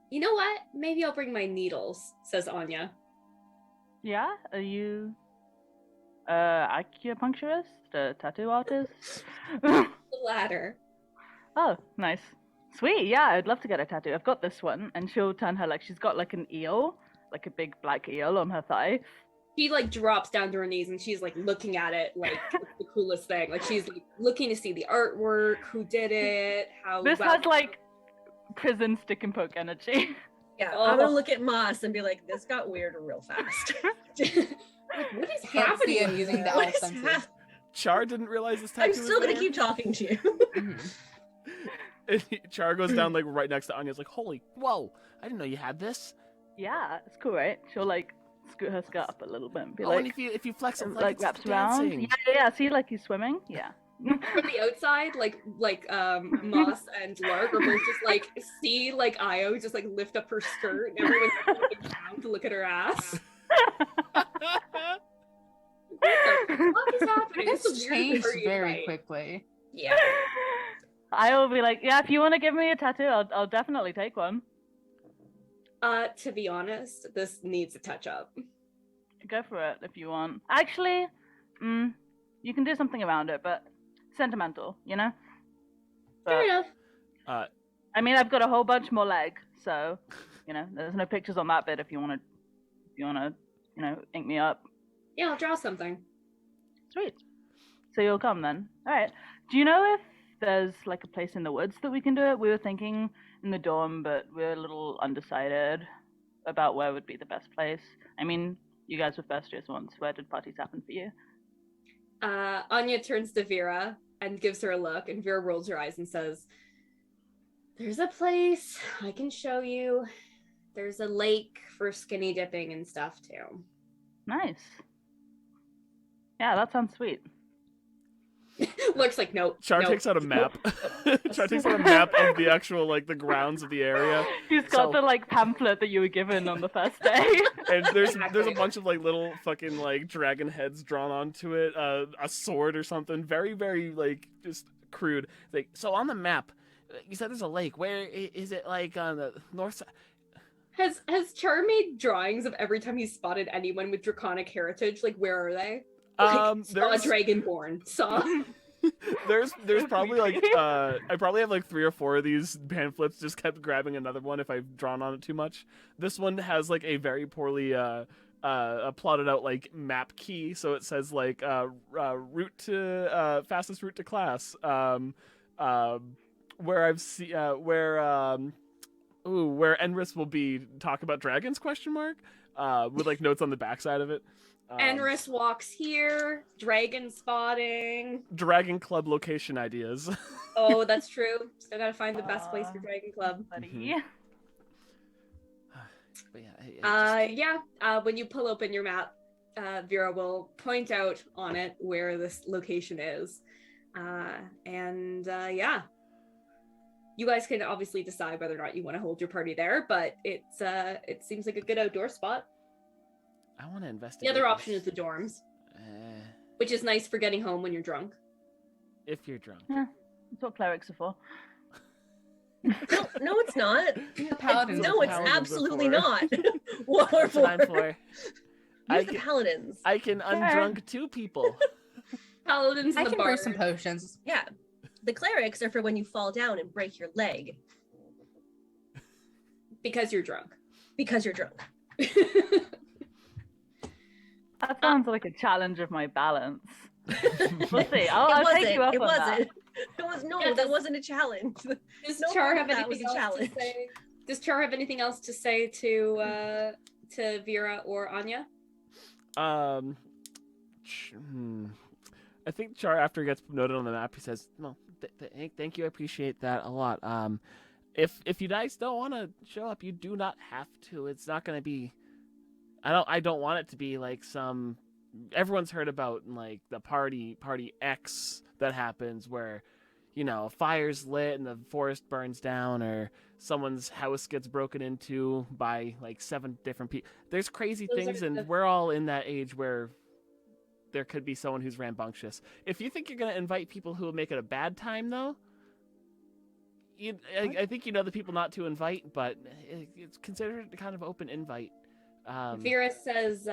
"You know what? Maybe I'll bring my needles," says Anya. Yeah? Are you acupuncturist? A tattoo artist? The latter. Oh, nice. Sweet, yeah, I'd love to get a tattoo. I've got this one, and she'll turn her she's got an eel, a big black eel on her thigh. She drops down to her knees and she's looking at it it's the coolest thing. She's looking to see the artwork, who did it, how This has prison stick and poke energy. Yeah, Oh. I'm gonna look at Moss and be like, this got weird real fast. what is Can't see him happening? using the What elf is senses. hap- Charr didn't realize this tattoo I'm was still gonna there. keep talking to you. And Charr goes down right next to Anya's holy, whoa, I didn't know you had this. Yeah, it's cool, right? She'll scoot her skirt up a little bit and be And if you flex it it's wraps dancing. around. Yeah, see he's swimming? Yeah. From the outside, Moss and Lark are both just see Io just lift up her skirt and everyone's looking down to look at her ass. What is happening? It's This the weirdest changed party very night. quickly. Yeah. I will be like, yeah, if you want to give me a tattoo, I'll definitely take one. To be honest, this needs a touch up. Go for it if you want. Actually, you can do something around it, but sentimental, But, Fair enough. I mean, I've got a whole bunch more leg, so there's no pictures on that bit if you want to, ink me up. Yeah, I'll draw something. Sweet. So you'll come then. All right. Do you know if there's a place in the woods that we can do it? We were thinking in the dorm, but we're a little undecided about where would be the best place. I mean, you guys were first years once. Where did parties happen for you? Anya turns to Veera and gives her a look, and Veera rolls her eyes and says, "There's a place I can show you. There's a lake for skinny dipping and stuff too." Nice. Yeah, that sounds sweet. Looks like nope. Charr nope. takes out a map. Charr takes out a map of the actual the grounds of the area. He's got So- the pamphlet that you were given on the first day. And there's Exactly. a bunch of little fucking dragon heads drawn onto it, a sword or something, very very just crude. So on the map, you said there's a lake. Where is it? On the north side? Has Charr made drawings of every time he's spotted anyone with draconic heritage? Where are they? Saw There's Dragonborn. Saw. there's probably I probably have 3 or 4 of these pamphlets. Just kept grabbing another one if I've drawn on it too much. This one has a very poorly plotted out map key, so it says route to fastest route to class. Where I've seen where Enris will be talk about dragons ? With notes on the backside of it. Enris walks here. Dragon spotting. Dragon Club location ideas. Oh, that's true. Still gotta find the best place for Dragon Club. Buddy. But yeah, When you pull open your map, Veera will point out on it where this location is. You guys can obviously decide whether or not you want to hold your party there, but it seems like a good outdoor spot. I want to The investigate. other option this. is the dorms, which is nice for getting home when you're drunk. If you're drunk. That's what clerics are for. No, it's not. The paladins. No, it's Paladins are absolutely for. not. What we're That's what I'm for. for. Use the paladins. I can undrunk 2 people. Paladins I in the can bar. brew some potions. Yeah. The clerics are for when you fall down and break your leg Because you're drunk. because you're drunk. That sounds like a challenge of my balance. We'll see. I'll take you up It on that. wasn't. It was Yeah, that wasn't a challenge. Does No Charr part have of that was anything a else to challenge. say? Does Charr have anything else to say to Veera or Anya? I think Char, after he gets noted on the map, he says, "No, thank you. I appreciate that a lot. If you guys don't want to show up, you do not have to. It's not going to be. I don't want it to be like some. Everyone's heard about like the party X that happens where, a fire's lit and the forest burns down, or someone's house gets broken into by like 7 different people. There's crazy Those things, are and the- we're all in that age where there could be someone who's rambunctious. If you think you're going to invite people who will make it a bad time, though, I think you know the people not to invite, but it's considered a kind of open invite. Veera says,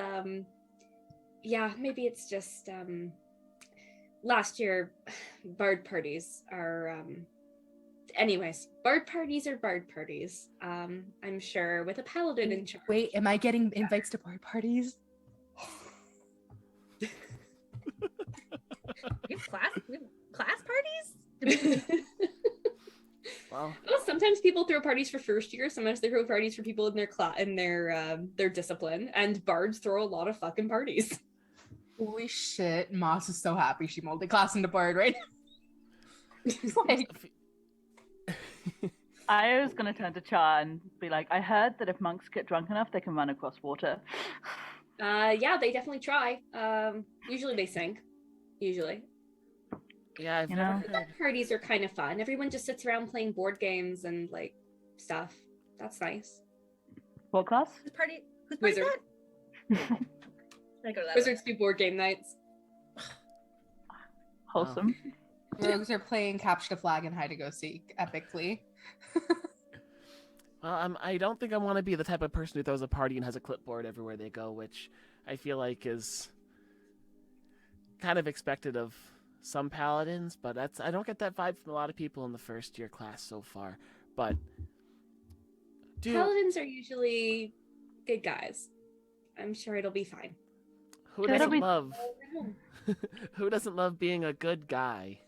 yeah, maybe it's just last year bard parties are anyways, bard parties are bard parties. I'm sure with a paladin in charge. Wait, am I getting invites to bard parties? We have class parties? Well, Well, sometimes people throw parties for first year. Sometimes they throw parties for people in their discipline. And bards throw a lot of fucking parties. Holy shit, Moss is so happy she multi-classed into bard right now. She's like, I was gonna turn to Charr and be like, I heard that if monks get drunk enough, they can run across water. Yeah, they definitely try. Usually they sink. Usually. yeah, I've You never know? heard. Bard parties are kind of fun. Everyone just sits around playing board games and like stuff. That's nice. What class? Whose party is Wizard. that? I go to that Wizards do board game nights. Wholesome. rogues are playing capture the flag and hide and go seek epically. Well, I don't think I want to be the type of person who throws a party and has a clipboard everywhere they go, which I feel like is kind of expected of some paladins, but I don't get that vibe from a lot of people in the first year class so far. But Paladins are usually good guys. I'm sure it'll be fine. who It'll doesn't be- love who doesn't love being a good guy?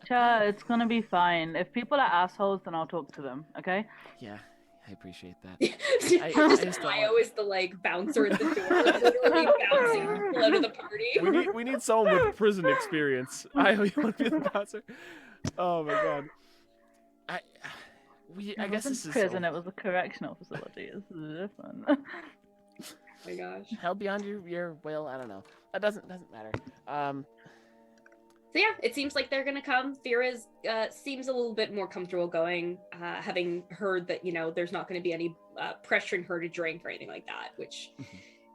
Charr, it's gonna be fine. If people are assholes, then I'll talk to them, okay? Yeah, I appreciate that. Just just don't Io want- is the like bouncer at the door, literally bouncing people out of the party. We need someone with prison experience. You want to be the bouncer? Oh my god. I It guess wasn't this is prison, it was a correctional facility. It's different. Oh my gosh. hell beyond your will. I don't know. That doesn't matter. So yeah, it seems like they're gonna come. Veera's seems a little bit more comfortable going, having heard that there's not going to be any pressuring her to drink or anything like that, which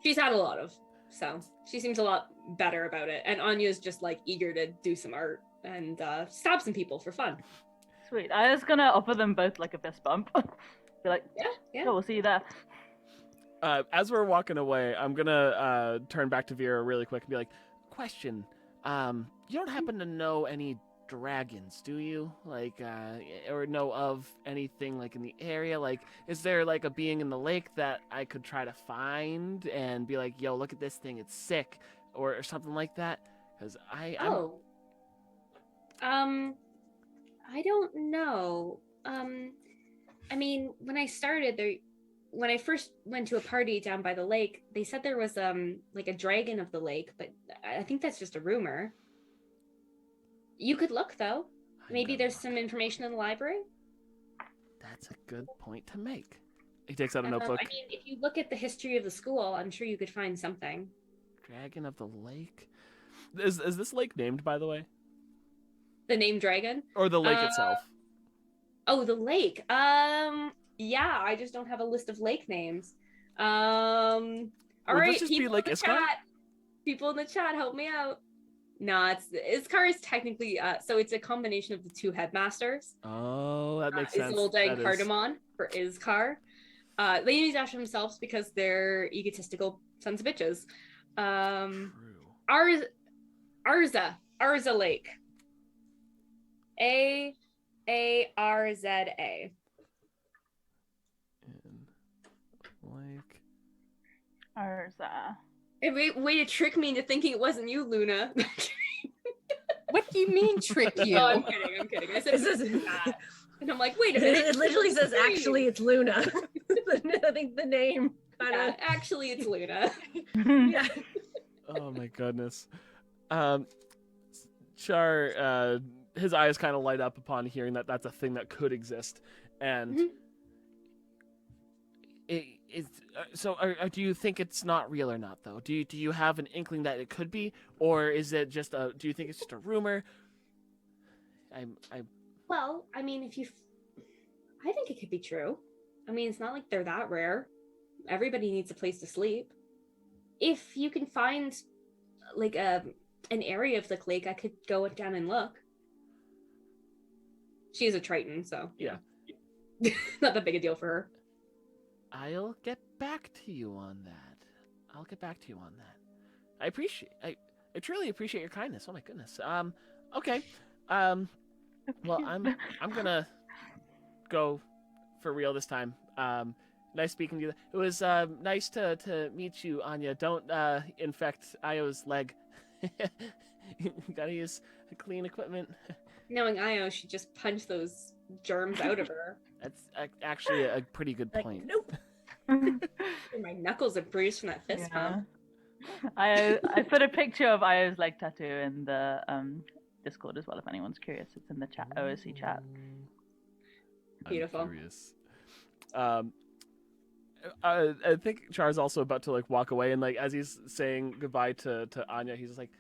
she's had a lot of. So she seems a lot better about it. And Anya's just like eager to do some art and stab some people for fun. Sweet. I was gonna offer them both like a fist bump. Be like, Yeah. oh, we'll see you there. As we're walking away, I'm gonna turn back to Veera really quick and be like, question. You don't happen to know any dragons, do you? Like, or know of anything like in the area? Like, is there like a being in the lake that I could try to find and be like, yo, look at this thing, it's sick, or something like that? Because I don't know. I mean, when I first went to a party down by the lake, they said there was like a dragon of the lake, but I think that's just a rumor. You could look though. Maybe there's some information in the library. That's a good point to make. He takes out a I notebook. mean, if you look at the history of the school, I'm sure you could find something. Dragon of the lake. Is this lake named, by the way, The name dragon? or the lake itself? Oh, the lake. Yeah, I just don't have a list of lake names. All Would right, this just be people like in the Iskar? chat. People in the chat, help me out. No, Iskar is technically so it's a combination of the two headmasters. Oh, that makes sense. Isolde and That is- Cardamon for Iskar. They use after themselves because they're egotistical sons of bitches. True. Arza Lake. Arza. In lake. Arza. Way to trick me into thinking it wasn't you, Luna. you mean trick you? No, I'm kidding. I said This is- that. And I'm like, wait a minute. It literally says, Wait. actually, it's Luna. I think the name kind Yeah, of. actually, it's Luna. Yeah. Oh my goodness. Charr, his eyes kind of light up upon hearing that that's a thing that could exist, and do you think it's not real or not though? Do you have an inkling that it could be, or is it just a? Do you think it's just a rumor? Well, I mean, I think it could be true. I mean, it's not like they're that rare. Everybody needs a place to sleep. If you can find like an area of the lake, I could go down and look. She is a Triton, so Yeah. not that big a deal for her. I'll get back to you on that. I truly appreciate your kindness. Oh my goodness. Okay. Well, I'm gonna go for real this time. Nice speaking to you. It was nice to meet you, Anya. Don't infect Io's leg. Gotta use clean equipment. Knowing Io, she'd just punch those germs out of her. That's actually a pretty good Like, point. nope. My knuckles are bruised from that fist bump. I put a picture of Io's leg tattoo in the Discord as well, if anyone's curious. It's in the chat, OSC chat. Beautiful. I'm curious. I think Char's also about to like walk away, and like as he's saying goodbye to Anya, he's just like,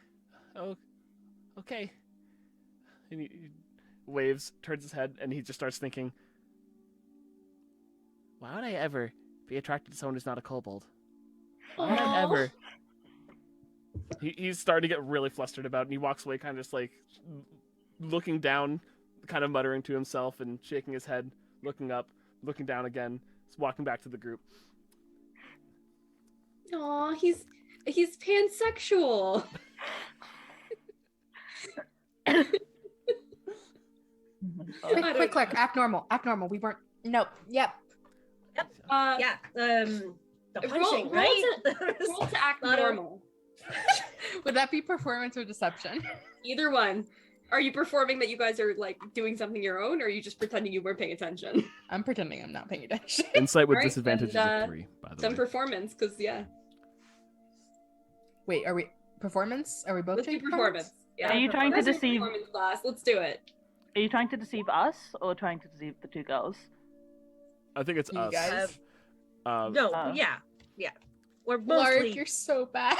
"Oh, okay." And he waves, turns his head, and he just starts thinking, "Why would I ever be attracted to someone who's not a kobold? Why would I Aw. ever?" He's starting to get really flustered about it, and he walks away kind of just like looking down, kind of muttering to himself and shaking his head, looking up, looking down again, just walking back to the group. Aw, he's pansexual. Quick, Clark, act normal. We weren't. Nope. Yep. Yeah. The punching, roll right? Roll to act Lot of- normal. Would that be performance or deception? Either one. Are you performing that you guys are like doing something your own, or are you just pretending you weren't paying attention? I'm pretending I'm not paying attention. Insight with Alright, disadvantage is and, a 3, by the Some way. performance, because yeah. Wait, are we performance? Are we both Let's do doing performance. Yeah. Are you trying to Let's do deceive? performance class? Let's do it. Are you trying to deceive us or trying to deceive the two girls? I think it's You us. guys? No, Oh. yeah. We're Lark, mostly. you're so bad.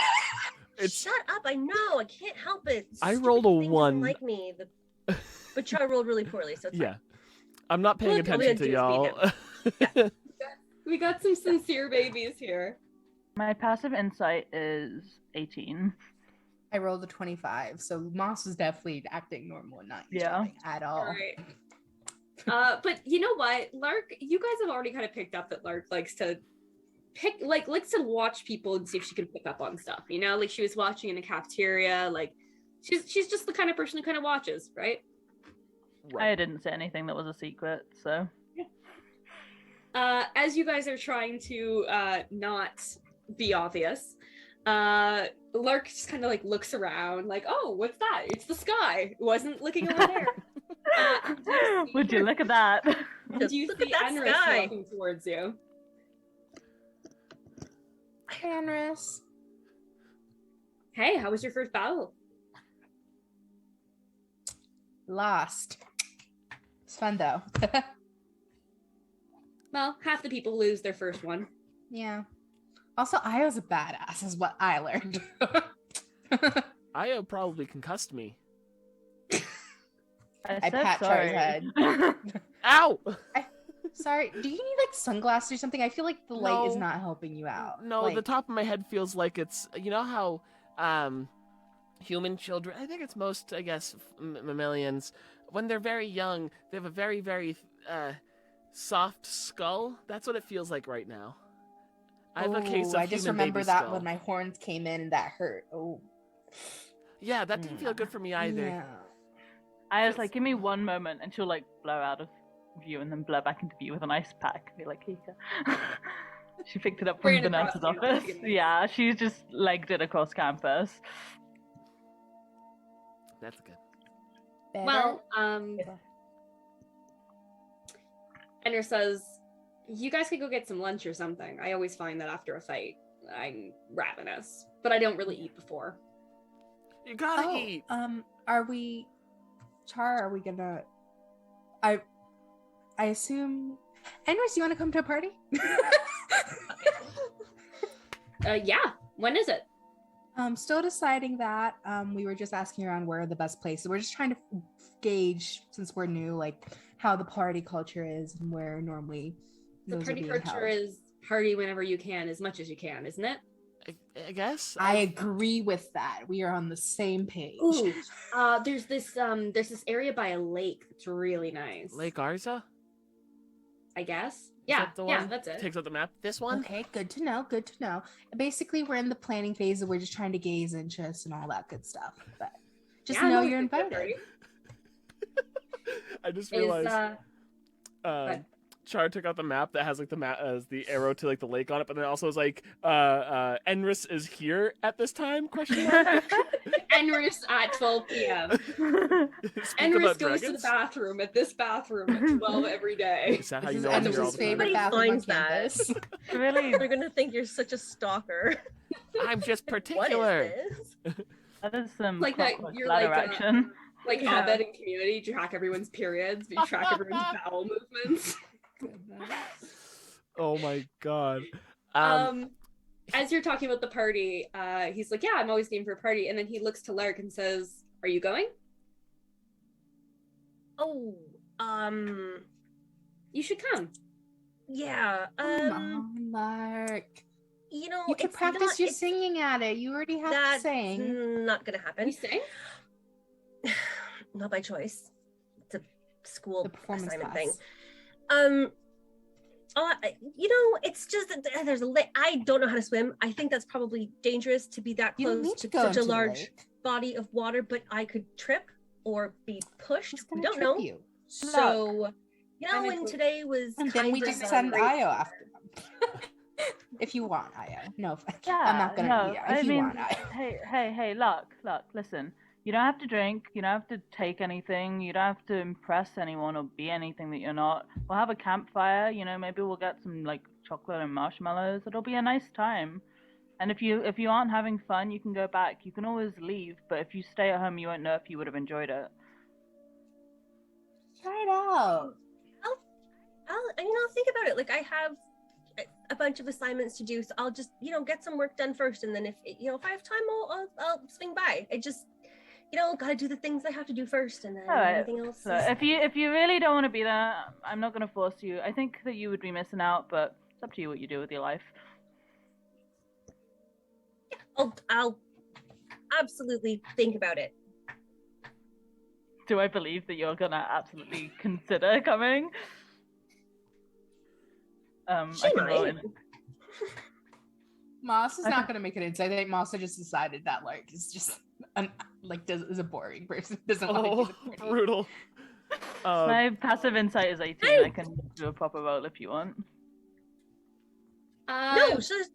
Shut up! I know. I can't help it. I Stupid rolled a thing doesn't 1. Like me, but Charr rolled really poorly, so it's Yeah. I'm not paying Look, all we attention gotta to do is y'all. We got some sincere babies here. My passive insight is 18. I rolled a 25, so Moss was definitely acting normal and not Yeah. eavesdropping at all. All right. But you know what, Lark? You guys have already kind of picked up that Lark likes to likes to watch people and see if she can pick up on stuff. You know, like she was watching in the cafeteria. Like she's just the kind of person who kind of watches, right? I didn't say anything that was a secret, so. As you guys are trying to not be obvious, Lark just kind of like looks around, like, "Oh, what's that? It's the sky." Wasn't looking over there. Would you look at that? Do you Look see at that Enris sky. walking towards you? Henris. Hey, how was your first battle? Lost. It's fun though. Well, half the people lose their first one. Yeah. Also, Io's a badass, is what I learned. Io probably concussed me. I I said pat sorry. Char's Ow! Sorry, do you need like sunglasses or something? I feel like the light is No. not helping you out. No, like, the top of my head feels like it's, you know how human children, I think it's most, I guess, mammalians, when they're very young, they have a very, very soft skull. That's what it feels like right now. I have a case of I just human remember baby that skull. when my horns came in and that hurt. Oh. Yeah, that didn't feel good for me either. Yeah. I was like, give me one moment, and she'll like blur out of view and then blur back into view with an ice pack. Be like, here you go. She picked it up from Ran the across nurse's campus, office. you know. Yeah, she's just legged it across campus. That's good. Well, Ender says, you guys could go get some lunch or something. I always find that after a fight, I'm ravenous, but I don't really eat before. You gotta eat. Are we, Charr? Are we gonna? I assume. Anyways, you want to come to a party? Yeah. When is it? Still deciding that. We were just asking around where are the best places. We're just trying to gauge, since we're new, like how the party culture is and where normally The those are party being culture held. is party whenever you can, as much as you can, isn't it? I guess. I agree with that. We are on the same page. Ooh, there's this area by a lake that's really nice. Lake Arza? I guess. Is Yeah, that the yeah, one? that's it. Takes out the map. This one? Okay, good to know. Good to know. Basically, we're in the planning phase and we're just trying to gauge interest and all that good stuff. But just Yeah, know no, you're it's a good invited. I just Is realized. but- Charr took out the map that has like the map as the arrow to like the lake on it, but then also was like, Enris is here at this time? Question mark. Enris at 12 p.m. Speak Enris about goes to the dragons? bathroom at this bathroom at 12 every day. Is that how This you is know I'm here all Enris's the time? favorite Nobody bathroom on finds that. campus. Really, They're gonna think you're such a stalker. I'm just What particular. is this? that is some Like that, clockwork you're ladder like action. like Yeah. Abed in Community. You track everyone's periods, but you track everyone's bowel movements. Oh my god. As you're talking about the party, he's like, "Yeah, I'm always game for a party," and then he looks to Lark and says, "Are you going? Oh, You should come." yeah. Come on, Lark. You know, You could it's practice not, your it's- singing at it. You already have to That's sing. not gonna happen. You sing? Not by choice. It's a school The performance assignment class. thing. You know, it's just that there's a lake. I don't know how to swim. I think that's probably dangerous to be that You don't close need to to go such a into the large lake. body of water, but I could trip or be pushed. Who's We gonna don't trip know. you? So, you know, I mean, and today was And then we kind just of send a- Io after them. If you want Io. No, Yeah, I'm not gonna. no, Yeah, if I you mean, want Io. hey, Lark, listen. You don't have to drink. You don't have to take anything. You don't have to impress anyone or be anything that you're not. We'll have a campfire. You know, maybe we'll get some like chocolate and marshmallows. It'll be a nice time. And if you aren't having fun, you can go back. You can always leave. But if you stay at home, you won't know if you would have enjoyed it. Try it out. I'll think about it. Like I have a bunch of assignments to do, so I'll just get some work done first, and then if I have time, I'll swing by. I just gotta do the things I have to do first, and then everything else. So if you really don't want to be there, I'm not going to force you. I think that you would be missing out, but it's up to you what you do with your life. I'll absolutely think about it. Do I believe that you're gonna absolutely consider coming? She I can roll might. in. Moss is not gonna make it in. So I think Moss just decided that Lark is just is a boring person. Doesn't want to Oh, do the party. brutal. My passive insight is 18. I can do a proper roll if you want. No, she's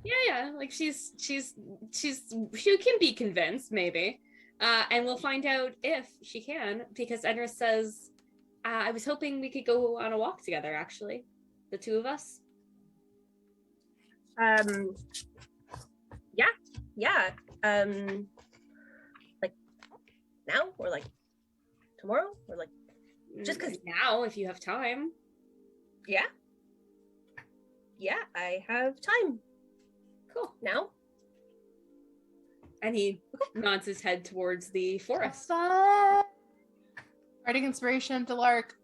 Yeah. Like she can be convinced, maybe. And we'll find out if she can, because Enris says, I was hoping we could go on a walk together, actually. The two of us. yeah. Like now or like tomorrow or like just 'cause- Now, if you have time. yeah, I have time Cool. now. And he nods his head towards the forest. Fun. Writing inspiration to Lark.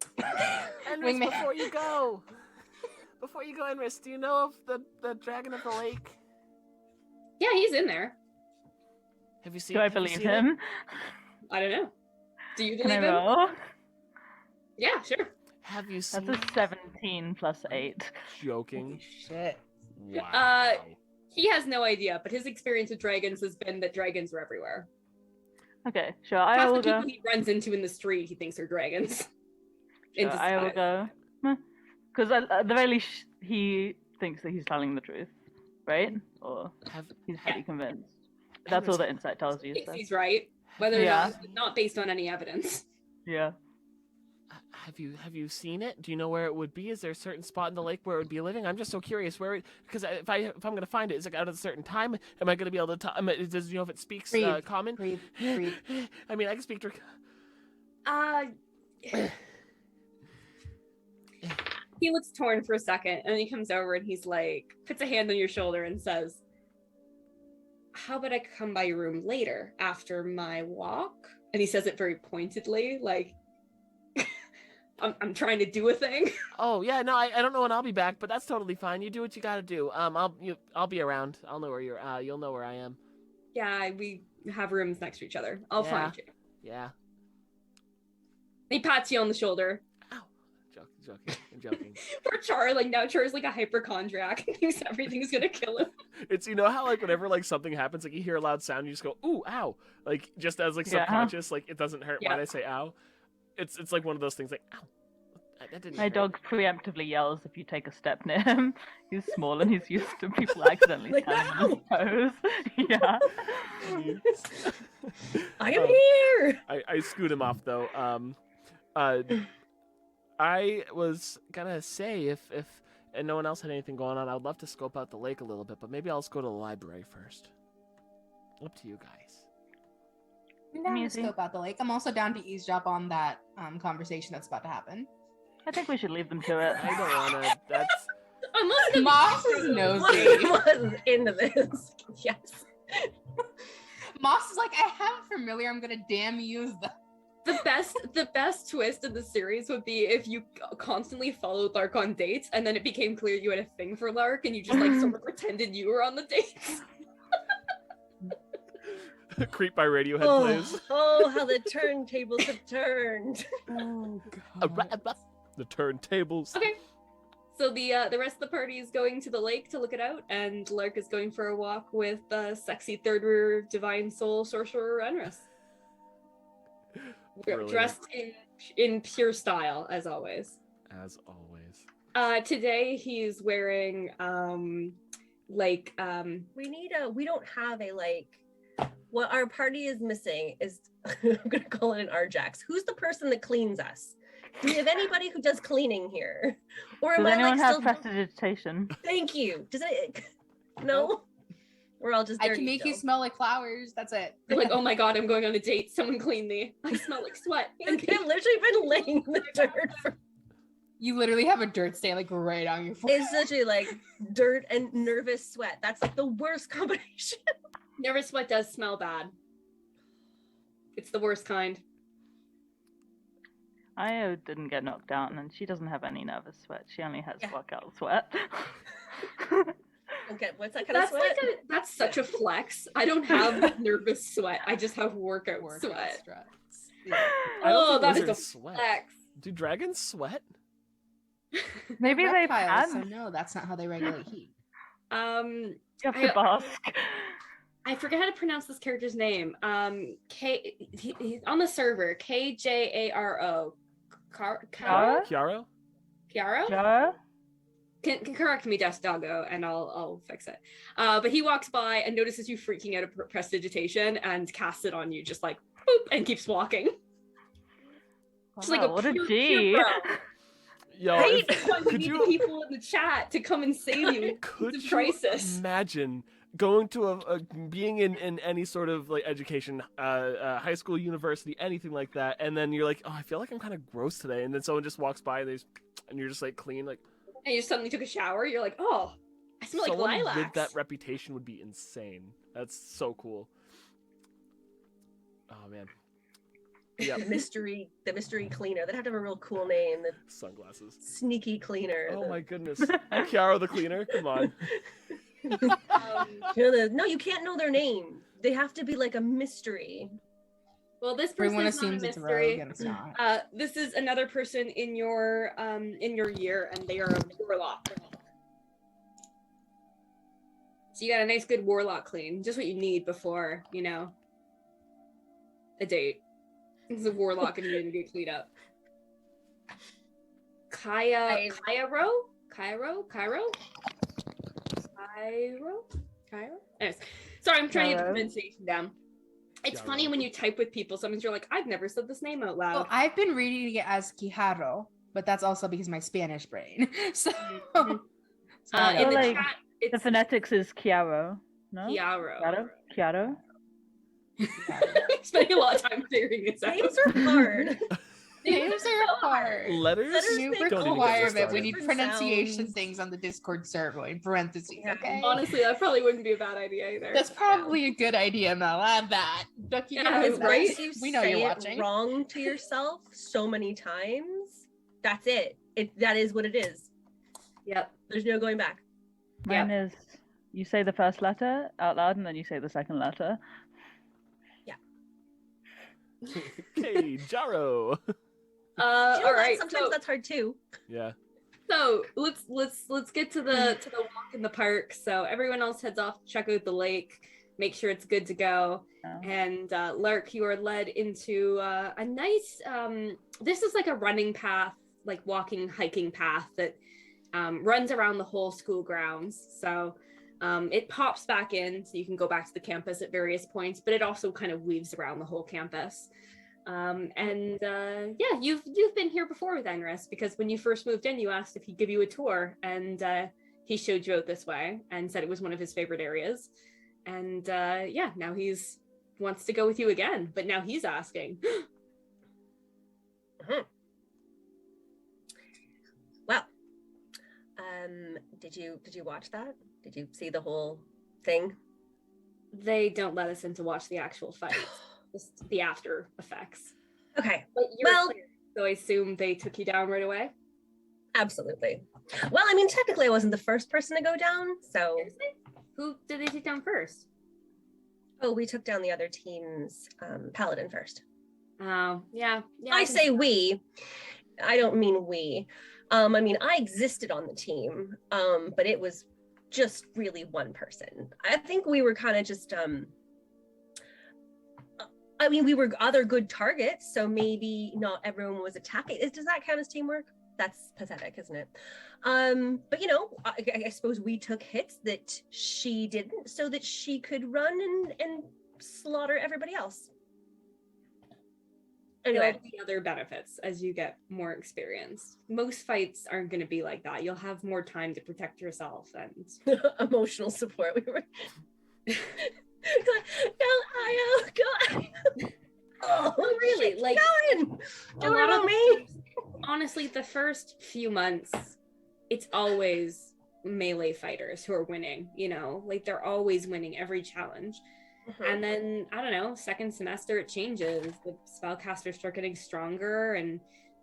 Enris, Wingman. before you go, Enris, do you know of the dragon of the lake? Yeah, he's in there. Have you seen? Do I have you believe seen it? him? I don't know. Do you Can I believe him? roll? Yeah, sure. Have you seen? That's a 17 plus 8. Joking. Shit. Wow. He has no idea, but his experience with dragons has been that dragons are everywhere. Okay, sure. I Half will the people go. he runs into in the street, he thinks are dragons. Sure, I will go. Because at the very least, he thinks that he's telling the truth, right? Or Have he's pretty convinced. That's all Enris, that insight tells you. Thinks So. he's right. whether or not based on any evidence. Yeah. Have you seen it? Do you know where it would be? Is there a certain spot in the lake where it would be living? I'm just so curious because if I'm gonna find it, is it out at a certain time? Am I gonna be able to? Does you know if it speaks common? Breathe. I mean, I can speak to. He looks torn for a second, and then he comes over and he's like, puts a hand on your shoulder and says, "How about I come by your room later after my walk?" And he says it very pointedly, like. I'm trying to do a thing. Oh yeah, no, I don't know when I'll be back, but that's totally fine. You do what you gotta do. I'll be around. I'll know where you'll know where I am. Yeah, we have rooms next to each other. I'll find you. Yeah. He pats you on the shoulder. Ow. I'm joking. Poor Charr, like now Char's like a hypochondriac and thinks everything's gonna kill him. It's how like whenever like something happens, like you hear a loud sound, you just go, ooh, ow. Like just as like subconscious, like it doesn't hurt. Why'd I say ow? It's like one of those things like, ow. That didn't My hurt. dog preemptively yells if you take a step near him. He's small and he's used to people accidentally Like, standing on his toes. Yeah. I am here. I scoot him off though. I was gonna say if and no one else had anything going on, I would love to scope out the lake a little bit, but maybe I'll just go to the library first. Up to you guys. I'm down to scope out the lake. I'm also down to eavesdrop on that conversation that's about to happen. I think we should leave them to it. I don't wanna. That's Moss is nosy. Was into this. Yes. Moss is like, I have it familiar. I'm gonna damn use them. The best twist in the series would be if you constantly followed Lark on dates, and then it became clear you had a thing for Lark, and you just like sort of pretended you were on the dates. Creep by Radiohead plays. Oh, how the turntables have turned. Oh god. The turntables. Okay. So the rest of the party is going to the lake to look it out, and Lark is going for a walk with sexy third rear divine soul sorcerer Enris. Brilliant. Dressed in pure style, as always. As always. Today he's wearing we don't have a what our party is missing is I'm gonna call it an Arjax. Who's the person that cleans us? Do we have anybody who does cleaning here? Or am Does I anyone have still prestidigitation? Thank you. Does it no? We're all just dirty I can make you still. smell like flowers. That's it. They're like, oh my god, I'm going on a date. Someone clean me. I smell like sweat. You've literally been laying in the dirt for You literally have a dirt stain like right on your forehead. it's literally like dirt and nervous sweat. That's like the worst combination. Nervous sweat does smell bad. It's the worst kind. Io didn't get knocked down, and she doesn't have any nervous sweat. She only has Yeah. workout sweat. Okay, what's that kind of sweat? That's such a flex. I don't have nervous sweat. I just have workout Workout sweat. struts. Yeah. I don't Oh, think that is a lizards sweat. flex. Do dragons sweat? Maybe They're they've reptiles, had. so no, that's not how they regulate heat. You have to ask. I forget how to pronounce this character's name. He's on the server. KJARO. Charr? Chiaro? Chiaro? Joe? Can correct me, Doggo, and I'll fix it. But he walks by and notices you freaking out of prestidigitation and casts it on you, just like boop, and keeps walking. Just like Wow, what a G. Yo, Right? if- We could need you the people in the chat to come and save you. could It's a you crisis. imagine going to being in any sort of like education, high school, university, anything like that, and then you're like, oh, I feel like I'm kind of gross today, and then someone just walks by and you're just like clean, like And you suddenly took a shower. You're like, oh, I smell like someone lilacs. with that reputation would be insane. That's so cool. Oh man. Yeah. The mystery cleaner. That'd have to have a real cool name. The Sunglasses. sneaky cleaner. Oh my goodness. Chiaro the cleaner. Come on. No, you can't know their name. They have to be like a mystery. Well, this person Everyone is not a assumes it's a mystery. rogue and it's not. This is another person in your year, and they are a warlock. So you got a nice, good warlock clean, just what you need before a date. It's a warlock and you need to get cleaned up. Cairo. Anyways, sorry, I'm trying to get the pronunciation down. It's Charr. funny when you type with people, sometimes you're like, I've never said this name out loud. Well, I've been reading it as Quijaro, but that's also because my Spanish brain. So, Mhm. so I In don't the like, know. chat, The it's phonetics is Chiaro. No? Chiaro. Chiaro? Spending a lot of time figuring this out. Names are hard. Names are hard. Letters New they don't even get me requirement. We started. need Different pronunciation sounds. things on the Discord server in parentheses. Yeah. Okay. Honestly, that probably wouldn't be a bad idea either. That's probably a good idea, Mel. Add that. Ducky, Yeah, get it's that. right. Once you We know say you're it watching. wrong to yourself so many times, that's it. That is what it is. Yep. There's no going back. Mine is you say the first letter out loud and then you say the second letter. Okay, Jaro. All right. Sometimes that's hard too. Yeah. So let's get to the walk in the park. So everyone else heads off to check out the lake, make sure it's good to go. Oh. And Lark, you are led into a nice. This is like a running path, like walking, hiking path that runs around the whole school grounds. So it pops back in, so you can go back to the campus at various points, but it also kind of weaves around the whole campus. Yeah, you've been here before with Enris, because when you first moved in, you asked if he'd give you a tour, and he showed you out this way and said it was one of his favorite areas. And yeah, now he's wants to go with you again, but now he's asking. Mhm. Well, did you watch that? Did you see the whole thing? They don't let us in to watch the actual fight, just the after effects. Okay, But you're Well- clear, so I assume they took you down right away. absolutely. Well, I mean, technically, I wasn't the first person to go down, so Seriously? Who did they take down first? we took down the other team's paladin first. Oh, yeah. I say we. I don't mean we. I mean, I existed on the team, but it was just really one person. I think we were kind of just I mean, we were other good targets, so maybe not everyone was attacking. Does that count as teamwork? That's pathetic, isn't it? But you know, I suppose we took hits that she didn't, so that she could run and slaughter everybody else. Anyway, There'll be other benefits as you get more experience. Most fights aren't going to be like that. You'll have more time to protect yourself, and emotional support. We were. Go, oh, really, shit, like, going. a Don't worry lot of about me. honestly, the first few months, it's always melee fighters who are winning. You know, like they're always winning every challenge. And then, I don't know, second semester it changes. The spellcasters start getting stronger and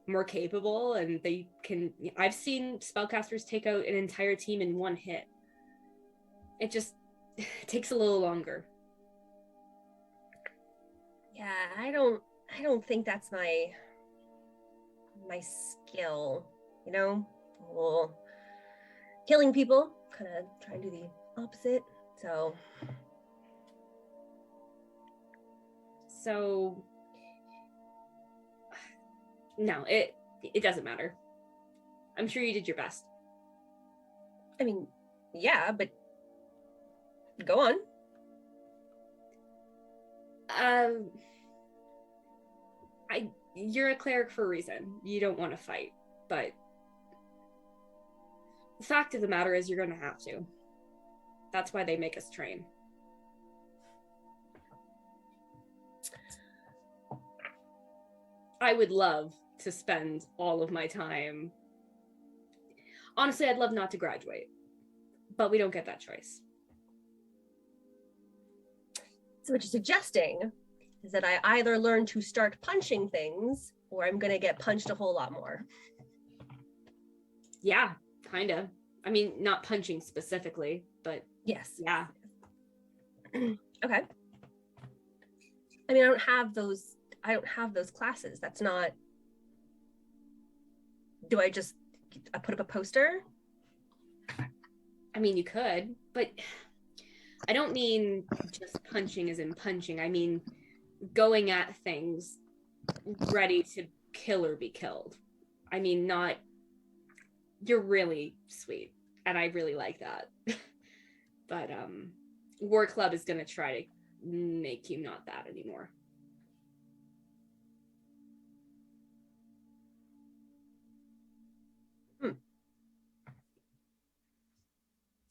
more capable, and they can. I've seen spellcasters take out an entire team in one hit. It just takes a little longer. Yeah, I don't think that's my skill, you know? Well, killing people, kind of try to do the opposite. So no, it doesn't matter. I'm sure you did your best. I mean, yeah, but go on. You're a cleric for a reason. You don't want to fight, but the fact of the matter is you're going to have to. That's why they make us train. I would love to spend all of my time. Honestly, I'd love not to graduate, but we don't get that choice. So what you're suggesting is that I either learn to start punching things, or I'm going to get punched a whole lot more. Yeah, kind of. I mean, not punching specifically, but Yes. yeah. Okay. I mean, I don't have those classes. That's not. Do I put up a poster? I mean, you could, but I don't mean just punching as in punching. I mean going at things ready to kill or be killed. I mean, not. You're really sweet, and I really like that. But War Club is going to try to make you not that anymore.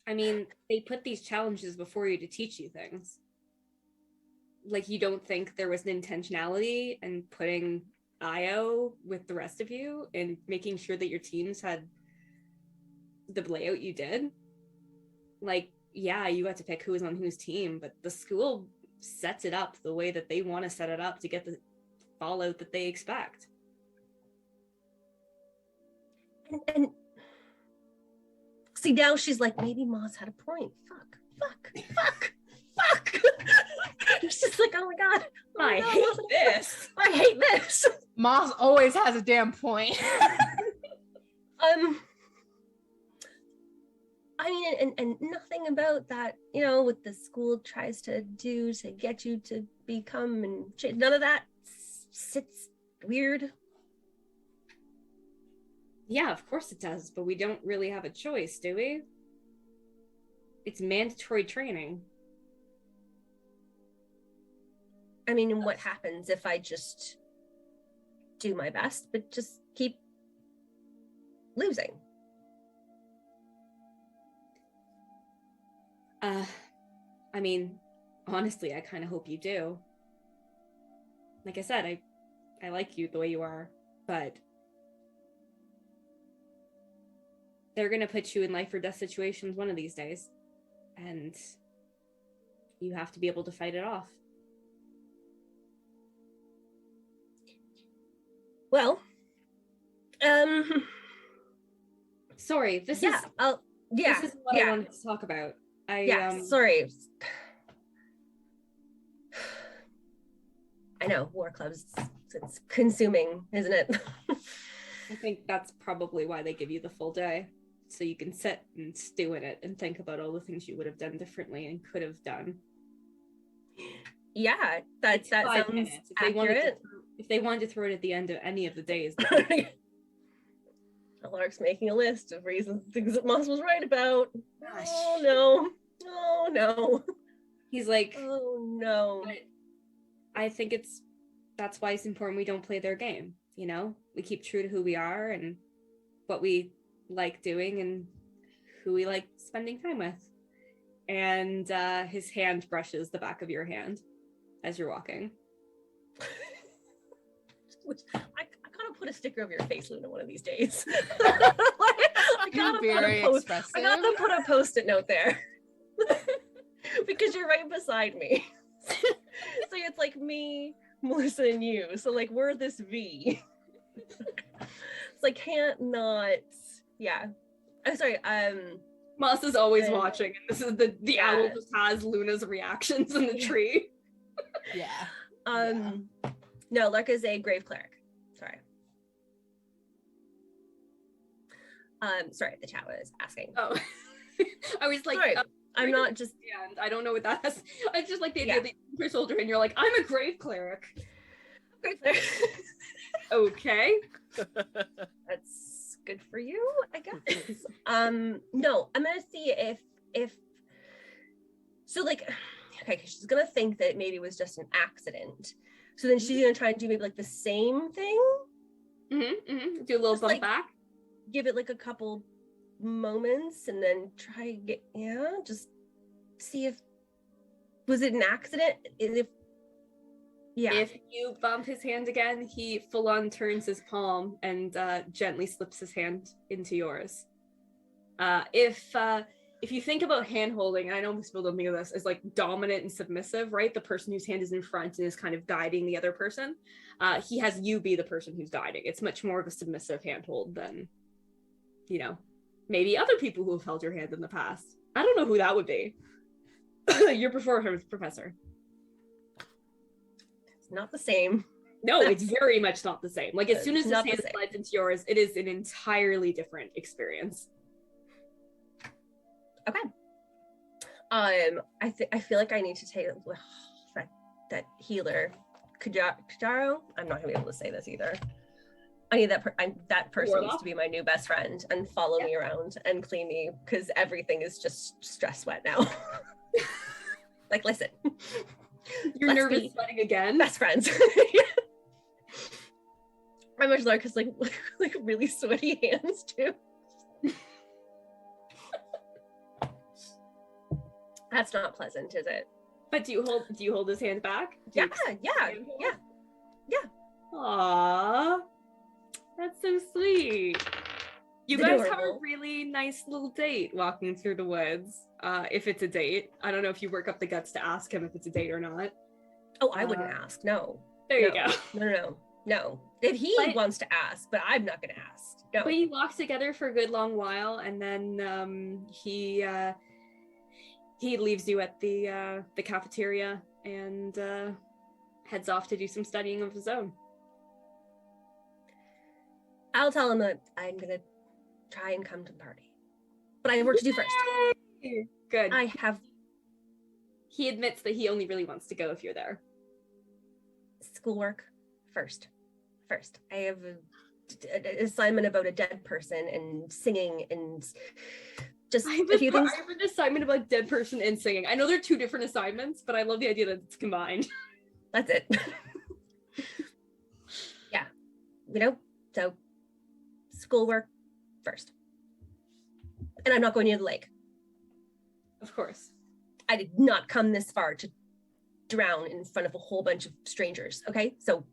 I mean, they put these challenges before you to teach you things. Like, you don't think there was an intentionality in putting IO with the rest of you and making sure that your teams had the layout you did? Like, yeah, you got to pick who was on whose team, but the school sets it up the way that they want to set it up to get the fallout that they expect. And see, now she's like, maybe Moss had a point. Fuck. It's just like, oh my god, I hate this. I hate this. Moss always has a damn point. I mean, and nothing about that, you know, what the school tries to do to get you to become and none of that sits weird. Yeah, of course it does, but we don't really have a choice, do we? It's mandatory training. I mean, what happens if I just do my best, but just keep losing? I mean, honestly, I kind of hope you do. Like I said, I like you the way you are, but they're gonna put you in life or death situations one of these days, and you have to be able to fight it off. Well, sorry, this is what I wanted to talk about. Sorry. I know, war clubs, it's consuming, isn't it? I think that's probably why they give you the full day, so you can sit and stew in it and think about all the things you would have done differently and could have done. Yeah, that sounds accurate. If they wanted to throw it at the end of any of the days. Lark's making a list of reasons, things that Moss was right about. Gosh. Oh no. He's like, oh no. I think that's why it's important we don't play their game, you know? We keep true to who we are and what we like doing and who we like spending time with. And his hand brushes the back of your hand as you're walking. I gotta put a sticker of your face, Luna, one of these days. I gotta put a post-it note there. Because you're right beside me. So it's like me, Melissa, and you. So like we're this V. It's like can't not. Yeah. I'm sorry. Moss is always watching, and this is the owl just has Luna's reactions in the tree. No, Lark is a grave cleric. Sorry. Sorry, the chat was asking. Oh. I was like, sorry, I'm not just. And I don't know what that is. I just like the idea that you're a soldier and you're like, I'm a grave cleric. Grave cleric. Okay. That's good for you, I guess. No, I'm gonna see if so like okay, cause she's gonna think that maybe it was just an accident. So then she's gonna try and do maybe like the same thing. Do a little just, bump like, back. Give it like a couple moments and then try just see if was it an accident? If you bump his hand again, he full on turns his palm and gently slips his hand into yours. If you think about hand holding, I know most people don't think of this as like dominant and submissive, right? The person whose hand is in front and is kind of guiding the other person. He has you be the person who's guiding. It's much more of a submissive handhold than, you know, maybe other people who have held your hand in the past. I don't know who that would be. Your professor. It's not the same. No, it's very much not the same. Like as soon as his hand slides into yours, it is an entirely different experience. Okay. I feel like I need to take that healer, Kujaro. I'm not gonna be able to say this either. I need that person needs to be my new best friend and follow me around and clean me because everything is just stress sweat now. Like, listen, You're Let's nervous be sweating again. best friends. I wish Lark has like really sweaty hands too. That's not pleasant, is it? But do you hold his hand back? Do you Yeah. Aww. That's so sweet. You guys have a Adorable. really nice little date walking through the woods. If it's a date. I don't know if you work up the guts to ask him if it's a date or not. Oh, I wouldn't ask. No. There you No. go. No. If he But- wants to ask, but I'm not gonna ask. No. But you walk together for a good long while, and then he leaves you at the cafeteria and heads off to do some studying of his own. I'll tell him that I'm gonna try and come to the party. But I have work to do first. Good. I have He admits that he only really wants to go if you're there. schoolwork first. I have an assignment about a dead person and singing and just I have a few things. I have an assignment about dead person and singing. I know they're two different assignments, but I love the idea that it's combined. That's it. Yeah. So schoolwork first. And I'm not going near the lake. Of course. I did not come this far to drown in front of a whole bunch of strangers. Okay, so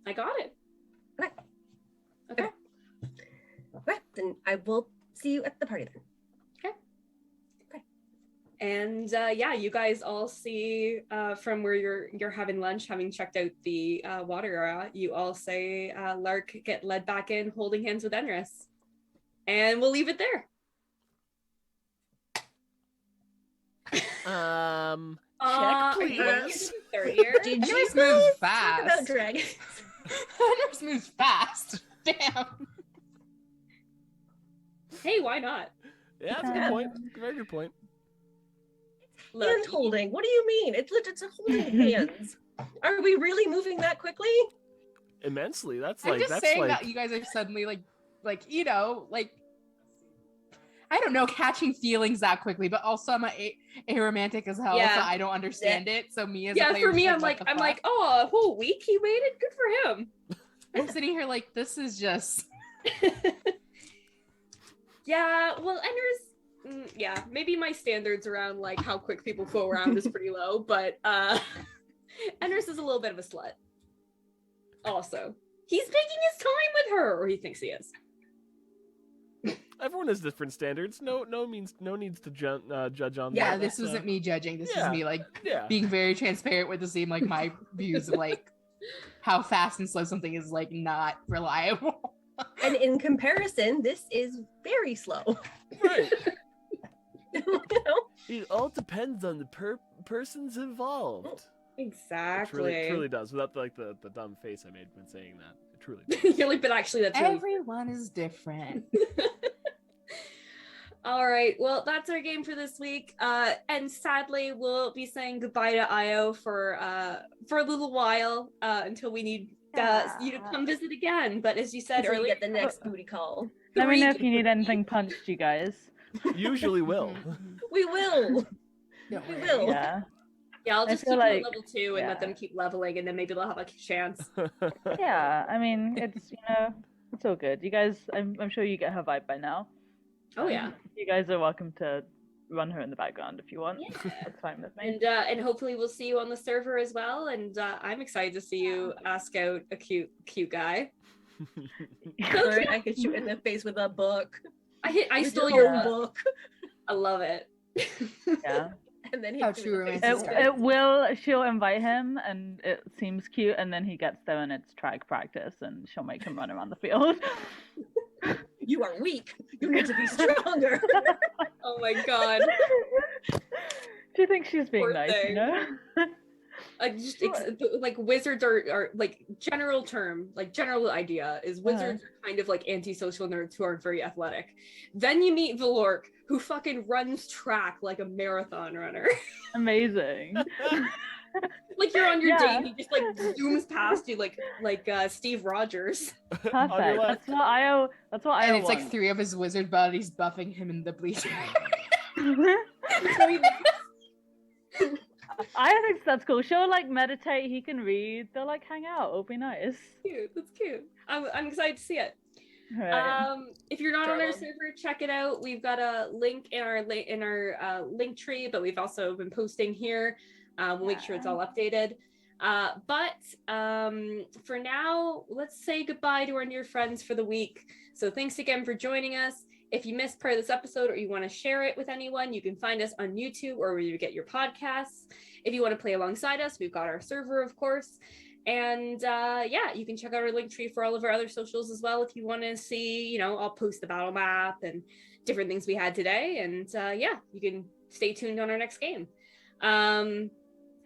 I got it. okay, then I will see you at the party then. And yeah, you guys all see from where you're having lunch, having checked out the water area, you all say Lark get led back in, holding hands with Enris. And we'll leave it there. Check, Are you please. third year? Did Enris you moves guys talk fast. about dragons? Enris moves fast. Damn. Hey, why not? Yeah, that's a good point. Very good point. Look, Hand holding. What do you mean? It's a holding hands. Are we really moving that quickly? Immensely. That's I'm like just that's saying like that you guys are suddenly like I don't know, catching feelings that quickly, but also I'm a romantic as hell, Yeah. so I don't understand it. So me as a yeah, player, for me, just I'm what the like, fuck? oh, a whole week he waited. Good for him. I'm sitting here like this is just Yeah, well, Ender's, yeah, maybe my standards around like how quick people flow around is pretty low, but Ender's is a little bit of a slut. Also, he's taking his time with her, or he thinks he is. everyone has different standards. No needs to judge on yeah. that. This That's, wasn't me judging. This yeah. is me like Yeah. being very transparent with the same like my views of like how fast and slow something is like not reliable. And in comparison, this is very slow. Right. You know? It all depends on the persons involved. Exactly. It truly does. Without like the dumb face I made when saying that. It truly does. You're like, but actually, that's really Everyone is different. all right. Well, that's our game for this week. And sadly, we'll be saying goodbye to Io for a little while until we need you to come visit again. But as you said Until you earlier, get the next booty call. Let me know if you need anything punched, you guys. Usually will. We will. Don't We worry. will. Yeah. yeah, I'll I just feel keep them like- at level 2 and let yeah. them keep leveling, and then maybe they'll have like a chance. Yeah. I mean, it's it's all good. You guys, I'm sure you get her vibe by now. Oh yeah. You guys are welcome to run her in the background if you want. Yeah. That's fine with me. And hopefully we'll see you on the server as well. And I'm excited to see you ask out a cute guy. Or I could shoot in the face with a book. I With stole your your own book. book. I love it. Yeah. And then How hit true you in the face romance with is. a It will. She'll invite him, and it seems cute, and then he gets there, and it's track practice, and she'll make him run around the field. You are weak. You need to be stronger. Oh my god. Do you think she's being Poor nice? thing. You know. Like wizards are like general term, like general idea is wizards are kind of like antisocial nerds who aren't very athletic. Then you meet Valork, who fucking runs track like a marathon runner. Amazing. Like you're on your Yeah. date, and he just like zooms past you like Steve Rogers. Perfect. left. That's what Io. That's what And Io it's like wants. 3 of his wizard buddies buffing him in the bleacher. So he- I think that's cool. She'll like meditate. He can read. They'll like hang out. It'll be nice. Cute. That's cute. I'm excited to see it. Right. If you're not on our Charlotte. server, check it out. We've got a link in our link tree, but we've also been posting here. We'll make sure it's all updated. But for now, let's say goodbye to our dear friends for the week. So thanks again for joining us. If you missed part of this episode or you want to share it with anyone, you can find us on YouTube or where you get your podcasts. If you want to play alongside us, we've got our server, of course. And yeah, you can check out our link tree for all of our other socials as well if you want to see, you know, I'll post the battle map and different things we had today. And yeah, you can stay tuned on our next game.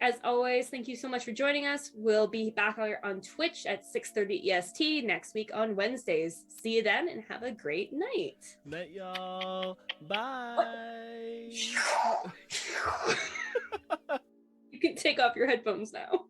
As always, thank you so much for joining us. We'll be back on Twitch at 6:30 EST next week on Wednesdays. See you then and have a great night. Night, y'all. Bye. You can take off your headphones now.